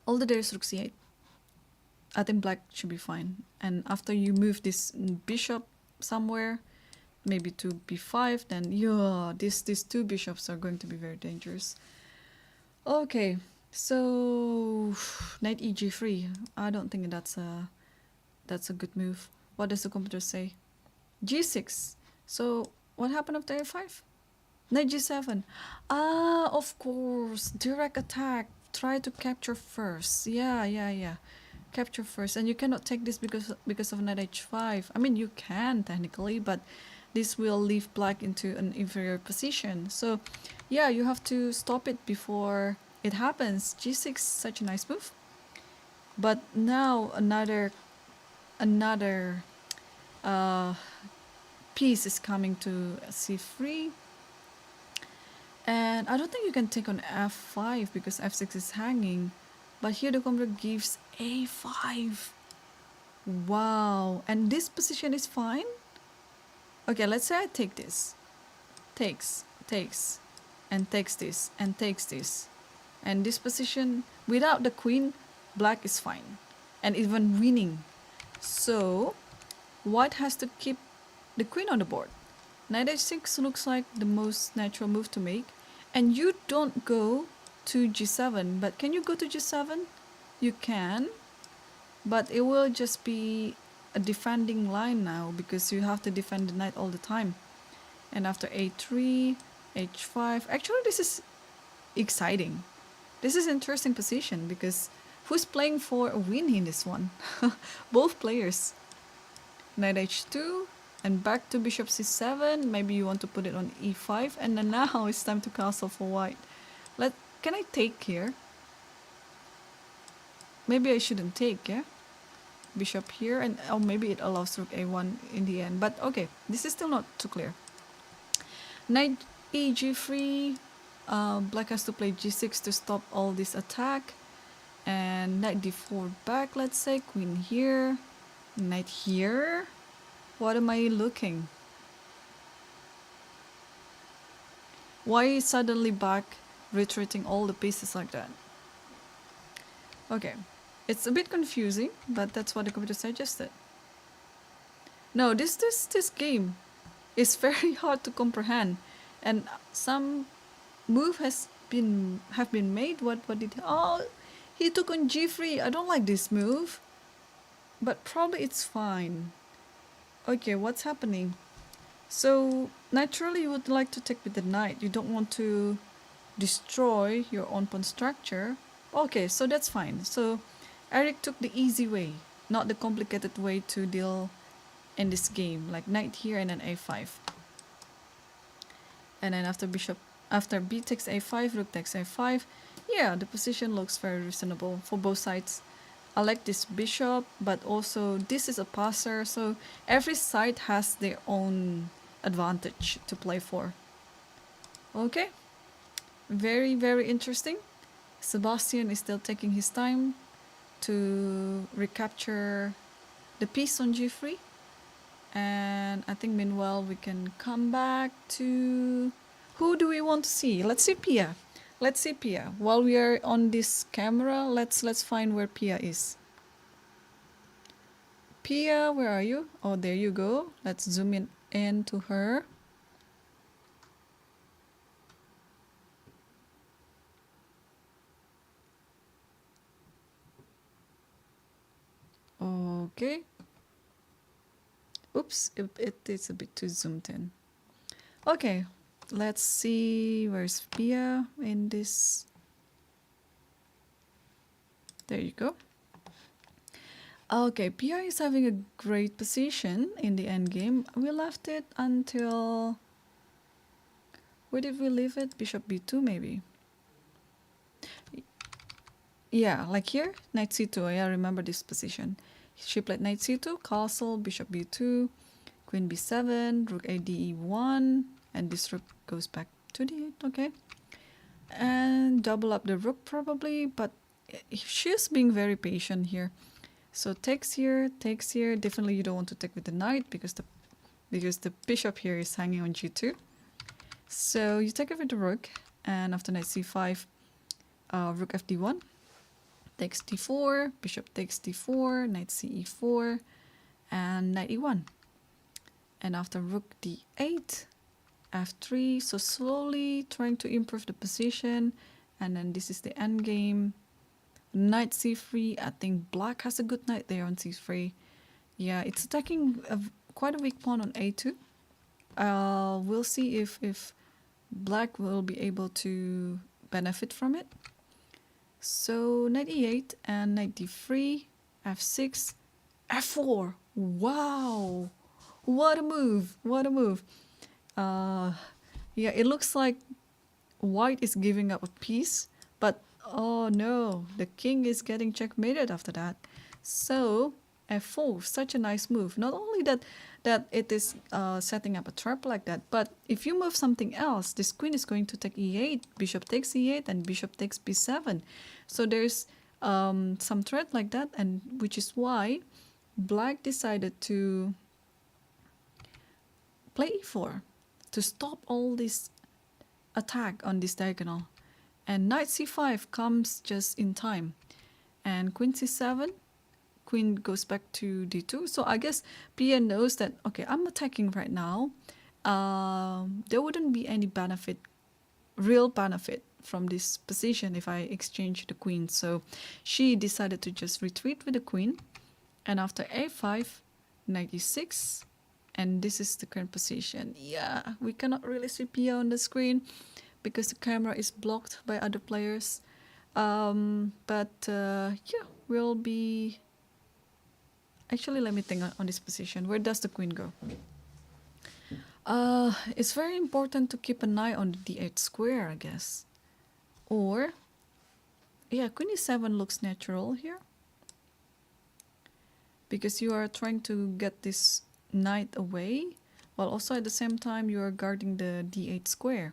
Although there's rook c8. I think black should be fine. And after you move this bishop somewhere, maybe to b5, then yeah, these two bishops are going to be very dangerous. Okay, so knight eg3. I don't think that's a good move. What does the computer say? g6. So what happened after a5? Knight g7. Ah, of course, direct attack. Try to capture first. Yeah. Capture first, and you cannot take this because of knight h5. I mean, you can technically, but this will leave black into an inferior position. So yeah, you have to stop it before it happens. g6, such a nice move. But now another piece is coming to c3, and I don't think you can take on f5 because f6 is hanging. But here the computer gives a5. Wow. And this position is fine? Okay, let's say I take this. Takes, and takes this, and takes this. And this position, without the queen, black is fine. And even winning. So, white has to keep the queen on the board. Knight h6 looks like the most natural move to make. And you don't go to g7, but can you go to g7? You can, but it will just be a defending line now because you have to defend the knight all the time. And after a3, h5, actually this is exciting. This is interesting position because who's playing for a win in this one? Both players. Knight h2 and back to bishop c7. Maybe you want to put it on e5, and then now it's time to castle for white. Can I take here? Maybe I shouldn't take, yeah? Bishop here, and oh, maybe it allows rook a1 in the end. But okay, this is still not too clear. Knight eg3. Black has to play g6 to stop all this attack. And knight d4 back, let's say. Queen here. Knight here. What am I looking? Why is suddenly back retreating all the pieces like that? Okay, it's a bit confusing, but that's what the computer suggested. No, this game is very hard to comprehend, and some move have been made. What did he took on g3? I don't like this move, but probably it's fine. Okay, what's happening? So naturally you would like to take with the knight. You don't want to destroy your own pawn structure. Okay, so that's fine. So Eric took the easy way, not the complicated way to deal in this game, like knight here and then a5. And then after bishop After b takes a5, rook takes a5. Yeah, the position looks very reasonable for both sides. I like this bishop, but also this is a passer, so every side has their own advantage to play for. Okay, very, very interesting. Sebastian is still taking his time to recapture the piece on g3. And I think meanwhile we can come back to... Who do we want to see? Let's see Pia. Let's see Pia. While we are on this camera, let's find where Pia is. Pia, where are you? Oh, there you go. Let's zoom in to her. Okay. Oops, it is a bit too zoomed in. Okay, let's see where's Pia in this. There you go. Okay, Pia is having a great position in the endgame. We left it until... Where did we leave it? Bishop b2 maybe. Yeah, like here, knight c2. I remember this position. She played knight c2, castle, bishop b2, queen b7, rook a de1, and this rook goes back to d8, okay. And double up the rook probably, but she's being very patient here. So takes here, definitely you don't want to take with the knight because the bishop here is hanging on g2. So you take it with the rook, and after knight c5, rook fd1. Takes d4, bishop takes d4, knight ce4, and knight e1. And after rook d8, f3, so slowly trying to improve the position. And then this is the end game. Knight c3, I think black has a good knight there on c3. Yeah, it's attacking quite a weak pawn on a2. We'll see if black will be able to benefit from it. So knight e8 and knight d3, f6, f4. Wow, what a move! What a move! Yeah, it looks like white is giving up a piece, but oh no, the king is getting checkmated after that. So f4, such a nice move. Not only that it is setting up a trap like that, but if you move something else, this queen is going to take e8, bishop takes e8, and bishop takes b7. So there's some threat like that, and which is why black decided to play e4 to stop all this attack on this diagonal. And knight c5 comes just in time. And queen c7, queen goes back to d2. So I guess Pia knows that, okay, I'm attacking right now. There wouldn't be any benefit, real benefit from this position if I exchange the queen. So she decided to just retreat with the queen. And after a5, knight e6, and this is the current position. Yeah, we cannot really see Pia on the screen because the camera is blocked by other players. Yeah, we'll be... Actually, let me think on this position. Where does the queen go? It's very important to keep an eye on the d8 square, I guess. Or, yeah, queen e7 looks natural here. Because you are trying to get this knight away, while also at the same time you are guarding the d8 square.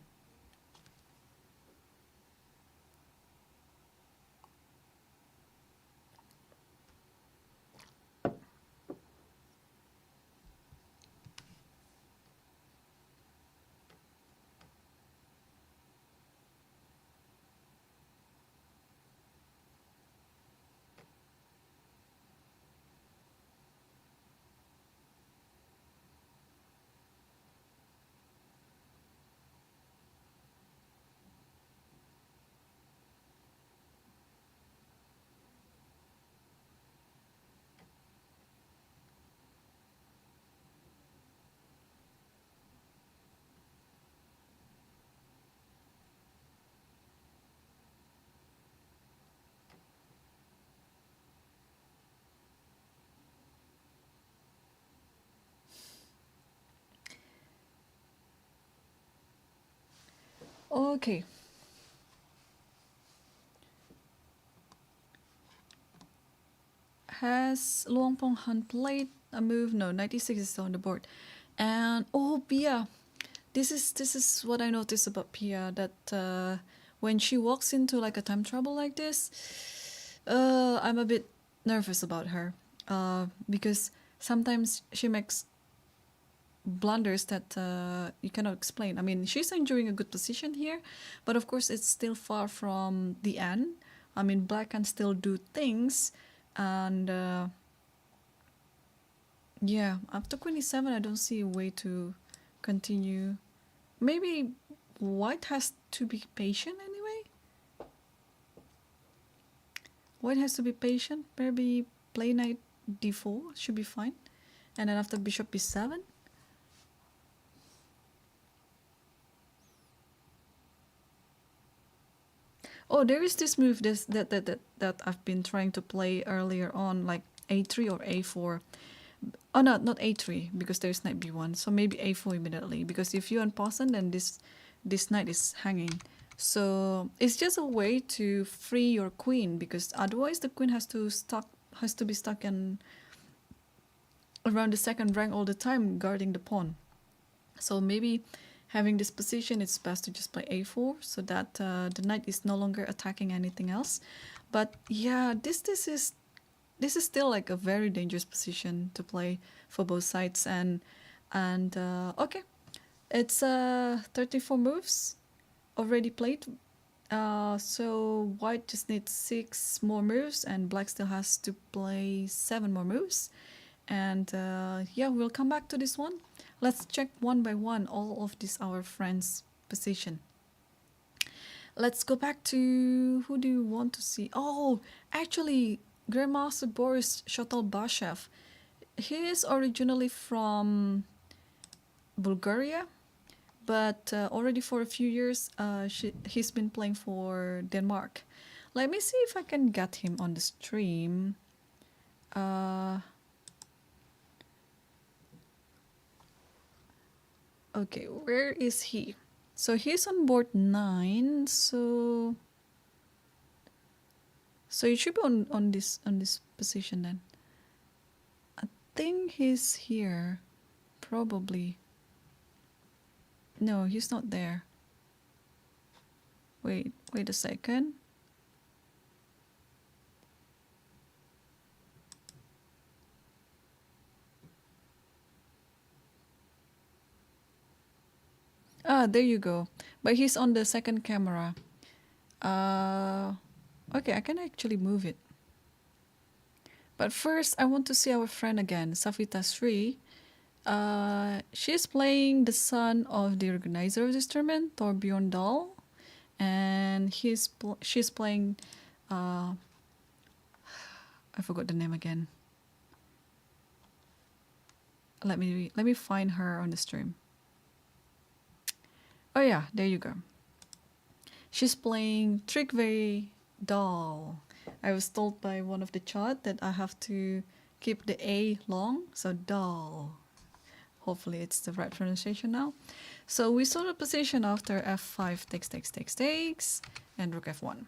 Okay. Has Luang Pong Han played a move? No, 96 is still on the board. And oh, Pia, this is what I noticed about Pia, that when she walks into like a time trouble like this, I'm a bit nervous about her, because sometimes she makes blunders that you cannot explain. I mean, she's enjoying a good position here, but of course it's still far from the end. I mean, black can still do things, and yeah, after queen e7, I don't see a way to continue. Maybe white has to be patient anyway. White has to be patient. Maybe play knight d4 should be fine, and then after bishop b7. Oh, there is this move that I've been trying to play earlier on, like a3 or a4. Oh no, not a3 because there's knight b1. So maybe a4 immediately, because if you unpause it, then this knight is hanging. So it's just a way to free your queen, because otherwise the queen has to be stuck in around the second rank all the time, guarding the pawn. So maybe having this position, it's best to just play a4 so that the knight is no longer attacking anything else. But yeah, this is still like a very dangerous position to play for both sides. And okay, it's 34 moves already played. So white just needs 6 more moves, and black still has to play 7 more moves. And yeah, we'll come back to this one. Let's check one by one all of these our friends' position. Let's go back to, who do you want to see? Oh, actually, Grandmaster Boris Shotalbashev. He is originally from Bulgaria, but already for a few years he's been playing for Denmark. Let me see if I can get him on the stream. Okay, where is he? So he's on board 9, so it should be on this position then. I think he's here, probably. No, he's not there. Wait a second. Ah, there you go. But he's on the second camera. Okay, I can actually move it. But first, I want to see our friend again, Savita Sri. She's playing the son of the organizer of this tournament, Torbjorn Dahl. And she's playing... I forgot the name again. Let me find her on the stream. Oh yeah, there you go. She's playing Trygve Dahl. I was told by one of the chat that I have to keep the A long, so Dahl. Hopefully it's the right pronunciation now. So we saw the position after f5 takes, and rook f1.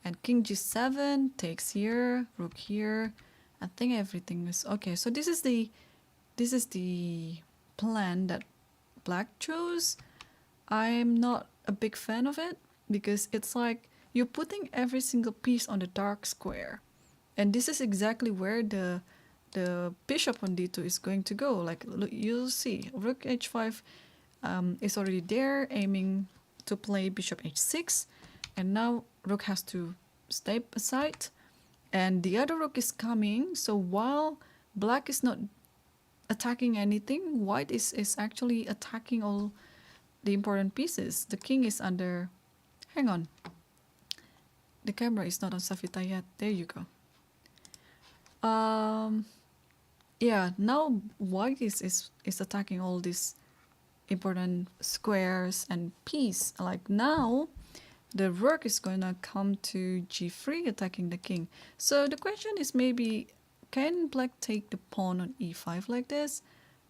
And king g7 takes here, rook here. I think everything is okay. So this is the plan that black chose. I'm not a big fan of it, because it's like you're putting every single piece on the dark square. And this is exactly where the bishop on d2 is going to go. Like, look, you'll see, rook h5 is already there, aiming to play bishop h6. And now rook has to step aside. And the other rook is coming. So while black is not attacking anything, white is actually attacking all the important pieces. The king is under... Hang on. The camera is not on Savita yet. There you go. Yeah, now white is attacking all these important squares and piece. Like now, the rook is going to come to g3, attacking the king. So the question is, maybe, can black take the pawn on e5 like this?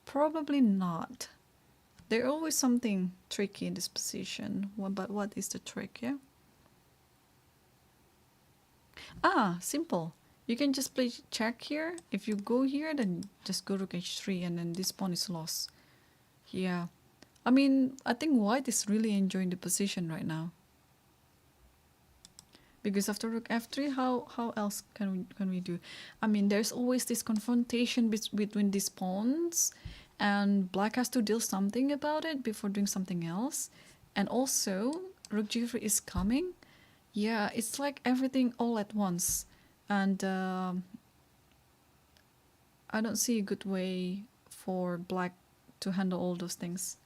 Probably not. There's always something tricky in this position. But what is the trick, yeah? Simple. You can just play check here. If you go here, then just go rook h3 and then this pawn is lost. Yeah. I mean, I think white is really enjoying the position right now. Because after rook f3, how else can we do? I mean, there's always this confrontation between these pawns, and black has to deal something about it before doing something else. And also, rook g3 is coming. Yeah, it's like everything all at once. And I don't see a good way for black to handle all those things.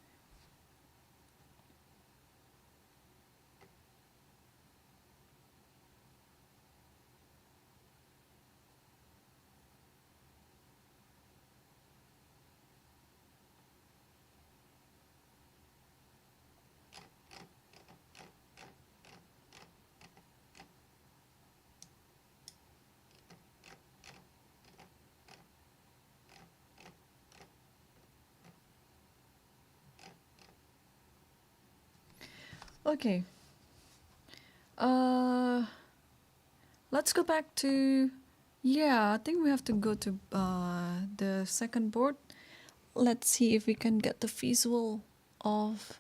Okay. Let's go back to, I think we have to go to the second board. Let's see if we can get the visual of,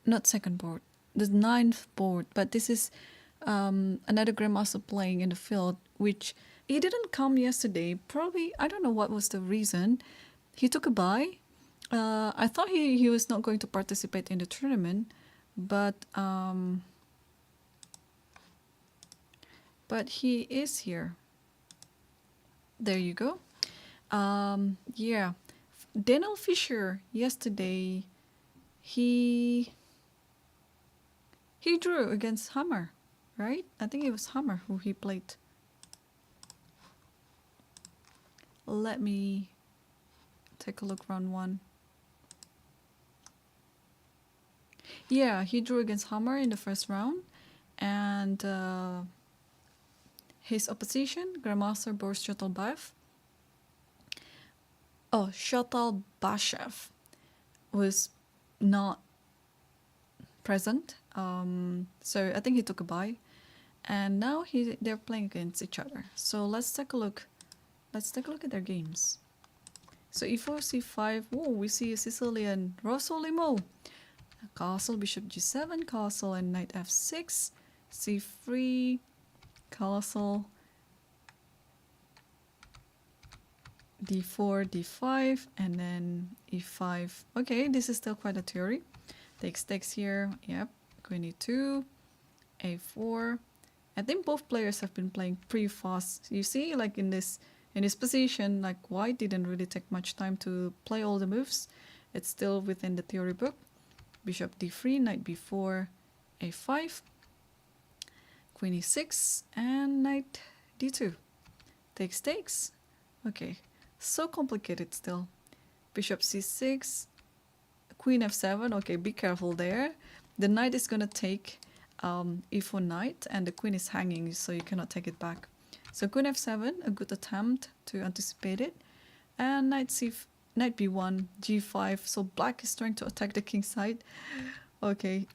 not second board, the 9th board, but this is another grandmaster playing in the field, which he didn't come yesterday. Probably, I don't know what was the reason. He took a bye. I thought he was not going to participate in the tournament, but he is here. There you go. Yeah, Daniel Fisher yesterday, he drew against Hammer, right? I think it was Hammer who he played. Let me take a look, round 1. Yeah, he drew against Hammer in the first round, and his opposition, Grandmaster Boris Shotalbayev, Shotalbashev, was not present. So I think he took a bye, and now they're playing against each other. So let's take a look. Let's take a look at their games. So e4, c5. Oh, we see a Sicilian Rosolimo. Castle, bishop g7, castle, and knight f6, c3, castle, d4, d5, and then e5. Okay, this is still quite a theory. Takes here. Yep, queen e2, a4. I think both players have been playing pretty fast. You see, like in this position, like white didn't really take much time to play all the moves. It's still within the theory book. Bishop d3, knight b4, a5, queen e6, and knight d2. Takes. Okay, so complicated still. Bishop c6, queen f7. Okay, be careful there. The knight is gonna take e4 knight, and the queen is hanging, so you cannot take it back. So queen f7, a good attempt to anticipate it, and knight b1, g5. So black is trying to attack the king side. Okay.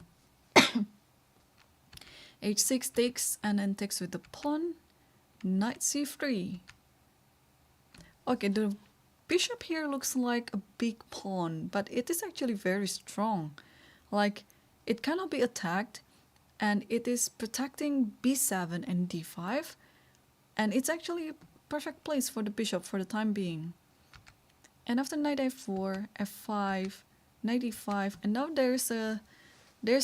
h6 takes, and then takes with the pawn. Knight c3. Okay, the bishop here looks like a big pawn, but it is actually very strong. Like, it cannot be attacked, and it is protecting b7 and d5, and it's actually a perfect place for the bishop for the time being. And after knight a4, f5, knight e5, and now there's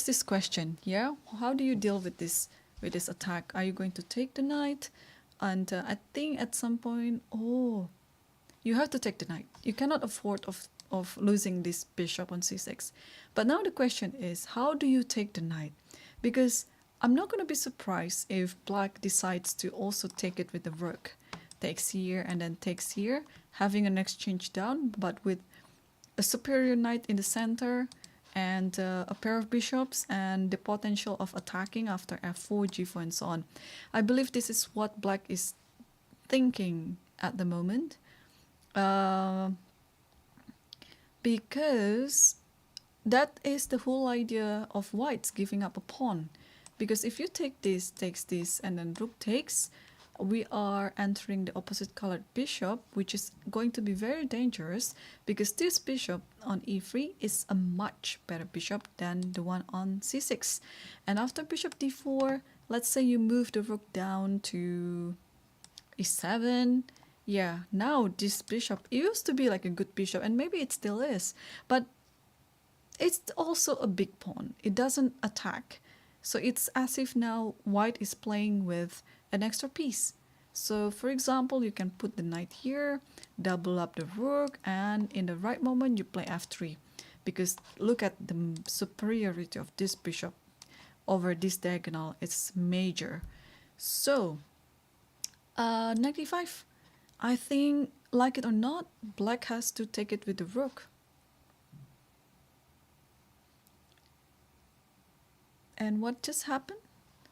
this question, yeah? How do you deal with this attack? Are you going to take the knight? And I think at some point, you have to take the knight. You cannot afford of losing this bishop on c6. But now the question is, how do you take the knight? Because I'm not going to be surprised if black decides to also take it with the rook. Takes here and then takes here, having an exchange down, but with a superior knight in the center and a pair of bishops and the potential of attacking after f4, g4, and so on. I believe this is what black is thinking at the moment. because that is the whole idea of whites giving up a pawn. Because if you take this, takes this, and then rook takes, we are entering the opposite colored bishop, which is going to be very dangerous because this bishop on e3 is a much better bishop than the one on c6. And after bishop d4, let's say you move the rook down to e7. Yeah, now this bishop used to be like a good bishop, and maybe it still is, but it's also a big pawn. It doesn't attack. So it's as if now white is playing with an extra piece. So for example, you can put the knight here, double up the rook, and in the right moment you play f3. Because look at the superiority of this bishop over this diagonal. It's major. So, knight e5. I think, like it or not, black has to take it with the rook. And what just happened?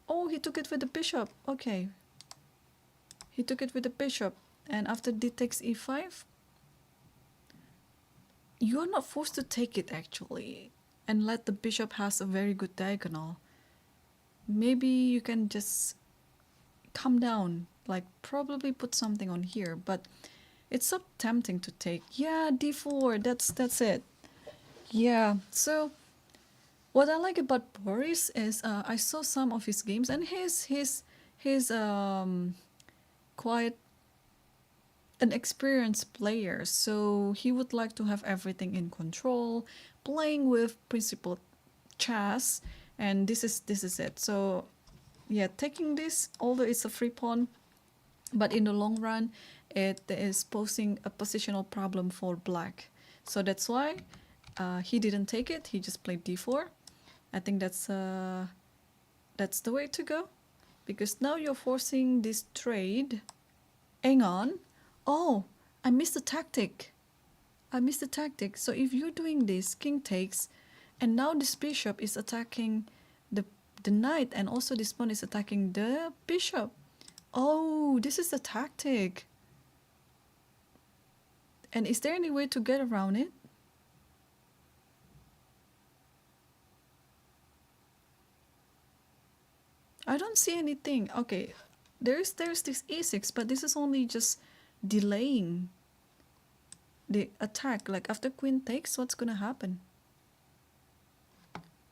Oh, he took it with the bishop. Okay. He took it with the bishop. And after d takes e5, you are not forced to take it actually and let the bishop has a very good diagonal. Maybe you can just come down, like probably put something on here, but it's so tempting to take. Yeah, d4, that's it. Yeah, so what I like about Boris is I saw some of his games, and he's quite an experienced player, so he would like to have everything in control, playing with principled chess, and this is it. So yeah, taking this, although it's a free pawn, but in the long run it is posing a positional problem for black. So that's why he didn't take it, he just played d4. I think that's the way to go, because now you're forcing this trade. Hang on. Oh, I missed the tactic. So if you're doing this, king takes, and now this bishop is attacking the knight, and also this pawn is attacking the bishop. Oh, this is the tactic. And is there any way to get around it? I don't see anything. Okay, there's this e6, but this is only just delaying the attack. Like after queen takes, what's gonna happen?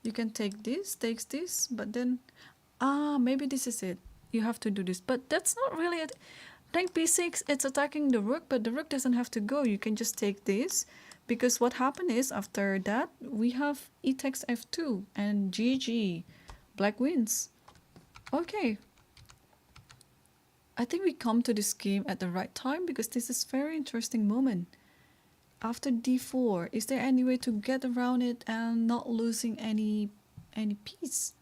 You can take this, takes this, but then maybe this is it. You have to do this, but that's not really it. Knight b6, it's attacking the rook, but the rook doesn't have to go. You can just take this, because what happened is after that we have e takes f2 and GG, black wins. Okay, I think we come to this game at the right time, because this is very interesting moment. After d4, is there any way to get around it and not losing any piece?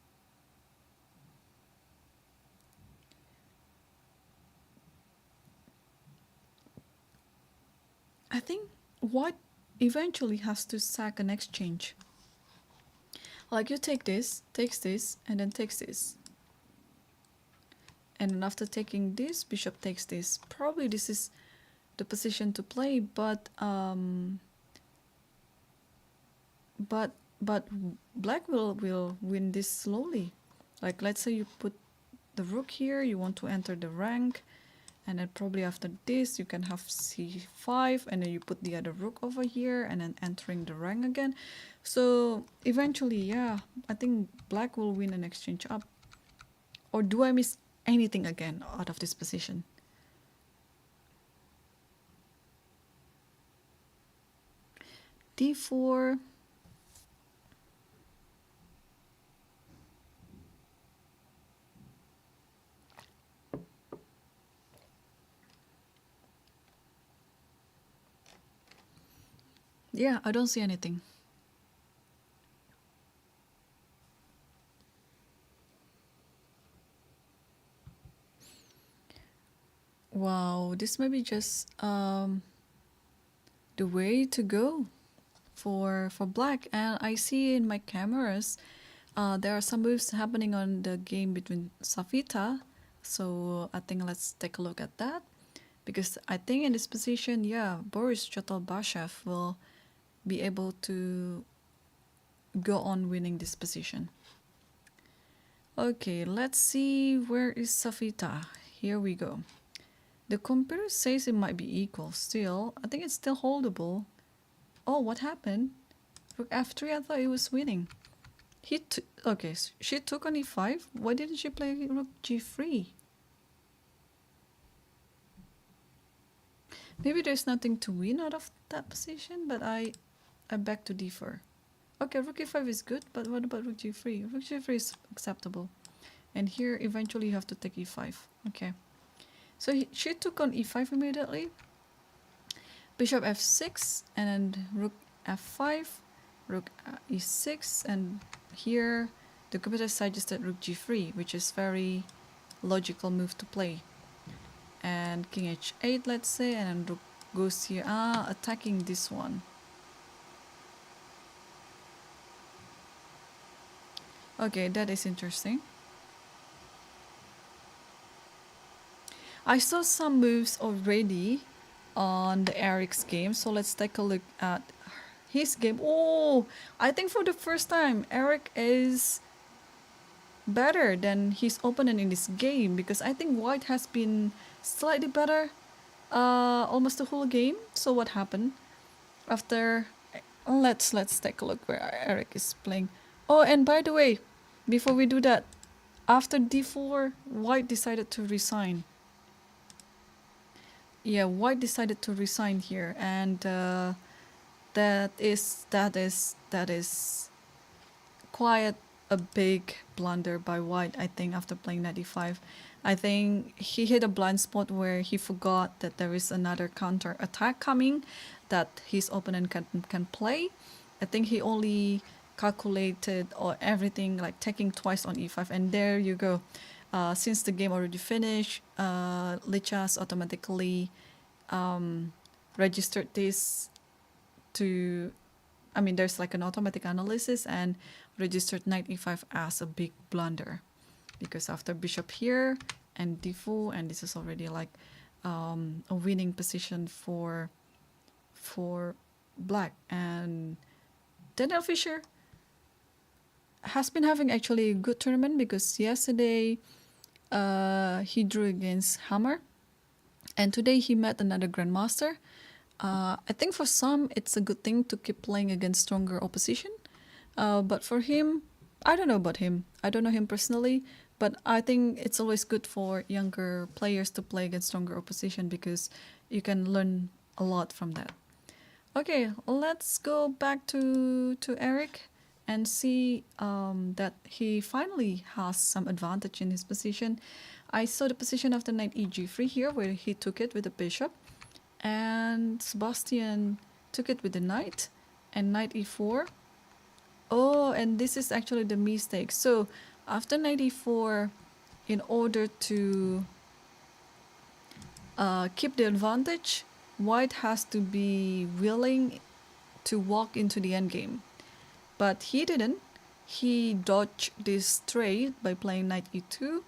I think white eventually has to sack an exchange. Like you take this, takes this, and then takes this. And then after taking this, bishop takes this. Probably this is the position to play, but black will win this slowly. Like let's say you put the rook here, you want to enter the rank, and then probably after this you can have c5, and then you put the other rook over here, and then entering the rank again. So eventually, yeah, I think black will win an exchange up. Or do I miss anything again out of this position? d4. Yeah, I don't see anything. Wow, this may be just the way to go for black. And I see in my cameras there are some moves happening on the game between Savita, so I think let's take a look at that, because I think in this position, yeah, Boris Chotalbashev will be able to go on winning this position. Okay, let's see, where is Safita? Here we go. The computer says it might be equal still. I think it's still holdable. Oh, what happened? Rook f3, I thought it was winning. Okay, so she took on e5. Why didn't she play rook g3? Maybe there's nothing to win out of that position, but I back to d4. Okay, rook e5 is good, but what about rook g3? Rook g3 is acceptable. And here, eventually, you have to take e5. Okay. So she took on e5 immediately. Bishop f6, and then rook f5, rook e6, and here the computer suggested rook g3, which is very logical move to play. And king h8, let's say, and then rook goes here. Attacking this one. Okay, that is interesting. I saw some moves already on the Eric's game, so let's take a look at his game. Oh, I think for the first time Eric is better than his opponent in this game, because I think white has been slightly better almost the whole game. So what happened after? Let's take a look where Eric is playing. Oh, and by the way, before we do that, after d4, white decided to resign. Yeah, white decided to resign here, and that is quite a big blunder by white, I think, after playing knight e5. I think he hit a blind spot where he forgot that there is another counter attack coming that his opponent can play. I think he only calculated or everything, like taking twice on e5, and there you go. Since the game already finished, Lichess automatically registered this to, I mean, there's like an automatic analysis and registered knight e5 as a big blunder, because after bishop here and d4, and this is already like a winning position for black. And Daniel Fischer has been having actually a good tournament, because yesterday he drew against Hammer, and today he met another grandmaster. I think for some it's a good thing to keep playing against stronger opposition, but for him, I don't know about him. I don't know him personally, but I think it's always good for younger players to play against stronger opposition, because you can learn a lot from that. Okay, let's go back to Eric and see that he finally has some advantage in his position. I saw the position after knight eg3 here, where he took it with the bishop, and Sebastian took it with the knight, and knight e4. Oh, and this is actually the mistake. So after knight e4, in order to keep the advantage, white has to be willing to walk into the endgame. But he didn't. He dodged this trade by playing knight e2,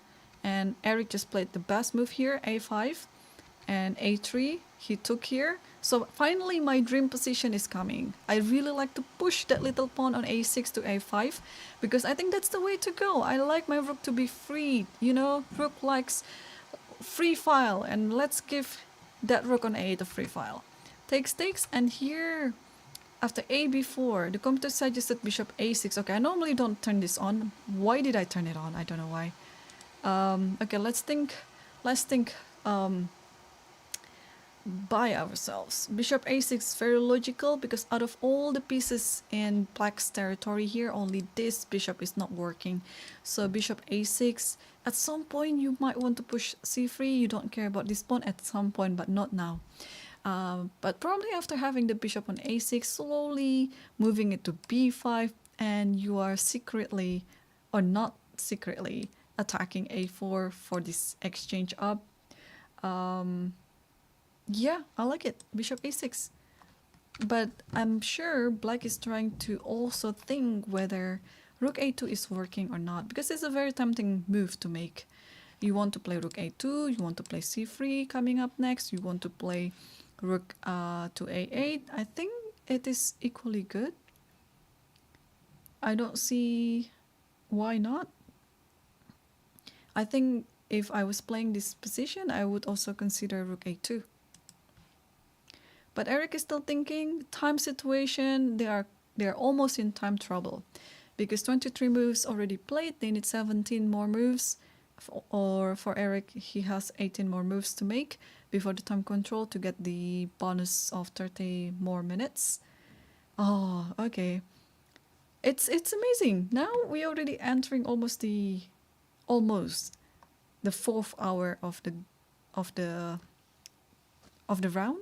and Eric just played the best move here, a5, and a3 he took here. So finally my dream position is coming. I really like to push that little pawn on a6 to a5, because I think that's the way to go. I like my rook to be free, you know, rook likes free file, and let's give that rook on a8 a free file. Takes, and here after a b4, the computer suggested bishop a6. Okay, I normally don't turn this on. Why did I turn it on? I don't know why. Okay, let's think by ourselves. Bishop a6, very logical, because out of all the pieces in black's territory here, only this bishop is not working. So bishop a6, at some point you might want to push c3. You don't care about this pawn at some point, but not now. But probably after having the bishop on a6, slowly moving it to b5, and you are secretly, or not secretly, attacking a4 for this exchange up. Yeah, I like it. Bishop a6. But I'm sure black is trying to also think whether rook a2 is working or not, because it's a very tempting move to make. You want to play rook a2, you want to play c3 coming up next, you want to play rook to a8. I think it is equally good. I don't see why not. I think if I was playing this position, I would also consider rook a2. But Eric is still thinking time situation. They're almost in time trouble because 23 moves already played. They need 17 more moves, or for Eric, he has 18 more moves to make before the time control to get the bonus of 30 more minutes. Oh, okay. It's amazing. Now we're already entering almost the fourth hour of the round,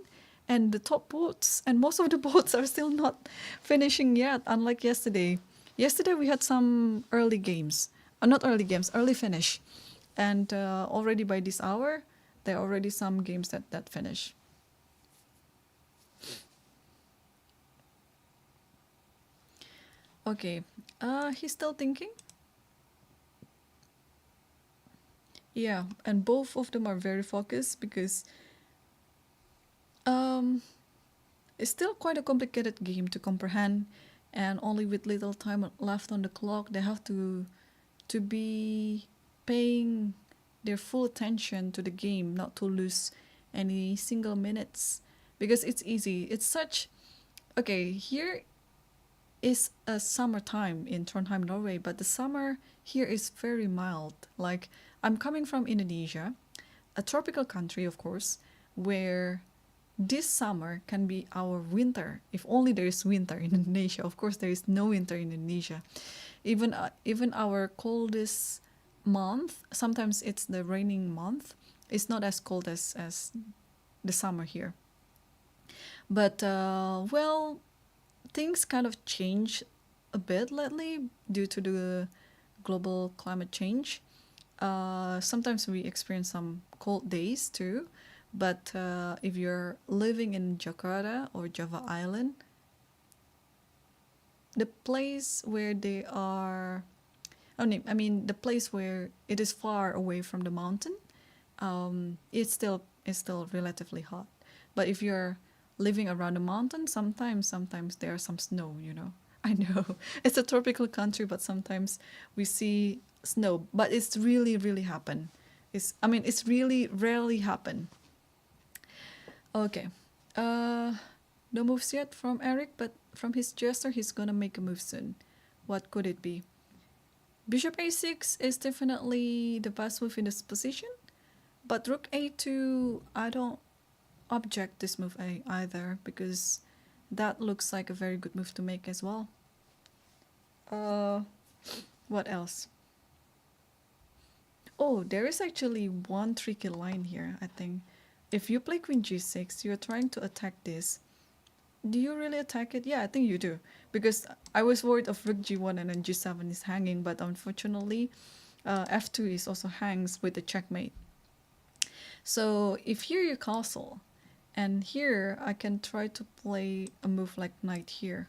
and the top boats and most of the boats are still not finishing yet, unlike yesterday. Yesterday we had some early games, not early games, early finish, and already by this hour there are already some games that finish. Okay, he's still thinking. Yeah, and both of them are very focused because it's still quite a complicated game to comprehend, and only with little time left on the clock, they have to be paying their full attention to the game, not to lose any single minutes, because it's easy. It's such... Okay, here is a summertime in Trondheim, Norway, but the summer here is very mild. Like, I'm coming from Indonesia, a tropical country, of course, where this summer can be our winter. If only there is winter in Indonesia. Of course, there is no winter in Indonesia. Even our coldest month, sometimes it's the raining month, it's not as cold as the summer here. But, well, things kind of change a bit lately due to the global climate change. Sometimes we experience some cold days too, but if you're living in Jakarta or Java Island, the place where they are, the place where it is far away from the mountain, it's still relatively hot. But if you're living around the mountain, sometimes there's some snow, you know. I know it's a tropical country, but sometimes we see snow, but it's really happen. It's really rarely happen. Okay, no moves yet from Eric, but from his gesture, he's gonna make a move soon. What could it be? Bishop a6 is definitely the best move in this position, but rook a2, I don't object this move either, because that looks like a very good move to make as well. What else? Oh, there is actually one tricky line here, I think. If you play queen g6, you're trying to attack this. Do you really attack it? Yeah, I think you do. Because I was worried of rook g1 and then g7 is hanging, but unfortunately, f2 is also hangs with the checkmate. So if here you castle, and here I can try to play a move like knight here.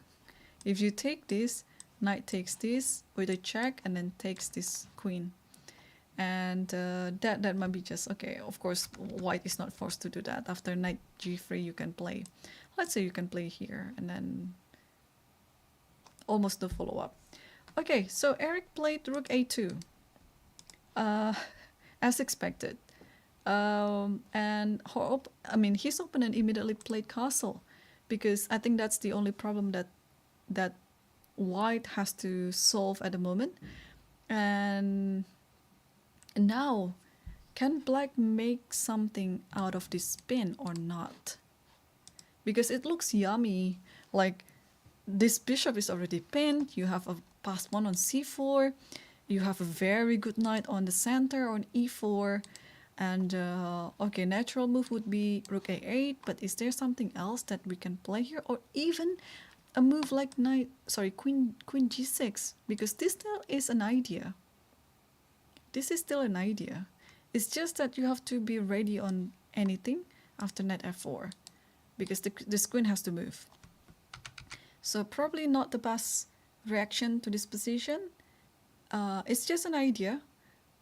If you take this, knight takes this with a check and then takes this queen. And that might be just okay. Of course, white is not forced to do that. After knight g3, you can play. Let's say you can play here and then almost the follow-up. Okay, so Eric played rook a2, as expected. And his opponent immediately played castle, because I think that's the only problem that white has to solve at the moment. And now, can black make something out of this spin or not? Because it looks yummy. Like, this bishop is already pinned. You have a passed one on c4. You have a very good knight on the center on e4. And okay, natural move would be rook a8. But is there something else that we can play here? Or even a move like queen g6. Because this still is an idea. This is still an idea. It's just that you have to be ready on anything after knight f4, because this queen has to move. So probably not the best reaction to this position. It's just an idea,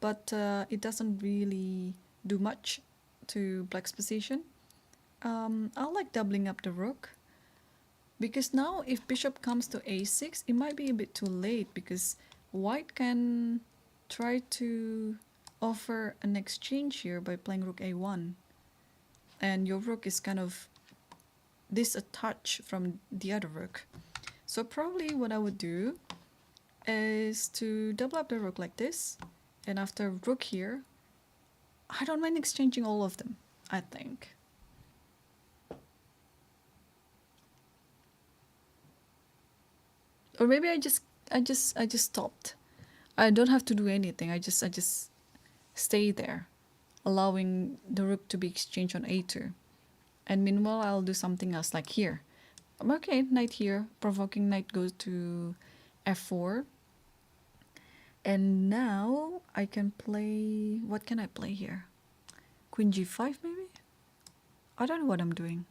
but it doesn't really do much to black's position. I like doubling up the rook, Because now if bishop comes to a6, it might be a bit too late because white can try to offer an exchange here by playing rook a1. And your rook is kind of disattached from the other rook. So probably what I would do is to double up the rook like this. And after rook here, I don't mind exchanging all of them, I think. Or maybe I just stopped. I don't have to do anything. I just stay there, allowing the rook to be exchanged on a2. And meanwhile, I'll do something else like here. Okay, knight here, provoking knight goes to f4. And now I can play, what can I play here? Queen g5 maybe? I don't know what I'm doing.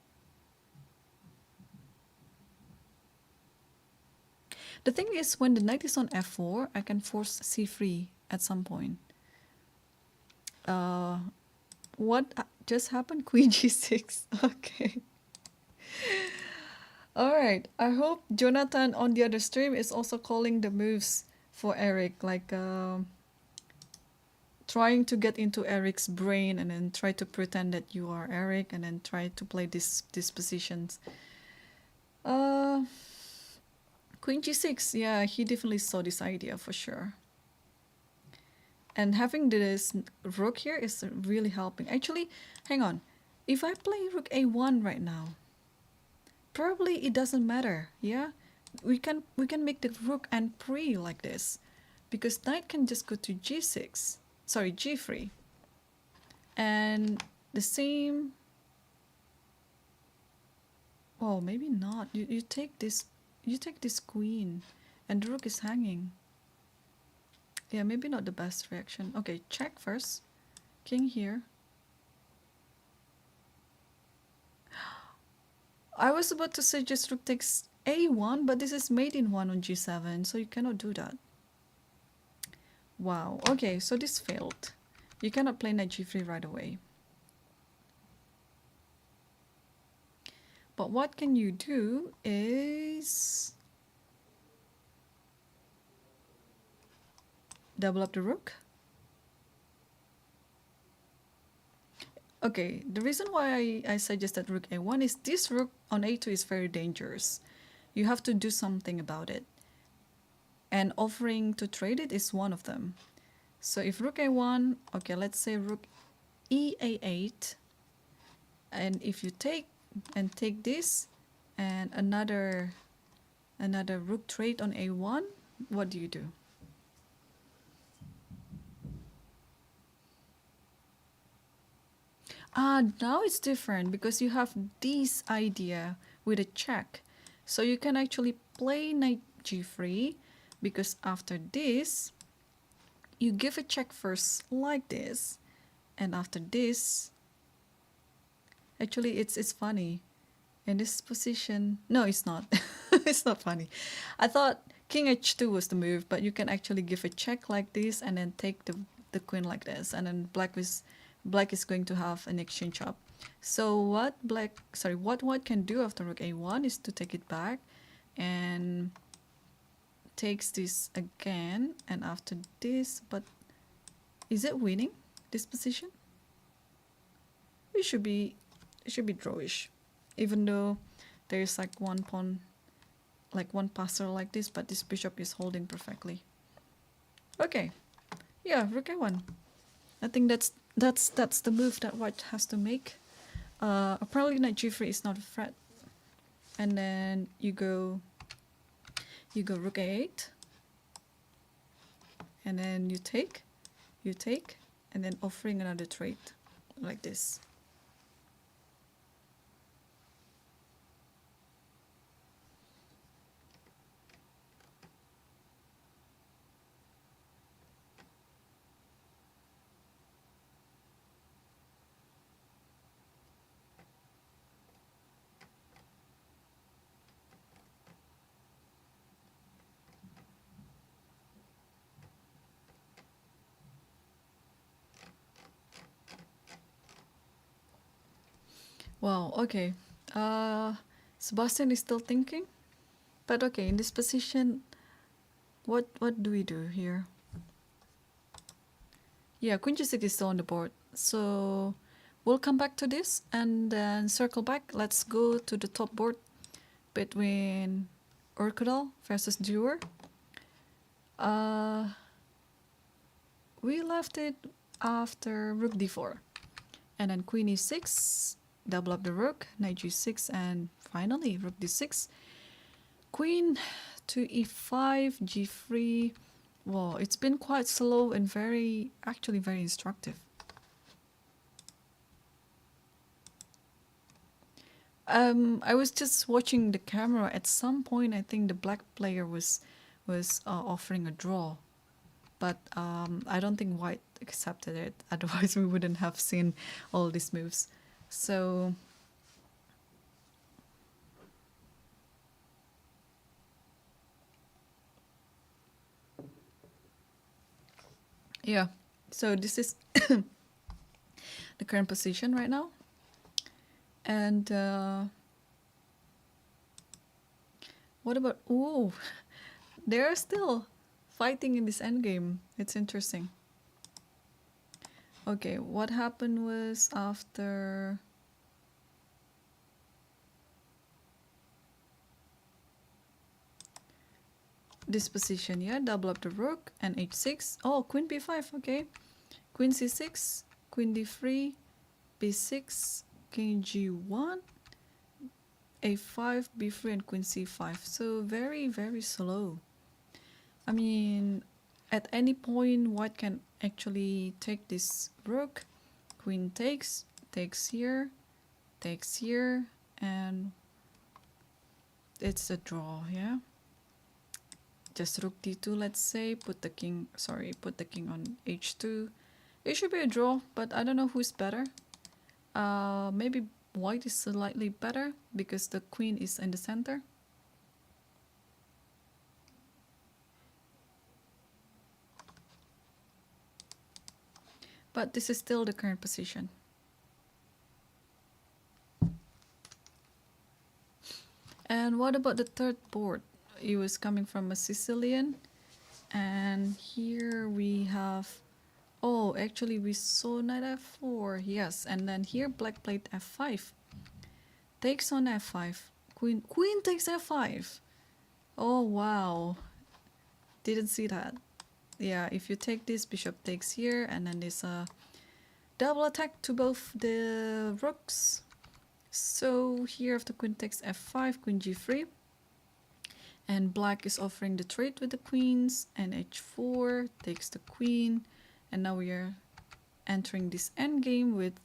The thing is, when the knight is on f4, I can force c3 at some point. What just happened? Queen g6. Okay. Alright, I hope Jonathan on the other stream is also calling the moves for Eric, like trying to get into Eric's brain and then try to pretend that you are Eric and then try to play these positions. Queen g6, yeah, he definitely saw this idea for sure. And having this rook here is really helping. Actually, hang on. If I play rook a1 right now, probably it doesn't matter, yeah? We can make the rook and pre like this. Because knight can just go to g6. Sorry, g3. And the same... Oh, maybe not. You take this queen and the rook is hanging. Yeah, maybe not the best reaction. Okay, check first. King here. I was about to suggest rook takes a1, but this is mate in 1 on g7, so you cannot do that. Wow, okay, so this failed. You cannot play knight g3 right away. But what can you do is double up the rook. Okay, the reason why I suggested rook a1 is this rook on a2 is very dangerous. You have to do something about it. And offering to trade it is one of them. So if rook a1, okay, let's say rook e8, and if you take this and another rook trade on a1, what do you do? Now it's different because you have this idea with a check. So you can actually play knight g3 because after this, you give a check first like this. And after this, actually it's funny. In this position, no, it's not. It's not funny. I thought king h2 was the move, but you can actually give a check like this and then take the queen like this. And then black is going to have an exchange up. So what white can do after rook a1 is to take it back and takes this again, and after this, but is it winning this position? It should be drawish, even though there's like one pawn, like one passer like this, but this bishop is holding perfectly. Okay, yeah, rook a1. I think that's the move that white has to make. Apparently knight g3 is not a threat. And then you go rook a8. And then you take, and then offering another trade like this. Wow, okay. Sebastian is still thinking. But okay, in this position, what do we do here? Yeah, queen g6 is still on the board. So we'll come back to this and then circle back. Let's go to the top board between Urkudal versus Duer. We left it after rook d4. And then queen e6, double up the rook, knight g6, and finally rook d6. Queen to e5, g3. Wow, it's been quite slow and actually very instructive. I was just watching the camera. At some point, I think the black player was offering a draw, but I don't think white accepted it. Otherwise, we wouldn't have seen all these moves. So yeah, so this is the current position right now. And what about, oh, they're still fighting in this endgame. It's interesting. Okay, what happened was after this position, yeah, double up the rook and h6. Oh, queen b5, okay. Queen c6, queen d3, b6, king g1, a5, b3, and queen c5. So very, very slow. I mean, at any point, white can actually take this rook. Queen takes here, and it's a draw, yeah. Just rook d2, let's say, put the king on h2. It should be a draw, but I don't know who's better. Maybe white is slightly better because the queen is in the center. But this is still the current position. And what about the third board? It was coming from a Sicilian, and here we have, oh, actually we saw knight f4, yes, and then here black played f5, takes on f5, queen takes f5. Oh wow, didn't see that. Yeah, if you take this, bishop takes here, and then there's a double attack to both the rooks. So here after queen takes f5, queen g3, and black is offering the trade with the queens, and h4 takes the queen, and now we are entering this endgame with,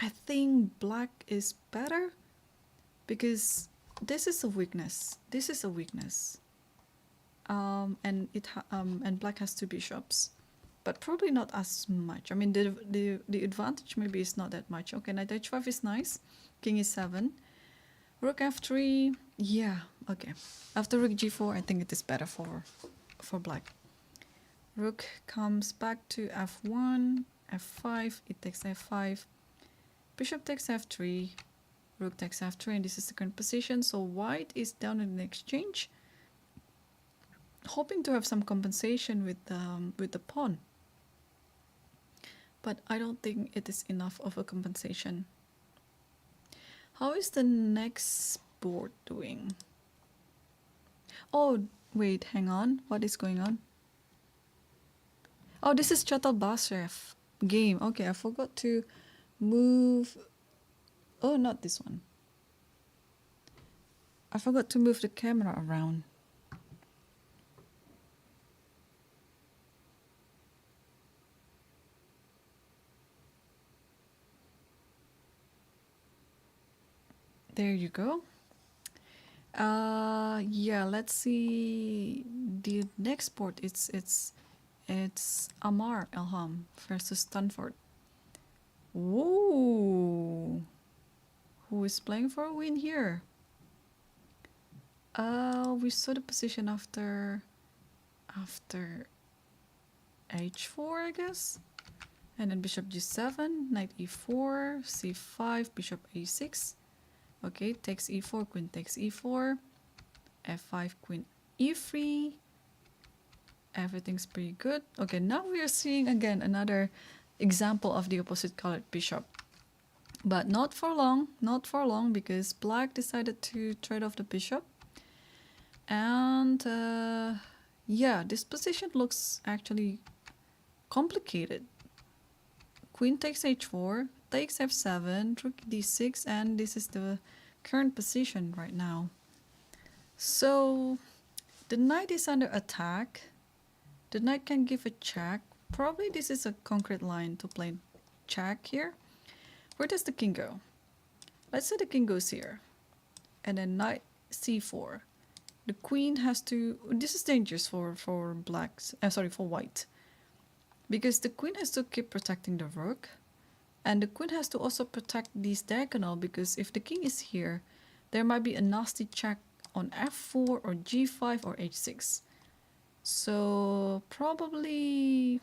I think black is better because this is a weakness. This is a weakness. And black has two bishops, but probably not as much. I mean, the advantage maybe is not that much. Okay, knight h5 is nice. King e7. Rook f3. Yeah, okay. After rook g4, I think it is better for black. Rook comes back to f1, f5. It takes f5. Bishop takes f3. Rook takes f3, and this is the current position. So white is down in the exchange, hoping to have some compensation with the pawn, but I don't think it is enough of a compensation. How is the next board doing? Oh wait, hang on, what is going on? Oh, this is Chatal-Bashev game. Okay, I forgot to move. Oh, not this one. I forgot to move the camera around. There you go. Yeah, let's see the next board. It's Amar Elham versus Stanford. Whoa, who is playing for a win here? We saw the position after h4, I guess, and then bishop g7, knight e4, c5, bishop a6. Okay, takes e4, queen takes e4, f5, queen e3. Everything's pretty good. Okay, now we are seeing again another example of the opposite colored bishop. But not for long, because black decided to trade off the bishop. And yeah, this position looks actually complicated. Queen takes h4, takes f7, rook d6, and this is the current position right now. So the knight is under attack. The knight can give a check. Probably this is a concrete line to play check here. Where does the king go? Let's say the king goes here. And then knight c4. The queen has to... This is dangerous for blacks. Sorry, for white. Because the queen has to keep protecting the rook. And the queen has to also protect this diagonal, because if the king is here, there might be a nasty check on f4 or g5 or h6. So probably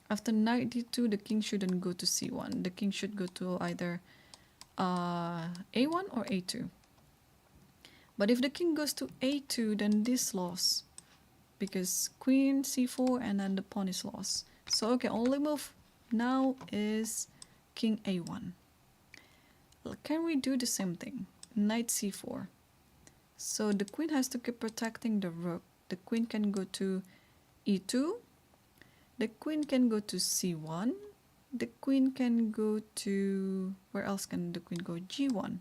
after knight d2, the king shouldn't go to c1. The king should go to either a1 or a2. But if the king goes to a2, then this lost, because queen c4 and then the pawn is lost. So okay, only move now is king a1. Can we do the same thing? Knight c4. So the queen has to keep protecting the rook. The queen can go to e2. The queen can go to c1. The queen can go to... Where else can the queen go? g1.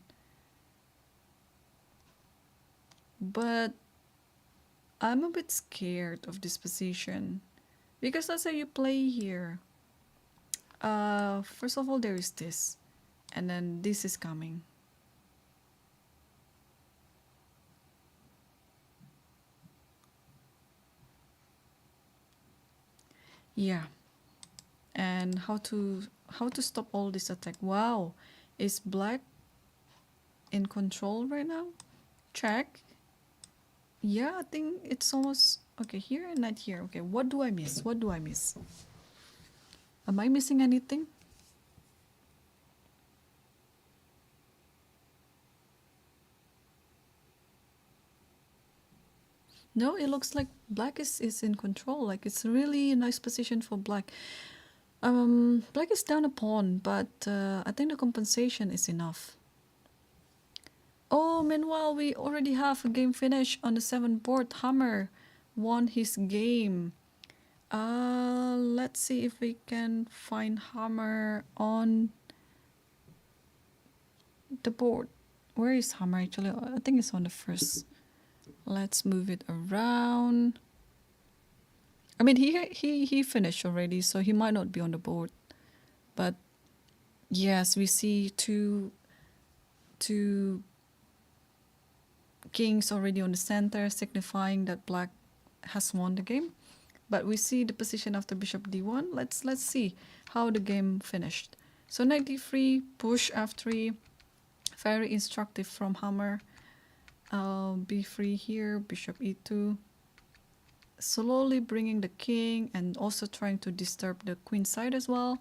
But I'm a bit scared of this position, because let's say you play here. First of all, there is this, and then this is coming. Yeah, and how to stop all this attack? Wow, is black in control right now? Check. Yeah, I think it's almost okay here and not here. Okay, what do I miss? What do I miss? Am I missing anything? No, it looks like black is in control. Like, it's really a nice position for black. Black is down a pawn, but I think the compensation is enough. Oh, meanwhile, we already have a game finish on the 7th board. Hammer won his game. Let's see if we can find Hammer on the board. Where is Hammer actually? I think it's on the first. Let's move it around. I mean, he finished already, so he might not be on the board. But yes, we see two kings already on the center, signifying that black has won the game. But we see the position after bishop d1. Let's see how the game finished. So knight d3, push f3, very instructive from Hammer. b3 here, bishop e2, slowly bringing the king and also trying to disturb the queen side as well.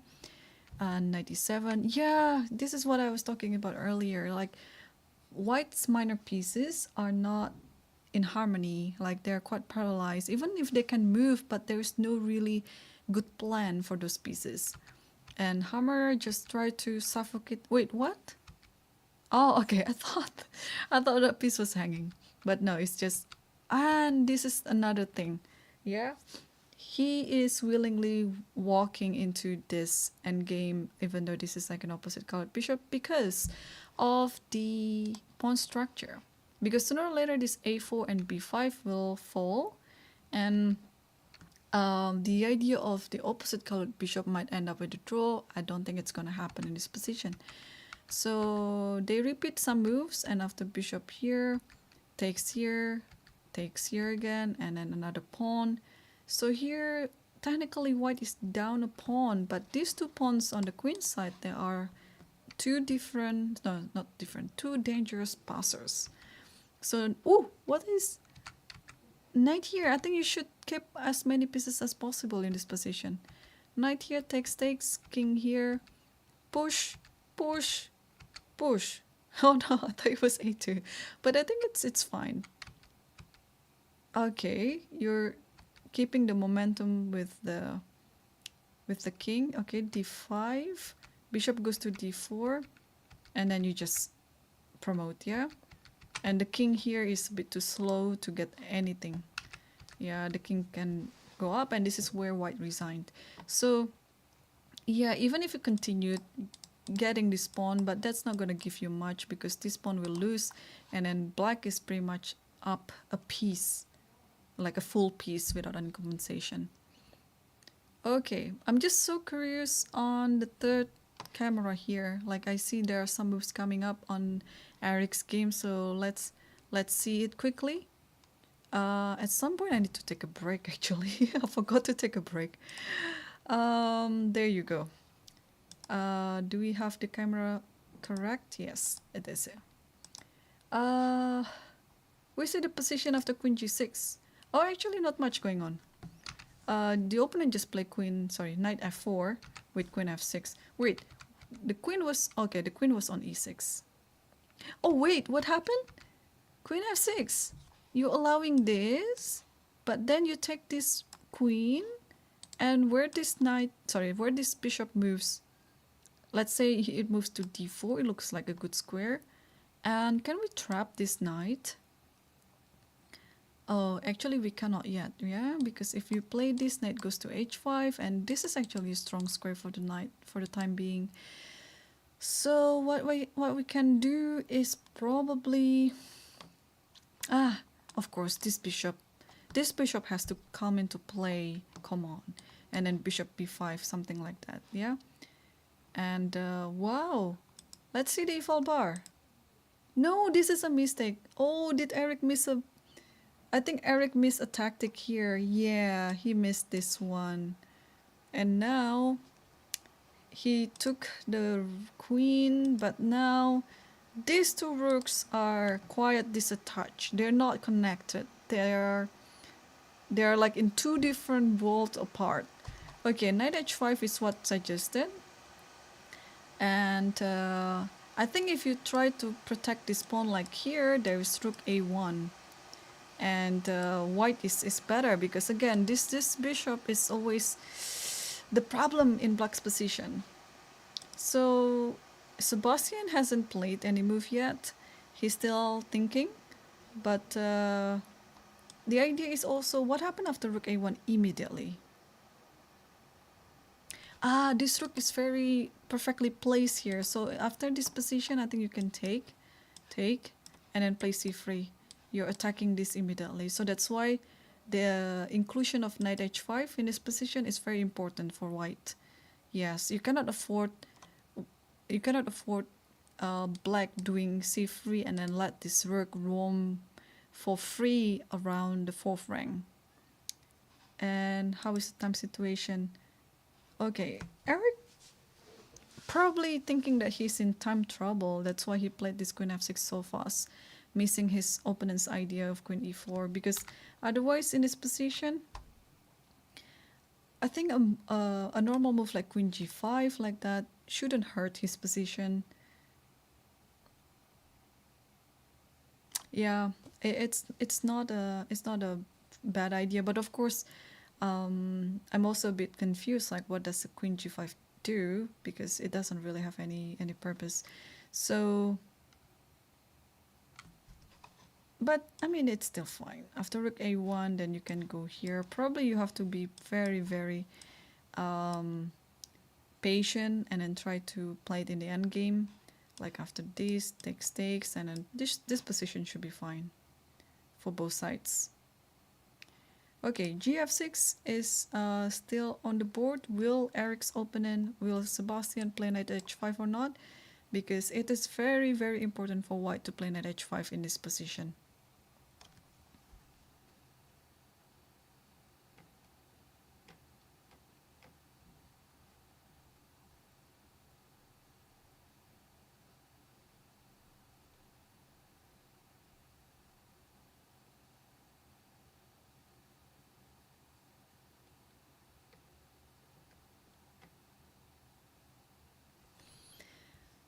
Knight e7. Yeah, this is what I was talking about earlier. Like, white's minor pieces are not in harmony. Like, they're quite paralyzed, even if they can move, but there's no really good plan for those pieces. And Hammer just tried to suffocate. Wait, what? Oh, okay. I thought that piece was hanging, but no, it's just. And this is another thing. Yeah, he is willingly walking into this endgame, even though this is like an opposite colored bishop, because of the pawn structure. Because sooner or later this a4 and b5 will fall, and the idea of the opposite colored bishop might end up with a draw. I don't think it's gonna happen in this position. So they repeat some moves, and after bishop here, takes here again, and then another pawn. So here, technically white is down a pawn, but these two pawns on the queen side, there are two dangerous passers. So, what is knight here? I think you should keep as many pieces as possible in this position. Knight here takes, king here, push, push, push. Oh no, I thought it was a2, but I think it's fine. Okay, you're keeping the momentum with the king. Okay, d5, bishop goes to d4, and then you just promote, yeah? And the king here is a bit too slow to get anything. Yeah, the king can go up, and this is where white resigned. So yeah, even if you continue getting this pawn, but that's not going to give you much because this pawn will lose, and then black is pretty much up a piece, like a full piece without any compensation. Okay, I'm just so curious on the third camera here. Like I see there are some moves coming up on Eric's game, so let's see it quickly. At some point I need to take a break actually. I forgot to take a break. There you go. Do we have the camera correct? Yes, it is. We see the position after queen g6. Oh, actually not much going on. The opponent just played knight f4 with queen f6. Wait, the queen was on e6. Oh wait, what happened? Queen f6. You're allowing this, but then you take this queen, and where this bishop moves, let's say it moves to d4, it looks like a good square. And can we trap this knight? Oh, actually we cannot yet, yeah, because if you play this, knight goes to h5, and this is actually a strong square for the knight for the time being. So what we can do is probably, of course, this bishop has to come into play, come on, and then bishop b5, something like that, yeah. And wow, let's see the e-file bar. No, this is a mistake. Oh, did Eric miss a... I think Eric missed a tactic here. Yeah, he missed this one. And now he took the queen, but now these two rooks are quite disattached. They're not connected. They're like in two different worlds apart. Okay, knight h5 is what suggested. And I think if you try to protect this pawn like here, there is rook a1. And white is better because again, this bishop is always the problem in black's position. So Sebastian hasn't played any move yet. He's still thinking. But the idea is also what happened after rook a1 immediately. This rook is very perfectly placed here. So after this position, I think you can take, and then play c3. You're attacking this immediately. So that's why the inclusion of knight h5 in this position is very important for white. Yes, you cannot afford black doing c3 and then let this rook roam for free around the fourth rank. And how is the time situation? Okay, Eric probably thinking that he's in time trouble. That's why he played this queen f6 so fast, missing his opponent's idea of queen e4. Because otherwise, in this position, I think a normal move like queen g5 like that shouldn't hurt his position. Yeah, it's not a bad idea, but of course. I'm also a bit confused, like what does the queen g5 do, because it doesn't really have any purpose. So, but I mean, it's still fine. After rook a1, then you can go here. Probably you have to be very, very patient and then try to play it in the end game. Like after this, takes, and then this position should be fine for both sides. Okay, gf6 is still on the board. Will Eric's opponent, will Sebastian play knight h5 or not? Because it is very, very important for white to play knight h5 in this position.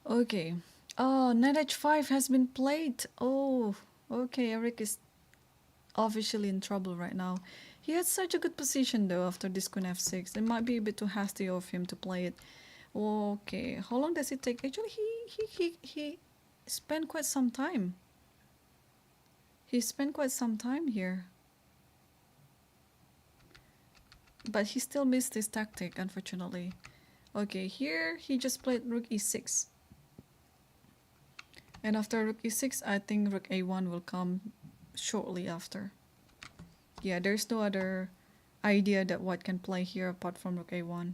Okay, Oh, knight h5 has been played. Oh, okay. Eric is officially in trouble right now. He had such a good position though after this queen f6. It might be a bit too hasty of him to play it. Okay, how long does it take? Actually, he spent quite some time. He spent quite some time here. But he still missed his tactic, unfortunately. Okay, here he just played rook e6. And after rook e6, I think rook a1 will come shortly after. Yeah, there's no other idea that white can play here apart from rook a1.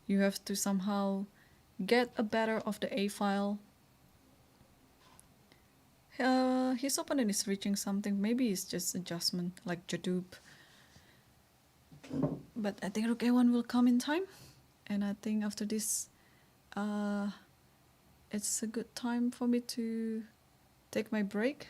You have to somehow get a better of the a file. His opponent is reaching something. Maybe it's just adjustment like Jadub. But I think rook a1 will come in time. And I think after this, it's a good time for me to take my break.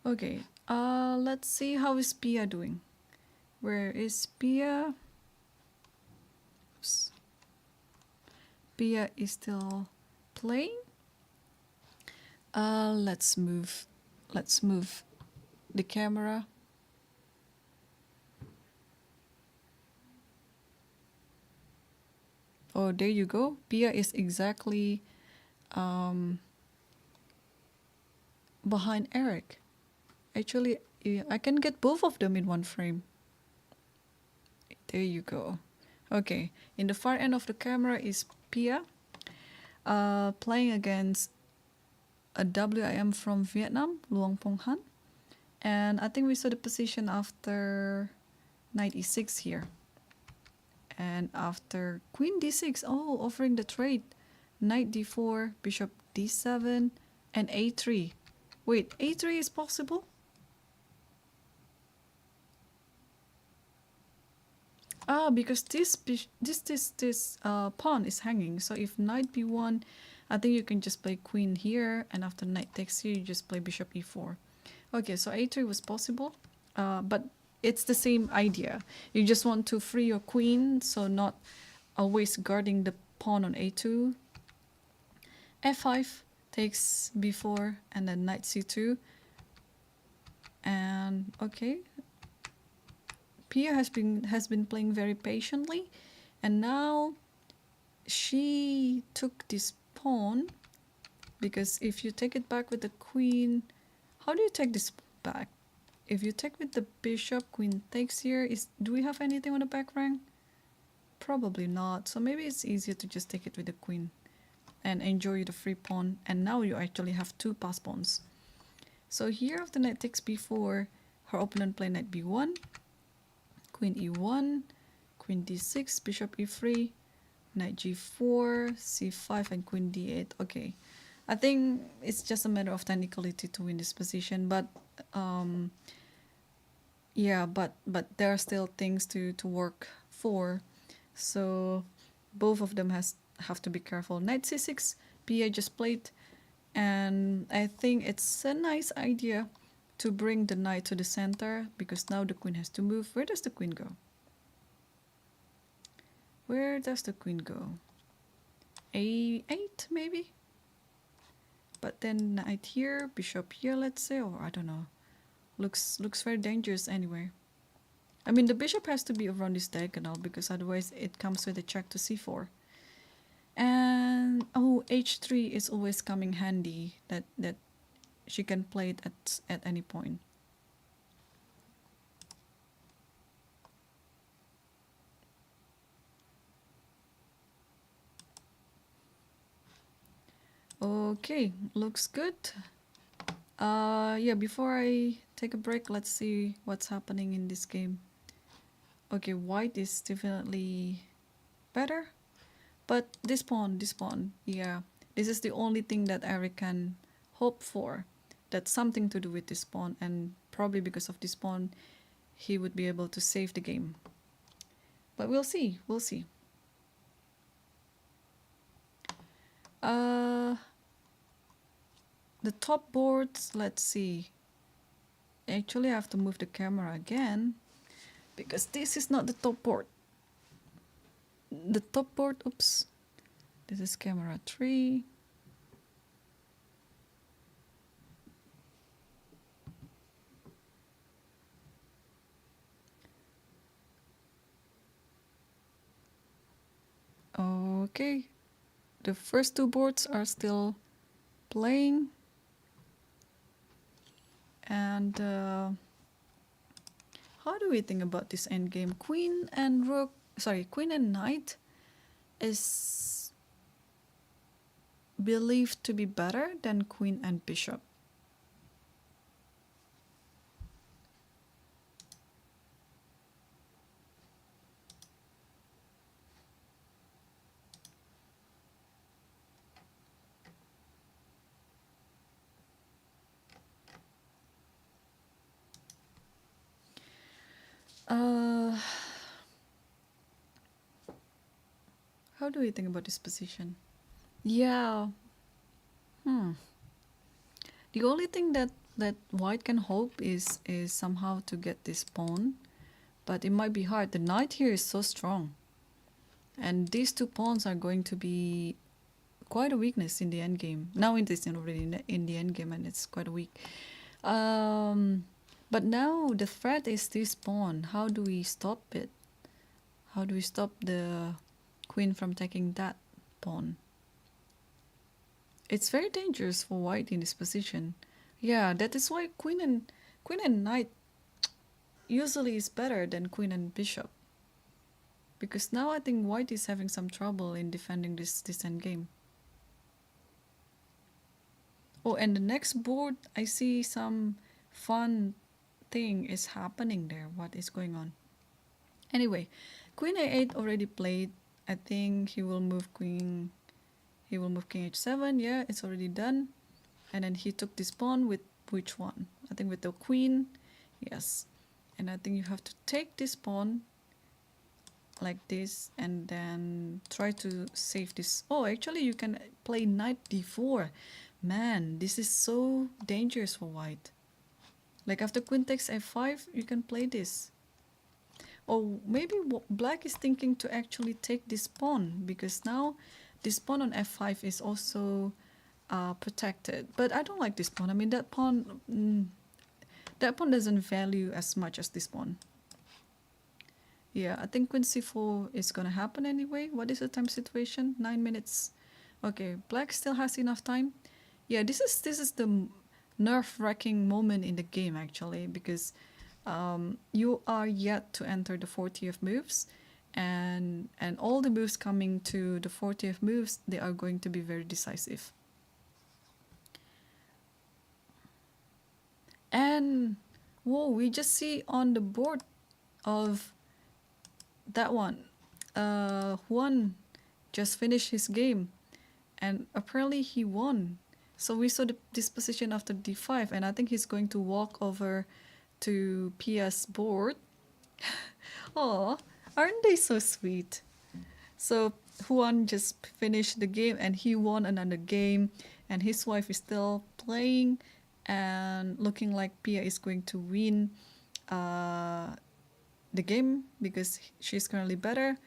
Okay, let's see how is Pia doing. Where is Pia? Oops. Pia is still playing. Let's move the camera. Oh, there you go. Pia is exactly behind Eric. Actually, I can get both of them in one frame. There you go. Okay, in the far end of the camera is Pia playing against a WIM from Vietnam, Luong Pong Han. And I think we saw the position after knight e6 here. And after queen d6, oh, offering the trade. Knight d4, bishop d7, and a3. Wait, a3 is possible? Ah, because this pawn is hanging. So if knight b1, I think you can just play queen here, and after knight takes here, you just play bishop e4. Okay, so a3 was possible, but it's the same idea. You just want to free your queen, so not always guarding the pawn on a2. f5 takes b4, and then knight c2. And okay, Pia has been playing very patiently, and now she took this pawn, because if you take it back with the queen, how do you take this back? If you take with the bishop, queen takes here. Do we have anything on the back rank? Probably not. So maybe it's easier to just take it with the queen and enjoy the free pawn. And now you actually have two pass pawns. So here after knight takes b4, her opponent played knight b1, queen e1, queen d6, bishop e3, knight g4, c5, and queen d8. Okay, I think it's just a matter of technicality to win this position, but yeah, but there are still things to work for, so both of them have to be careful. Knight c6, Pia just played, and I think it's a nice idea to bring the knight to the center, because now the queen has to move. Where does the queen go? Where does the queen go? a8 maybe? But then knight here, bishop here, let's say, or I don't know. Looks very dangerous anyway. I mean, the bishop has to be around this diagonal, because otherwise it comes with a check to c4. And oh, h3 is always coming handy, that she can play it at any point. Okay, looks good. Yeah, before I take a break, let's see what's happening in this game. Okay, white is definitely better, but this pawn, yeah, this is the only thing that Eric can hope for. That's something to do with this pawn, and probably because of this pawn, he would be able to save the game. But we'll see, the top boards, let's see. Actually, I have to move the camera again because this is not the top board. The top board, oops. This is camera 3. Okay, the first 2 boards are still playing, and how do we think about this endgame? Queen and rook, sorry, queen and knight is believed to be better than queen and bishop. How do we think about this position? Yeah. The only thing that white can hope is somehow to get this pawn, but it might be hard. The knight here is so strong, and these 2 pawns are going to be quite a weakness in the endgame. Now it is already in the endgame, and it's quite weak. But now the threat is this pawn. How do we stop it? How do we stop the queen from taking that pawn? It's very dangerous for white in this position. Yeah, that is why queen and knight usually is better than queen and bishop. Because now I think white is having some trouble in defending this endgame. Oh, and the next board, I see some fun thing is happening there. What is going on? Anyway, queen a8 already played. I think he will move queen. He will move king h7. Yeah, it's already done. And then he took this pawn with which one? I think with the queen. Yes. And I think you have to take this pawn like this and then try to save this. Oh, actually you can play knight d4. Man, this is so dangerous for white. Like after queen takes f5, you can play this. Or maybe black is thinking to actually take this pawn, because now this pawn on f5 is also protected. But I don't like this pawn. I mean, that pawn doesn't value as much as this pawn. Yeah, I think queen c4 is gonna happen anyway. What is the time situation? 9 minutes. Okay, black still has enough time. Yeah, this is the nerve-wracking moment in the game actually, because you are yet to enter the 40th moves, and all the moves coming to the 40th moves, they are going to be very decisive. And whoa, we just see on the board of that one, Juan just finished his game, and apparently he won. So we saw this position after d5, and I think he's going to walk over to Pia's board. Oh, aren't they so sweet? So Juan just finished the game and he won another game, and his wife is still playing and looking like Pia is going to win the game because she's currently better.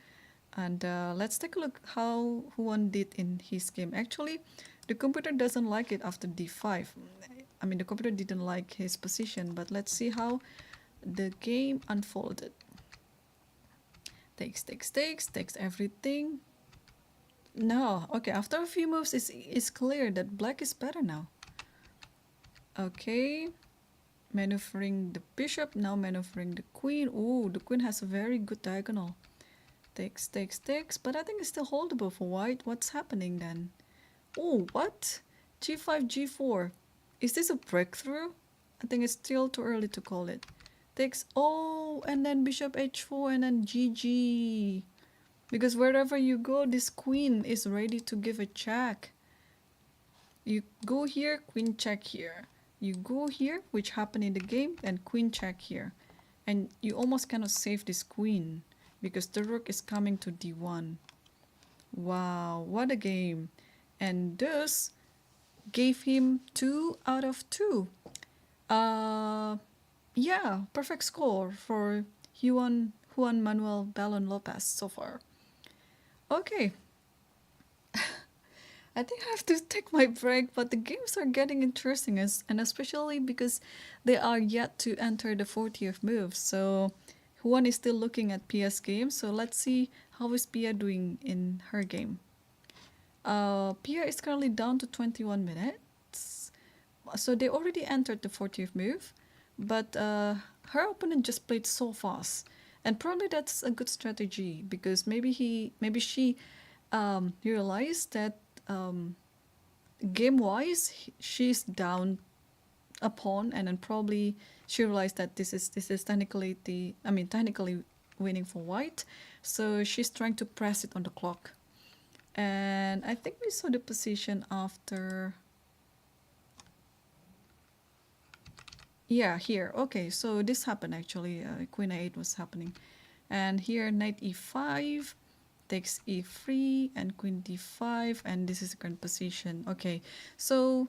And let's take a look how Juan did in his game. Actually, the computer doesn't like it after d5. I mean, the computer didn't like his position, but let's see how the game unfolded. Takes everything. No, okay, after a few moves, it's clear that black is better now. Okay, maneuvering the bishop, now maneuvering the queen. Ooh, the queen has a very good diagonal. Takes, but I think it's still holdable for white. What's happening then? Oh, what? g5, g4. Is this a breakthrough? I think it's still too early to call it. Takes, oh, and then bishop h4 and then gg. Because wherever you go, this queen is ready to give a check. You go here, queen check here. You go here, which happened in the game, and queen check here. And you almost cannot save this queen because the rook is coming to d1. Wow, what a game. And thus, gave him 2 out of 2. Yeah, perfect score for Juan Manuel Ballon Lopez so far. Okay. I think I have to take my break, but the games are getting interesting, and especially because they are yet to enter the 40th move. So Juan is still looking at Pia's game, so let's see how is Pia doing in her game. Pia is currently down to 21 minutes. So they already entered the 40th move, but her opponent just played so fast. And probably that's a good strategy, because maybe she realized that game-wise she's down a pawn, and then probably she realized that this is technically winning for white. So she's trying to press it on the clock. And I think we saw the position after. Yeah, here. Okay, so this happened actually. Queen a8 was happening. And here knight e5 takes e3 and queen d5, and this is the current position. Okay, so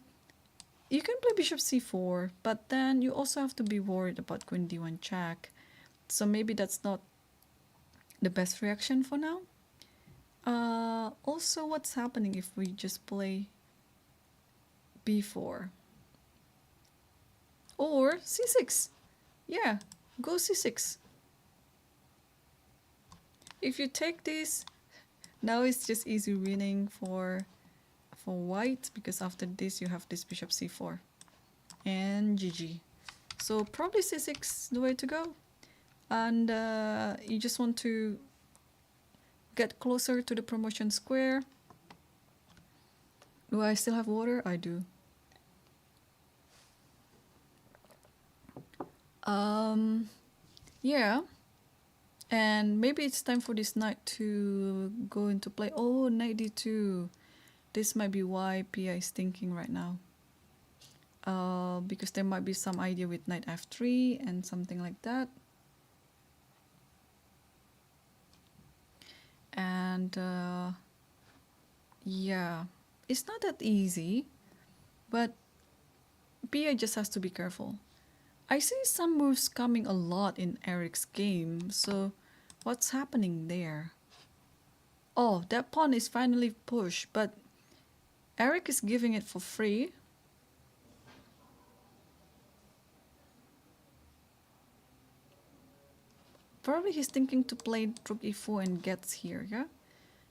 you can play bishop c4, but then you also have to be worried about queen d1 check. So maybe that's not the best reaction for now. Also, what's happening if we just play b4 or c6? Yeah, go c6. If you take this, now it's just easy winning for white, because after this you have this bishop c4 and GG. So probably c6 the way to go, and you just want to get closer to the promotion square. Do I still have water? I do. Yeah, and maybe it's time for this knight to go into play. Oh, knight d2. This might be why Pia is thinking right now, because there might be some idea with knight f3 and something like that. And yeah, it's not that easy, but Pia just has to be careful. I see some moves coming a lot in Eric's game, so what's happening there? Oh, that pawn is finally pushed, but Eric is giving it for free. Probably he's thinking to play rook e4 and gets here, yeah?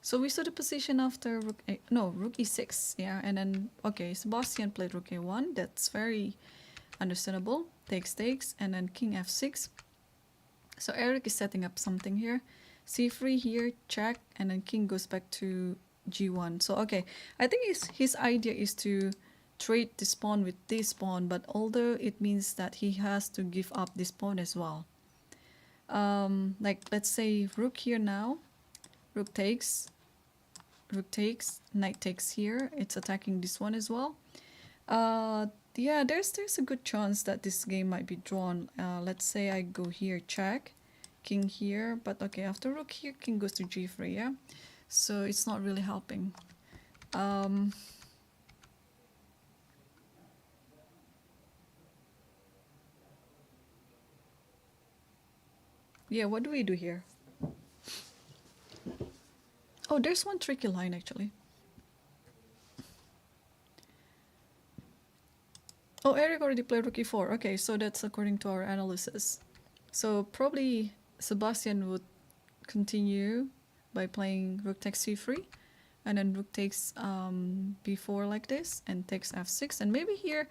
So we saw the position after rook e6, yeah? And then, okay, Sebastian played rook a1, that's very understandable. Takes, and then king f6. So Eric is setting up something here. c3 here, check, and then king goes back to g1. So okay, I think his idea is to trade this pawn with this pawn, but although it means that he has to give up this pawn as well. Like let's say rook here now, rook takes, knight takes here. It's attacking this one as well. Yeah, there's a good chance that this game might be drawn. Let's say I go here, check, king here, but okay, after rook here, king goes to g3, yeah? So it's not really helping. Yeah, what do we do here? Oh, there's one tricky line actually. Oh, Eric already played rook e4. Okay, so that's according to our analysis. So probably Sebastian would continue by playing rook takes c3, and then rook takes b4 like this, and takes f6. And maybe here,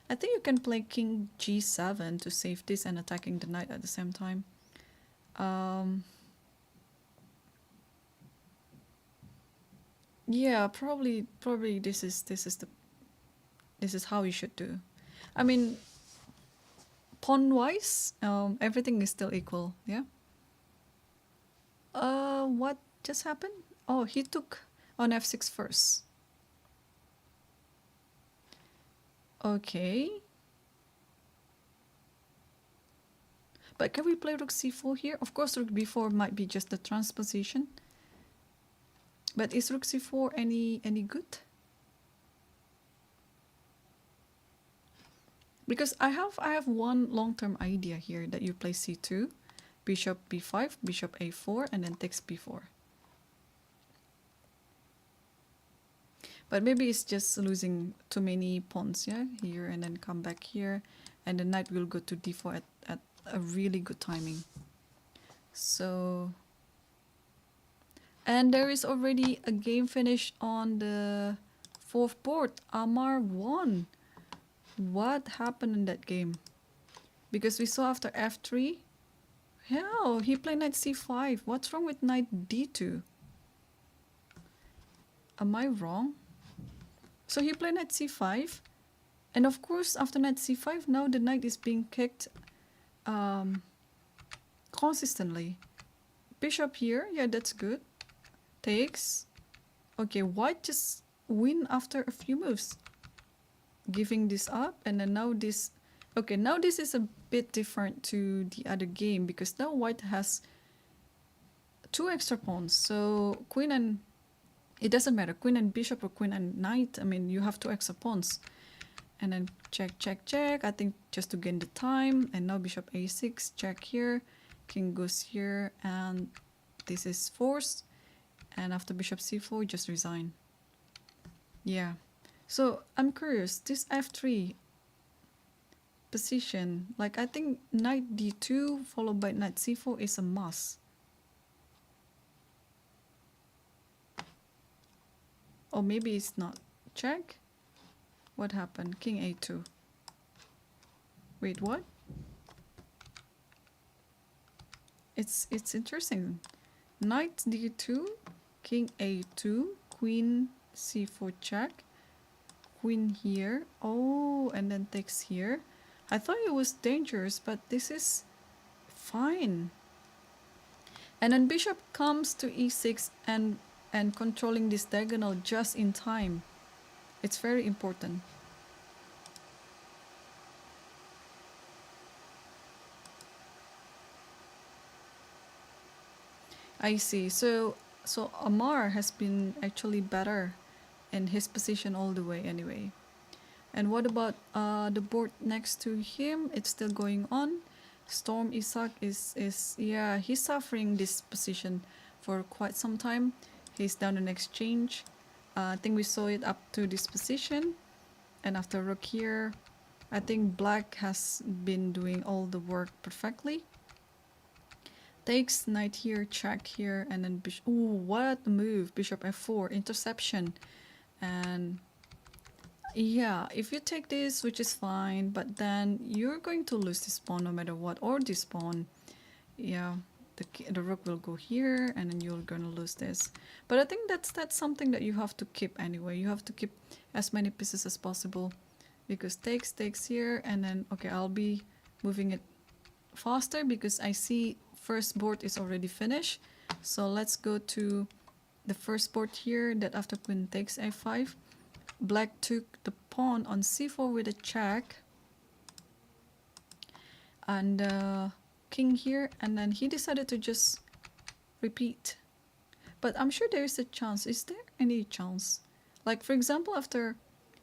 I think you can play king g7 to save this and attacking the knight at the same time. Yeah, probably this is how you should do. I mean, pawn-wise, everything is still equal, yeah? What just happened? Oh, he took on f6 first. Okay. But can we play rook c4 here? Of course, rook b4 might be just the transposition. But is rook c4 any good? Because I have one long-term idea here that you play c2, bishop b5, bishop a4, and then takes b4. But maybe it's just losing too many pawns, yeah, here, and then come back here, and the knight will go to d4 at a really good timing. So, and there is already a game finish on the 4th board. Amar won. What happened in that game? Because we saw after f3, yeah, he played knight c5. What's wrong with knight d2? Am I wrong? So he played knight c5, and of course after knight c5, now the knight is being kicked consistently. Bishop here, yeah, that's good. Takes. Okay, white just win after a few moves. Giving this up, and then now this. Okay, now this is a bit different to the other game, because now white has 2 extra pawns. So queen and, it doesn't matter, queen and bishop or queen and knight, I mean, you have 2 extra pawns. And then check, check, check, I think just to gain the time. And now bishop a6, check here, king goes here, and this is forced. And after bishop c4, just resign. Yeah. So I'm curious, this f3 position, like I think knight d2 followed by knight c4 is a must. Or maybe it's not. Check. What happened? King a2. Wait, what? It's interesting. Knight d2, king a2, queen c4 check, queen here. Oh, and then takes here. I thought it was dangerous, but this is fine. And then bishop comes to e6 and controlling this diagonal just in time. It's very important. I see. So Amar has been actually better in his position all the way anyway. And what about the board next to him? It's still going on. Storm Isaac is yeah, he's suffering this position for quite some time. He's down an exchange. I think we saw it up to this position. And after rook here, I think black has been doing all the work perfectly. Takes knight here, check here, and then bishop. Ooh, what a move! Bishop f4, interception. And yeah, if you take this, which is fine, but then you're going to lose this pawn no matter what, or this pawn. Yeah, the rook will go here, and then you're going to lose this. But I think that's something that you have to keep anyway. You have to keep as many pieces as possible, because takes here, and then okay, I'll be moving it faster because I see first board is already finished. So let's go to the first board here, that after queen takes a5, black took the pawn on c4 with a check, and king here, and then he decided to just repeat. But I'm sure there is a chance. Is there any chance? Like for example, after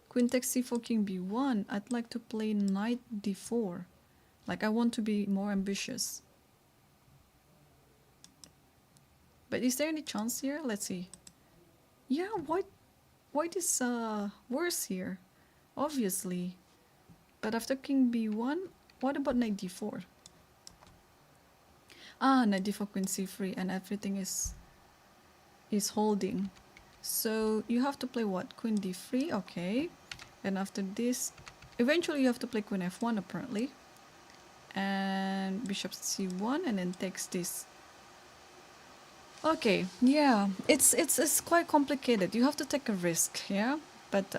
queen takes c4, king b1, I'd like to play knight d4. Like I want to be more ambitious. But is there any chance here? Let's see. Yeah, white is worse here, obviously. But after king b1, what about knight d4? Ah, knight d4, queen c3, and everything is holding. So you have to play what? Queen d3, okay. And after this, eventually you have to play queen f1 apparently. And bishop c1, and then takes this. Okay, yeah, it's quite complicated. You have to take a risk, yeah. But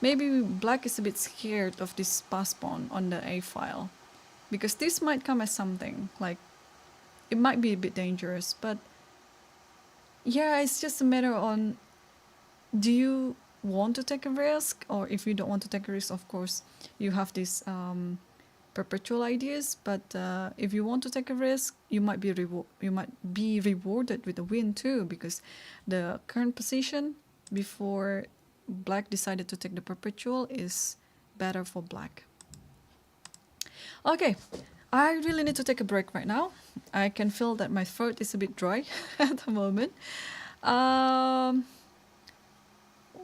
maybe black is a bit scared of this pass pawn on the a file, because this might come as something like it might be a bit dangerous. But yeah, it's just a matter on, do you want to take a risk? Or if you don't want to take a risk, of course you have this perpetual ideas, but if you want to take a risk, you might be rewarded with a win too, because the current position before black decided to take the perpetual is better for black. Okay, I really need to take a break right now. I can feel that my throat is a bit dry at the moment.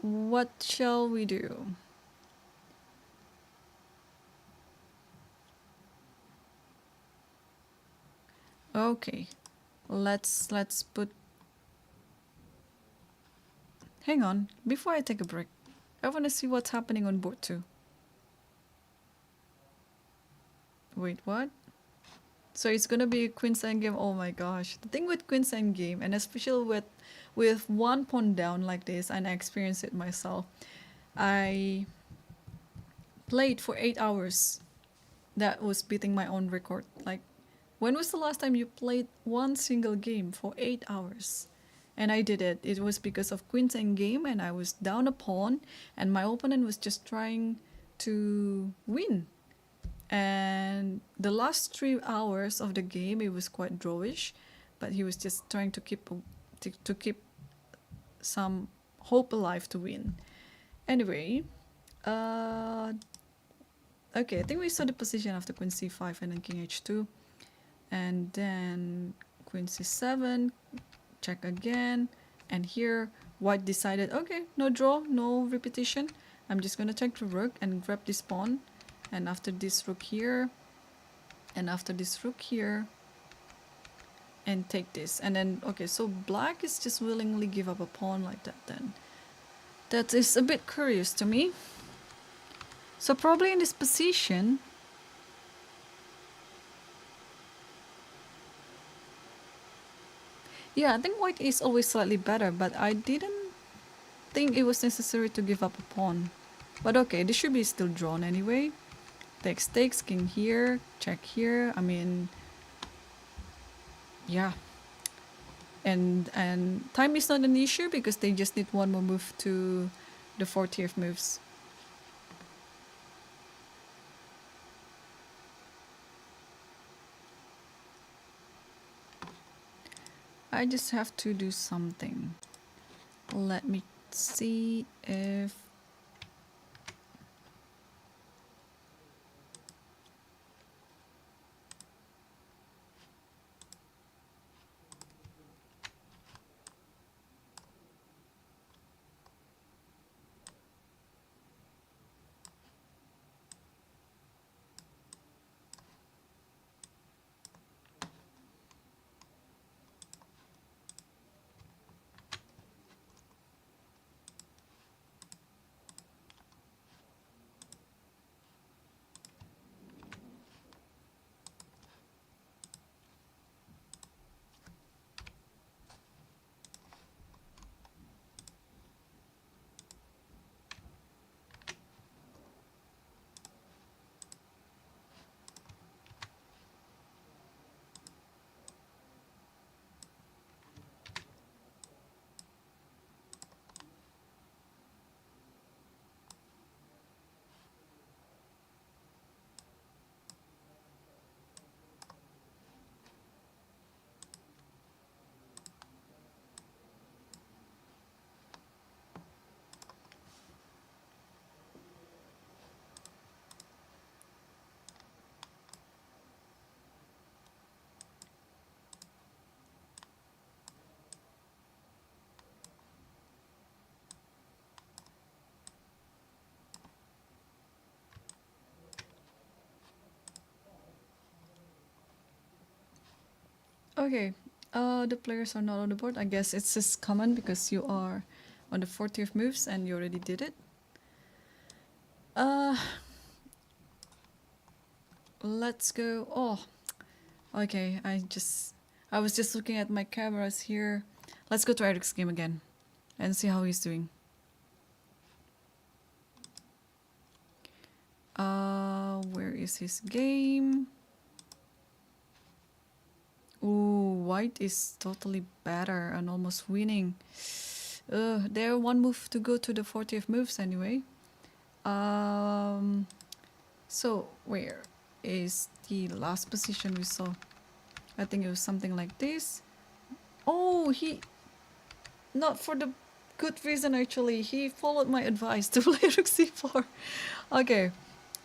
What shall we do? Okay, let's put. Hang on, before I take a break, I want to see what's happening on board 2. Wait, what? So it's gonna be a queen's endgame. Oh my gosh! The thing with queen's endgame, and especially with one pawn down like this, and I experienced it myself. I played for 8 hours. That was beating my own record. Like, when was the last time you played one single game for 8 hours? And I did it. It was because of queen's endgame, and I was down a pawn, and my opponent was just trying to win. And the last 3 hours of the game, it was quite drawish, but he was just trying to keep some hope alive to win. Anyway, okay, I think we saw the position after queen c5 and then king h2, and then queen c7, check again, and here white decided, okay, no draw, no repetition. I'm just gonna check the rook and grab this pawn. And after this rook here, and after this rook here, and take this. And then, okay, so black is just willingly give up a pawn like that then. That is a bit curious to me. So probably in this position, yeah, I think white is always slightly better, but I didn't think it was necessary to give up a pawn. But okay, this should be still drawn anyway. Takes, king here, check here. I mean, yeah. And time is not an issue because they just need one more move to the 40th moves. I just have to do something. Let me see if... Okay, the players are not on the board. I guess it's just common because you are on the 40th moves and you already did it. Let's go. Oh, okay. I was just looking at my cameras here. Let's go to Eric's game again and see how he's doing. Where is his game? Ooh, white is totally better and almost winning. They're one move to go to the 40th moves anyway. So where is the last position we saw? I think it was something like this. Oh, he... Not for the good reason actually. He followed my advice to play rook c4. Okay.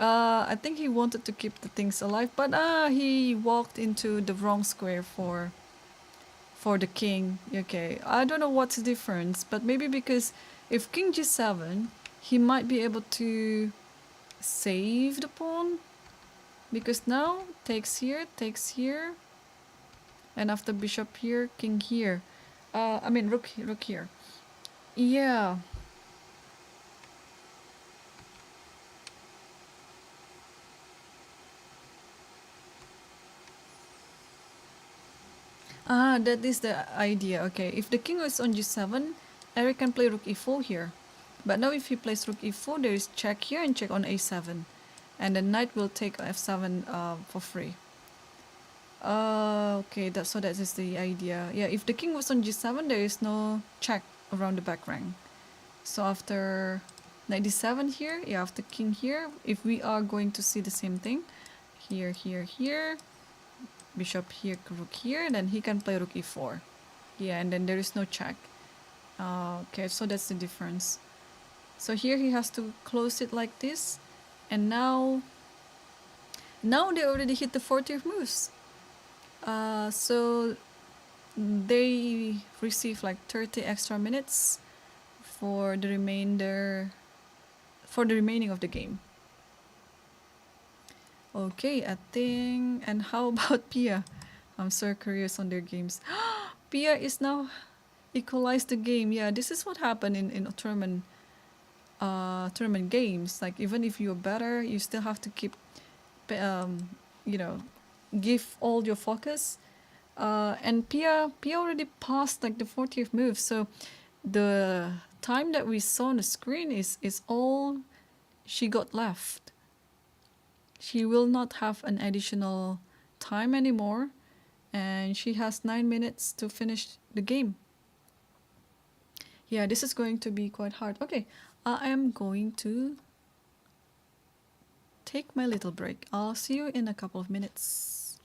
I think he wanted to keep the things alive, but he walked into the wrong square for the king. Okay, I don't know what's the difference, but maybe because if king g7, he might be able to save the pawn, because now takes here, and after bishop here, king here. I mean rook here. Yeah. That is the idea. Okay, if the king is on g7, Eric can play rook e4 here. But now if he plays rook e4, there is check here and check on a7. And the knight will take f7 for free. Okay, so that is the idea. Yeah, if the king was on g7, there is no check around the back rank. So after knight d7 here, yeah, after king here, if we are going to see the same thing, here, bishop here, rook here, then he can play rook e4. Yeah, and then there is no check. Okay, so that's the difference. So here he has to close it like this, and now they already hit the 40th moves. So they receive like 30 extra minutes for the remaining of the game. Okay, I think. And how about Pia? I'm so curious on their games. Pia is now equalized the game. Yeah, this is what happened in tournament games. Like even if you're better, you still have to keep, give all your focus. And Pia already passed like the 40th move. So the time that we saw on the screen is all she got left. She will not have an additional time anymore, and she has 9 minutes to finish the game. Yeah, this is going to be quite hard. Okay, I am going to take my little break. I'll see you in a couple of minutes.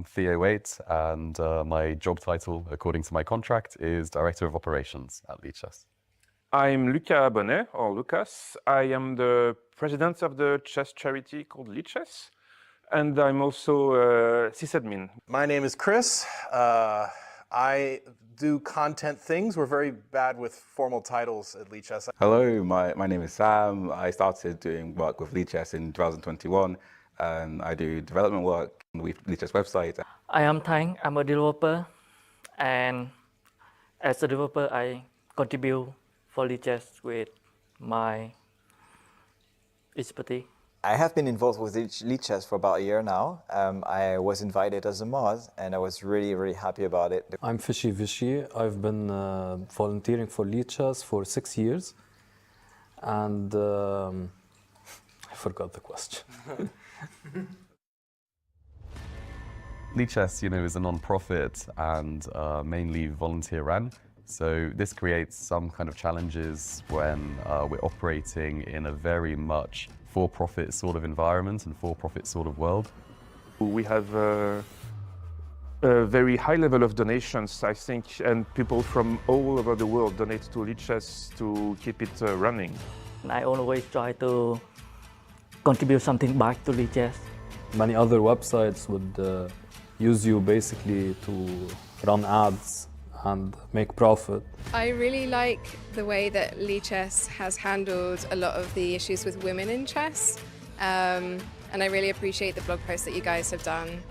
Theo Waite, and my job title, according to my contract, is Director of Operations at Lichess. I'm Luca Bonnet, or Lucas. I am the president of the chess charity called Lichess, and I'm also sysadmin. My name is Chris. I do content things. We're very bad with formal titles at Lichess. Hello, my name is Sam. I started doing work with Lichess in 2021. I do development work on the Lichess website. I am Thanh. I'm a developer, and as a developer, I contribute for Lichess with my expertise. I have been involved with Lichess for about a year now. I was invited as a mod, and I was really happy about it. I'm Fishy Vishy. I've been volunteering for Lichess for 6 years, and I forgot the question. Lichess, is a non-profit and mainly volunteer-run. So this creates some kind of challenges when we're operating in a very much for-profit sort of environment and for-profit sort of world. We have a very high level of donations, I think, and people from all over the world donate to Lichess to keep it running. I always try to contribute something back to Lichess. Many other websites would use you basically to run ads and make profit. I really like the way that Lichess has handled a lot of the issues with women in chess, and I really appreciate the blog post that you guys have done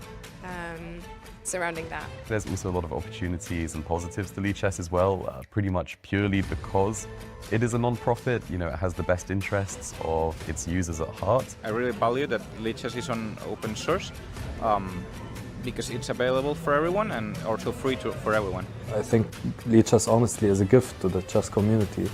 surrounding that. There's also a lot of opportunities and positives to Lichess as well, pretty much purely because it is a non-profit, it has the best interests of its users at heart. I really value that Lichess is on open source because it's available for everyone and also free for everyone. I think Lichess honestly is a gift to the chess community.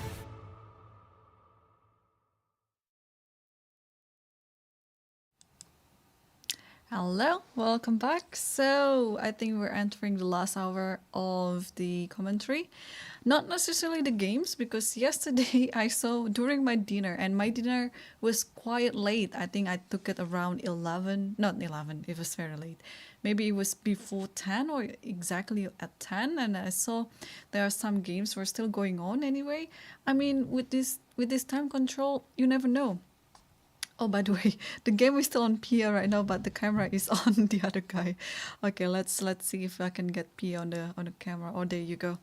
Hello, welcome back. So I think we're entering the last hour of the commentary. Not necessarily the games, because yesterday I saw during my dinner, and my dinner was quite late. I think I took it around 11, not 11, it was very late. Maybe it was before 10 or exactly at 10, and I saw there are some games were still going on anyway. I mean, with this time control, you never know. Oh, by the way, the game is still on Pia right now, but the camera is on the other guy. Okay, let's see if I can get Pia on the camera. Oh, there you go.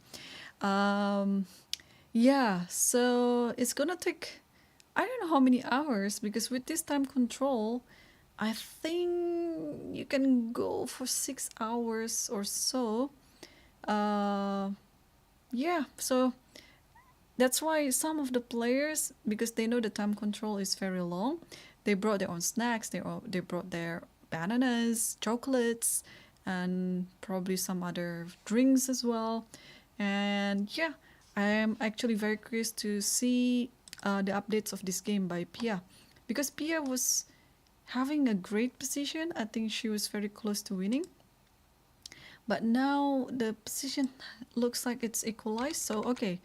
Yeah, so it's gonna take, I don't know how many hours, because with this time control, I think you can go for 6 hours or so. Yeah, so that's why some of the players, because they know the time control is very long, they brought their own snacks. They brought their bananas, chocolates, and probably some other drinks as well. And yeah, I am actually very curious to see the updates of this game by Pia, because Pia was having a great position. I think she was very close to winning. But now the position looks like it's equalized. So okay.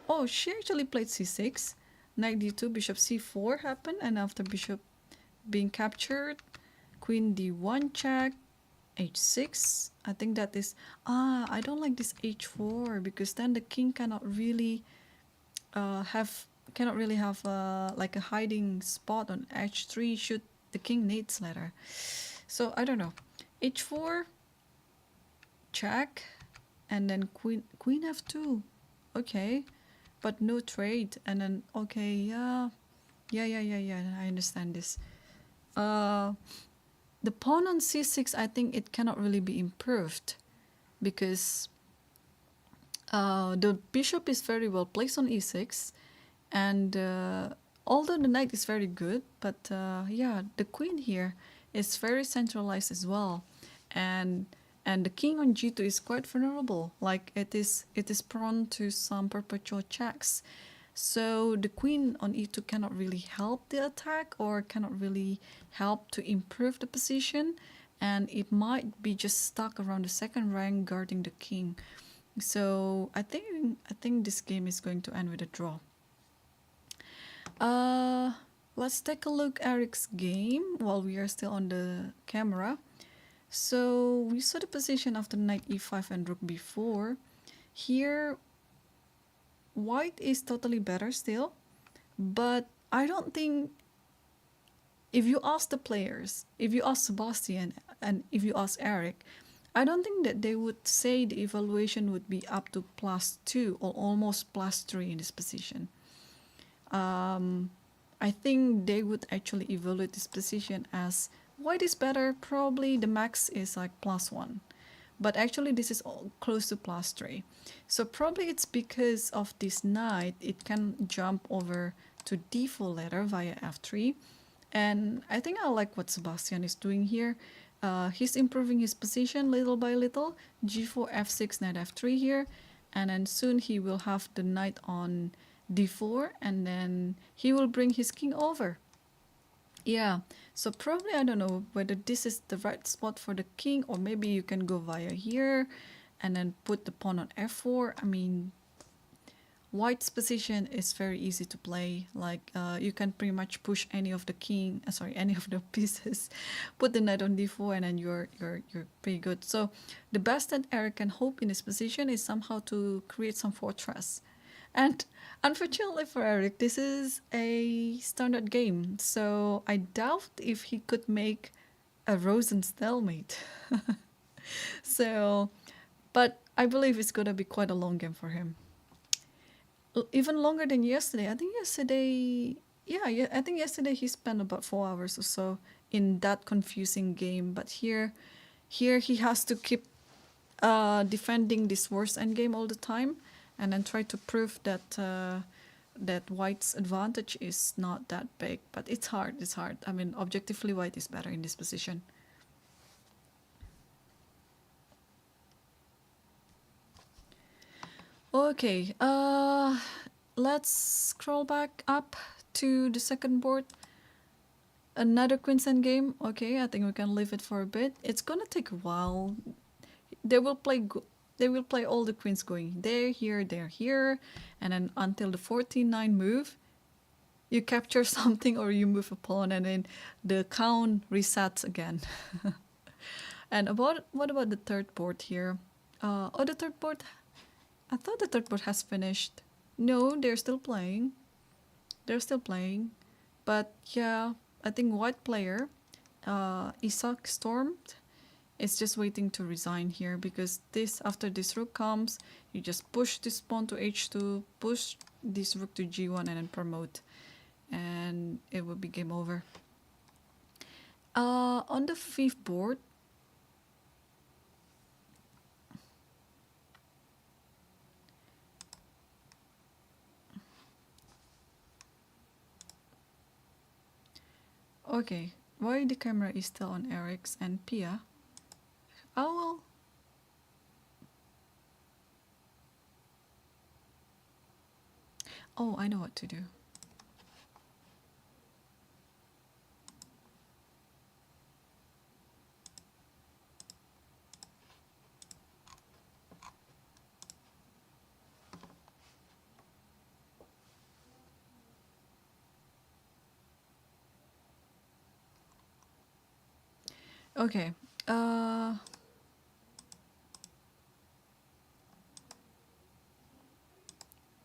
Oh, she actually played c6, knight d2, bishop c4 happened, and after bishop being captured, queen d1 check, h6. I think that is, I don't like this h4, because then the king cannot really have like a hiding spot on h3 should the king needs later. So I don't know. h4 check, and then queen f2. Okay. But no trade, and then okay, yeah, I understand this. The pawn on c6, I think it cannot really be improved, because the bishop is very well placed on e6, and although the knight is very good, but yeah, the queen here is very centralized as well, and the king on g2 is quite vulnerable. Like it is prone to some perpetual checks. So the queen on e2 cannot really help the attack, or cannot really help to improve the position, and it might be just stuck around the second rank guarding the king. So I think this game is going to end with a draw. Let's take a look at Eric's game while we are still on the camera. So we saw the position after knight e5 and rook b4. Here, white is totally better still, but I don't think, if you ask the players, if you ask Sebastian and if you ask Eric, I don't think that they would say the evaluation would be up to +2 or almost +3 in this position. I think they would actually evaluate this position as white is better, probably the max is like +1. But actually this is all close to +3. So probably it's because of this knight, it can jump over to d4 later via f3. And I think I like what Sebastian is doing here. He's improving his position little by little. g4, f6, knight f3 here. And then soon he will have the knight on d4, and then he will bring his king over. Yeah, so probably I don't know whether this is the right spot for the king, or maybe you can go via here and then put the pawn on f4. I mean, white's position is very easy to play. Like you can pretty much push any of the any of the pieces, put the knight on d4, and then you're pretty good. So the best that Eric can hope in this position is somehow to create some fortress. And unfortunately for Eric, this is a standard game, so I doubt if he could make a Rosen stalemate. So, but I believe it's gonna be quite a long game for him. Even longer than yesterday. I think yesterday he spent about 4 hours or so in that confusing game. But here he has to keep defending this worst endgame all the time, and then try to prove that that white's advantage is not that big. But it's hard. I mean, objectively, white is better in this position. Okay, let's scroll back up to the second board. Another Queen's Endgame. Okay, I think we can leave it for a bit. It's gonna take a while. They will play. They will play all the queens going there, here, and then until the 49 move, you capture something or you move a pawn, and then the count resets again. And what about the third board here? Oh, the third board. I thought the third board has finished. No, they're still playing. They're still playing, but yeah, I think white player, Isak stormed. Is just waiting to resign here because this after this rook comes, you just push this pawn to h2, push this rook to g1, and then promote, and it will be game over. On the fifth board, okay, why the camera is still on Eric's and Pia? Oh well. Oh, I know what to do. Okay.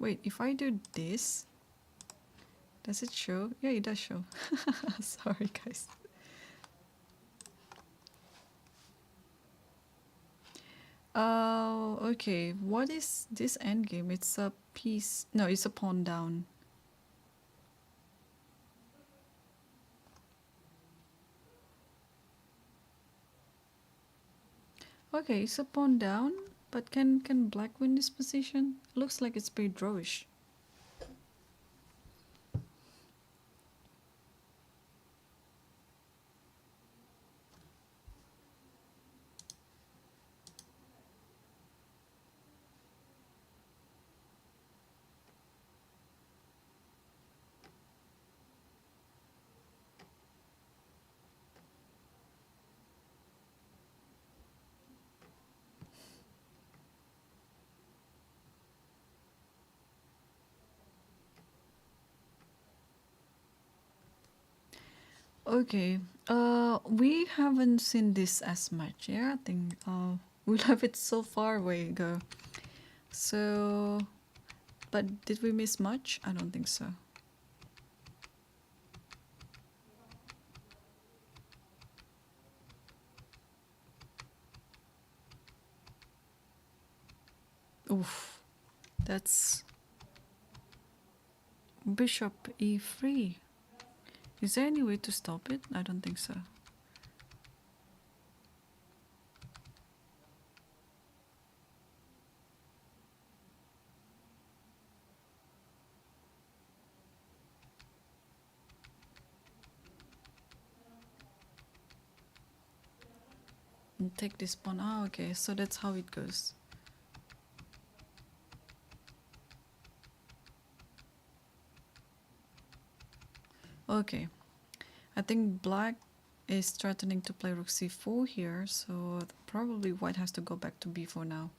Wait, if I do this, does it show? Yeah, it does show. Sorry, guys. Okay. What is this endgame? It's a piece. No, it's a pawn down. Okay, it's a pawn down, but can black win this position? Looks like it's pretty drawish. Okay, we haven't seen this as much. Yeah, I think we left it so far away ago. So, but did we miss much? I don't think so. Oof, that's bishop e3. Is there any way to stop it? I don't think so. And take this pawn. Ah, okay, so that's how it goes. Okay, I think black is threatening to play rook c4 here, so probably white has to go back to b4 now.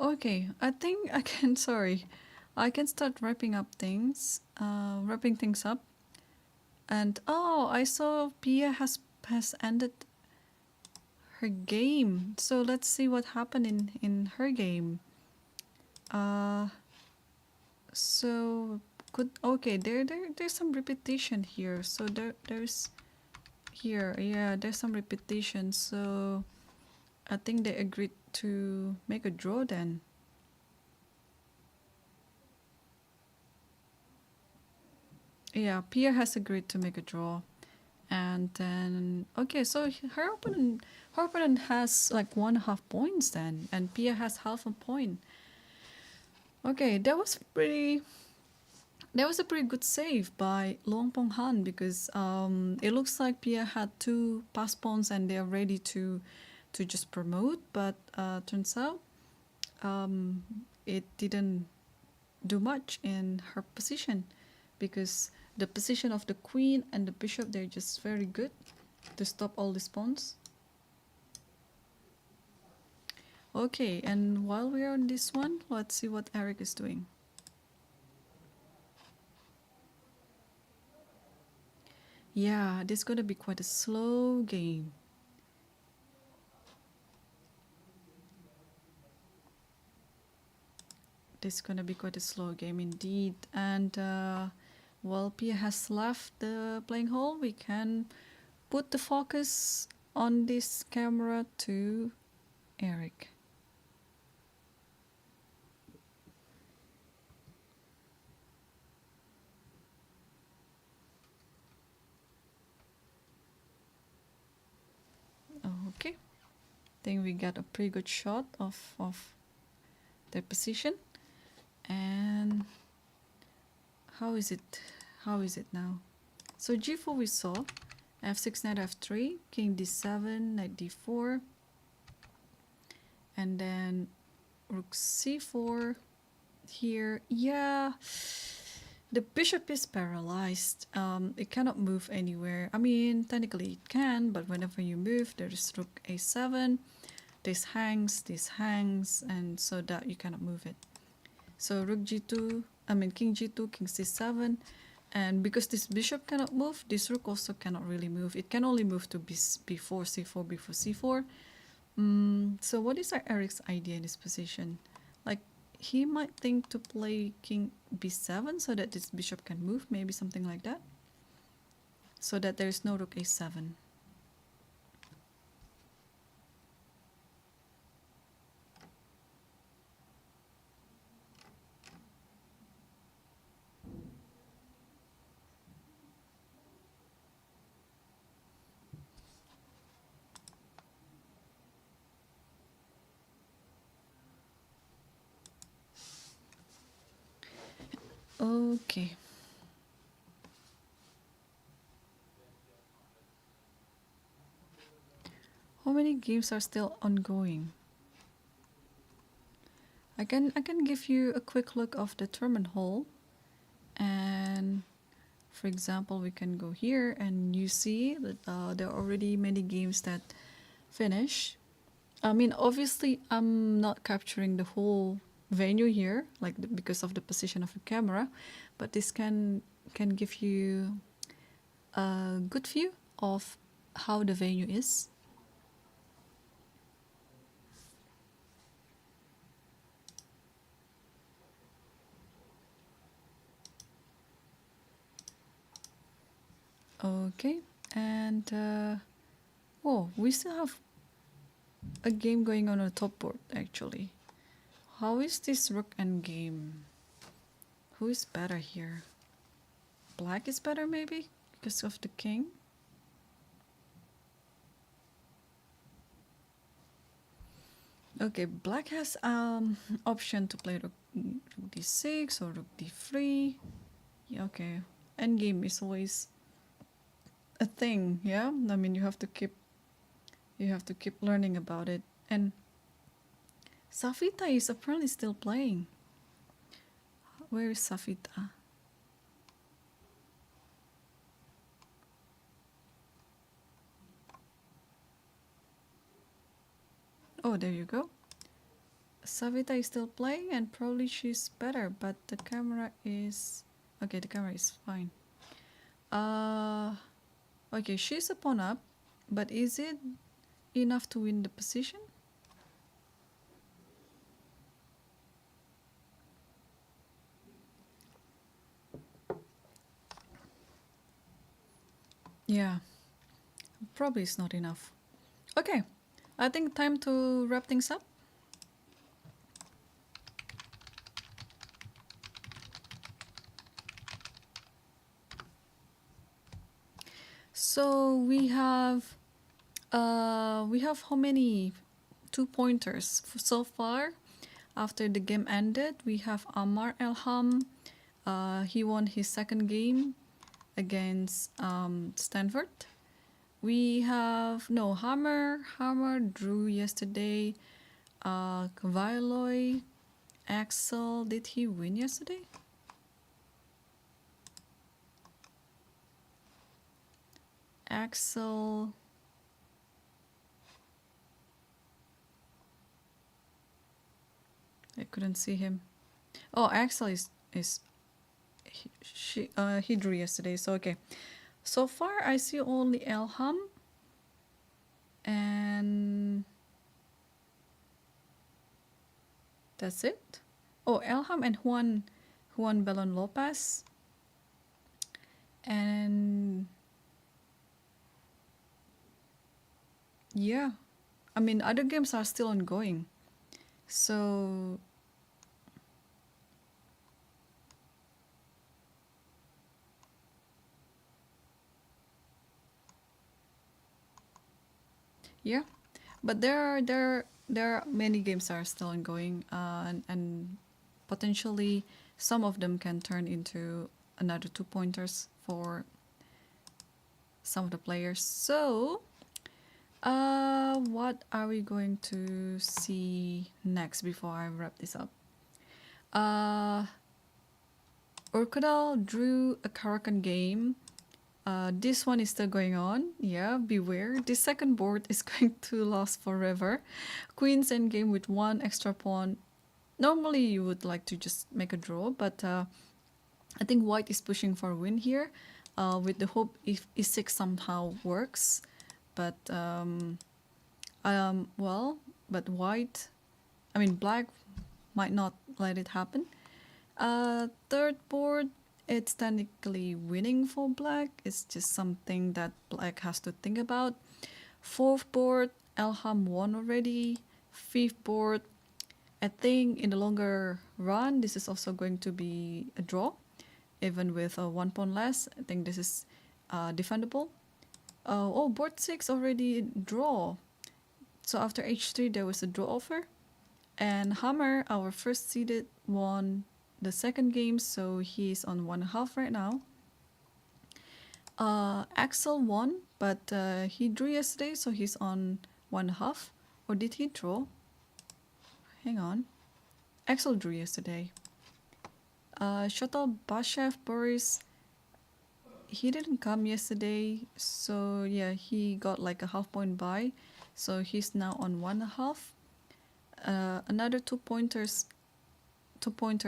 Okay, I think I can. Sorry, I can start wrapping things up. And oh, I saw Pia has ended her game. So let's see what happened in her game. So good. Okay, there's some repetition here. So there's here, yeah, there's some repetition. So I think they agreed to make a draw then. Yeah, Pia has agreed to make a draw. And then okay, so her opponent has like 1.5 points then, and Pia has half a point. Okay, that was a pretty good save by Long Pong Han, because it looks like Pia had 2 pass pawns and they're ready to just promote, but turns out it didn't do much in her position, because the position of the queen and the bishop, they're just very good to stop all these pawns. Okay, and while we're on this one, let's see what Eric is doing. Yeah, this is gonna be quite a slow game. This is gonna be quite a slow game indeed. And while Pia has left the playing hall, we can put the focus on this camera to Eric. Okay, I think we got a pretty good shot of their position. And how is it now? So g4 we saw, f6, knight f3, king d7, knight d4, and then rook c4 here. Yeah, the bishop is paralyzed. It cannot move anywhere. I mean, technically it can, but whenever you move, there is rook a7, this hangs, and so that you cannot move it. So rook g2, king g2, king c7, and because this bishop cannot move, this rook also cannot really move. It can only move to b4, c4, before c4. So what is Eric's idea in this position? Like, he might think to play king b7 so that this bishop can move, maybe something like that, so that there is no rook a7. Okay. How many games are still ongoing? I can give you a quick look of the tournament hall, and for example, we can go here and you see that there are already many games that finish. I mean, obviously, I'm not capturing the whole venue here, like because of the position of the camera, but this can give you a good view of how the venue is. Okay, and oh, we still have a game going on the top board actually. How is this rook endgame? Who is better here? Black is better maybe because of the king. Okay, black has option to play rook d6 or rook d3. Yeah, okay, endgame is always a thing, yeah. I mean, you have to keep learning about it. And Safita is apparently still playing. Where is Safita? Oh, there you go. Savita is still playing and probably she's better, but the camera is... Okay, the camera is fine. Okay, she's a pawn up, but is it enough to win the position? Yeah, probably it's not enough. Okay, I think time to wrap things up. So we have how many 2-pointers so far? After the game ended, we have Amar Elham. He won his second game against Stanford. We have Hammer drew yesterday. Kavailoy, Axel, did he win yesterday? Axel. I couldn't see him. Oh, Axel he drew yesterday, so okay. So far I see only Elham and that's it. Oh, Elham and Juan Belon Lopez. And yeah, I mean other games are still ongoing. So yeah, but there are many games are still ongoing, and potentially some of them can turn into another 2-pointers for some of the players. So what are we going to see next before I wrap this up? Urkadal drew a Karakan game. This one is still going on. Yeah, beware. This second board is going to last forever. Queen's endgame with 1 extra pawn. Normally you would like to just make a draw, but I think white is pushing for a win here, with the hope if e6 somehow works. But black might not let it happen. Third board, it's technically winning for black. It's just something that black has to think about. Fourth board, Elham won already. Fifth board, I think in the longer run, this is also going to be a draw. Even with a 1 pawn less, I think this is defendable. Board 6 already draw. So after h3, there was a draw offer. And Hammer, our first seeded, won the second game, so he's on 1.5 right now. Axel won, but he drew yesterday, so he's on 1.5. Or did he draw? Hang on. Axel drew yesterday. Shotal Bashev Boris, he didn't come yesterday, so yeah, he got like a half-point buy, so he's now on 1.5. Another 2-pointer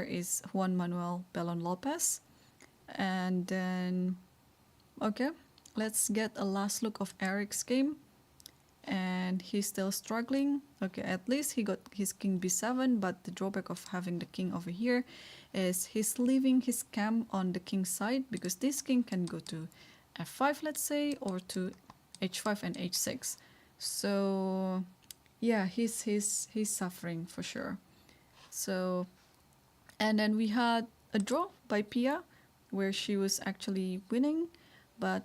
is Juan Manuel Belon Lopez. And then, okay, let's get a last look of Eric's game. And he's still struggling. Okay, at least he got his king b7, but the drawback of having the king over here is he's leaving his cam on the king side, because this king can go to f5, let's say, or to h5 and h6. So yeah, he's suffering for sure. So, and then we had a draw by Pia, where she was actually winning, but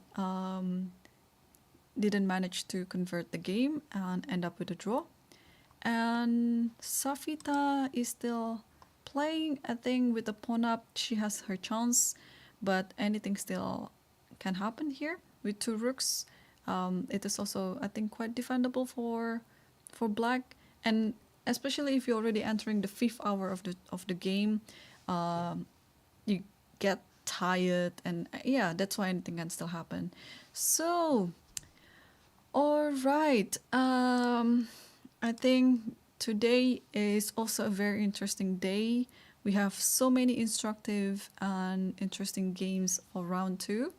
didn't manage to convert the game and end up with a draw. And Safita is still playing. I think with the pawn up, she has her chance, but anything still can happen here with 2 rooks. It is also, I think, quite defendable for black, and especially if you're already entering the 5th hour of the game, you get tired, and yeah, that's why anything can still happen. So, all right, I think today is also a very interesting day. We have so many instructive and interesting games for round 2.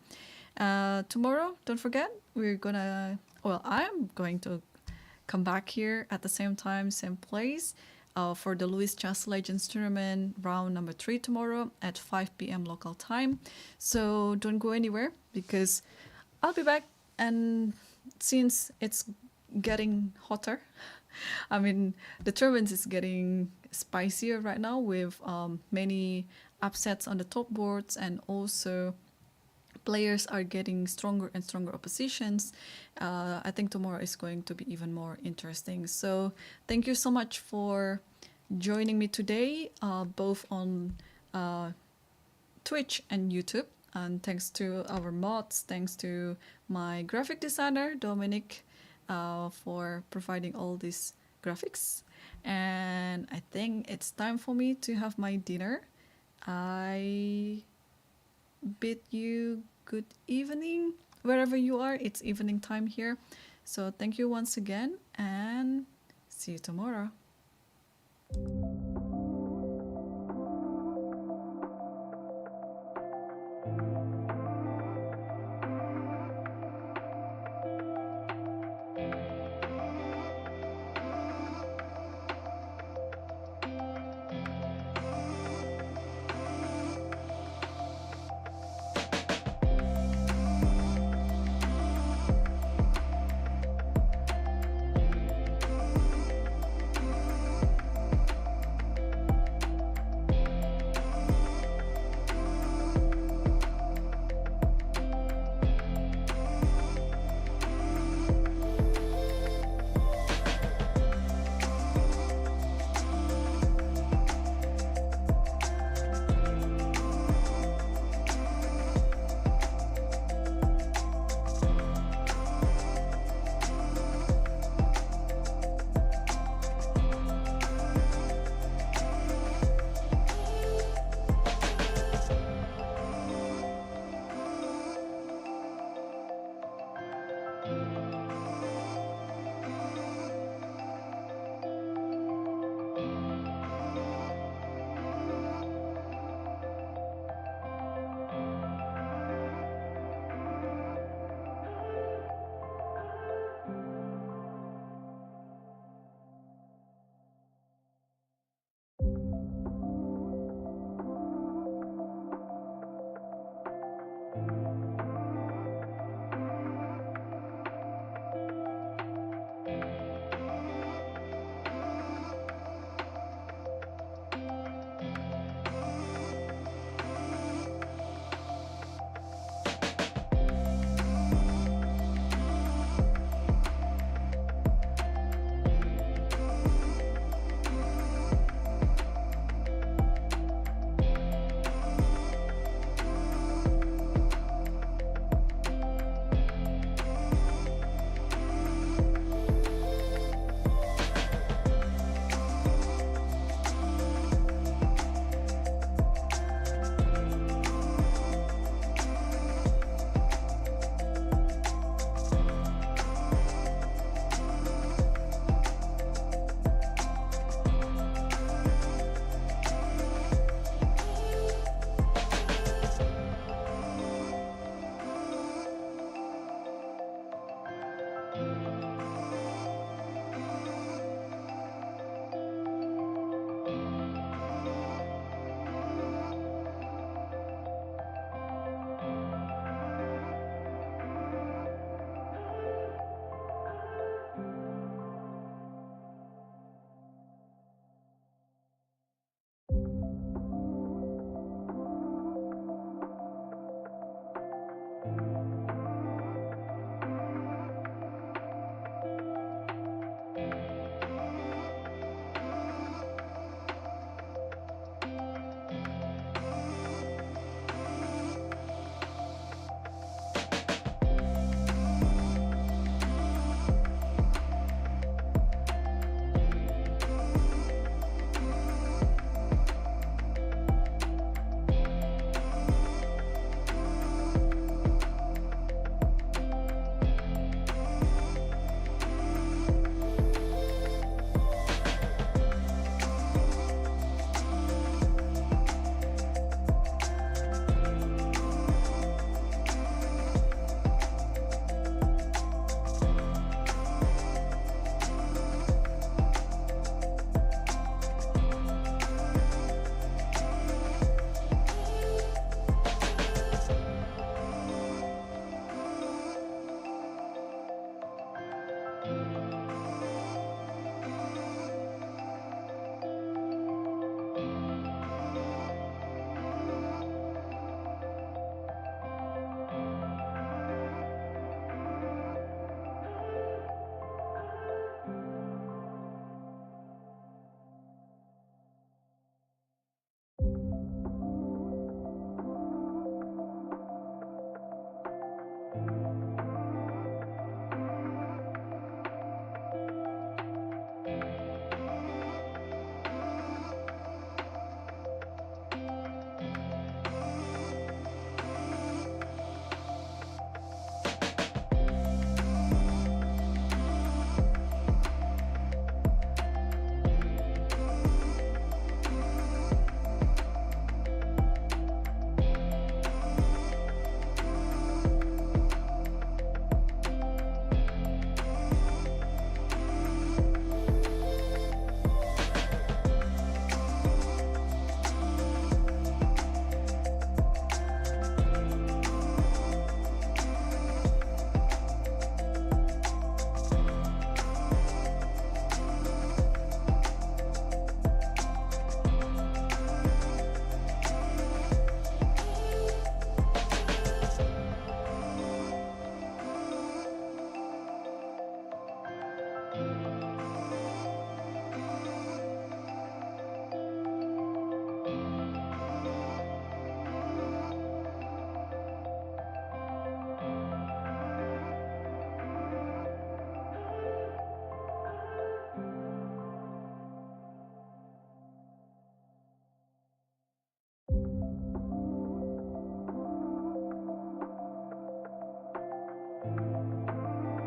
Tomorrow, don't forget, I'm going to come back here at the same time, same place, for the Louis Chess Legends Tournament round number 3 tomorrow at 5 p.m. local time. So don't go anywhere, because I'll be back, and since it's getting hotter, I mean, the tournament is getting spicier right now with many upsets on the top boards, and also players are getting stronger and stronger oppositions. I think tomorrow is going to be even more interesting. So thank you so much for joining me today, both on Twitch and YouTube. And thanks to our mods, thanks to my graphic designer, Dominic, for providing all these graphics. And I think it's time for me to have my dinner. I bid you good evening wherever you are. It's evening time here. So thank you once again, and see you tomorrow.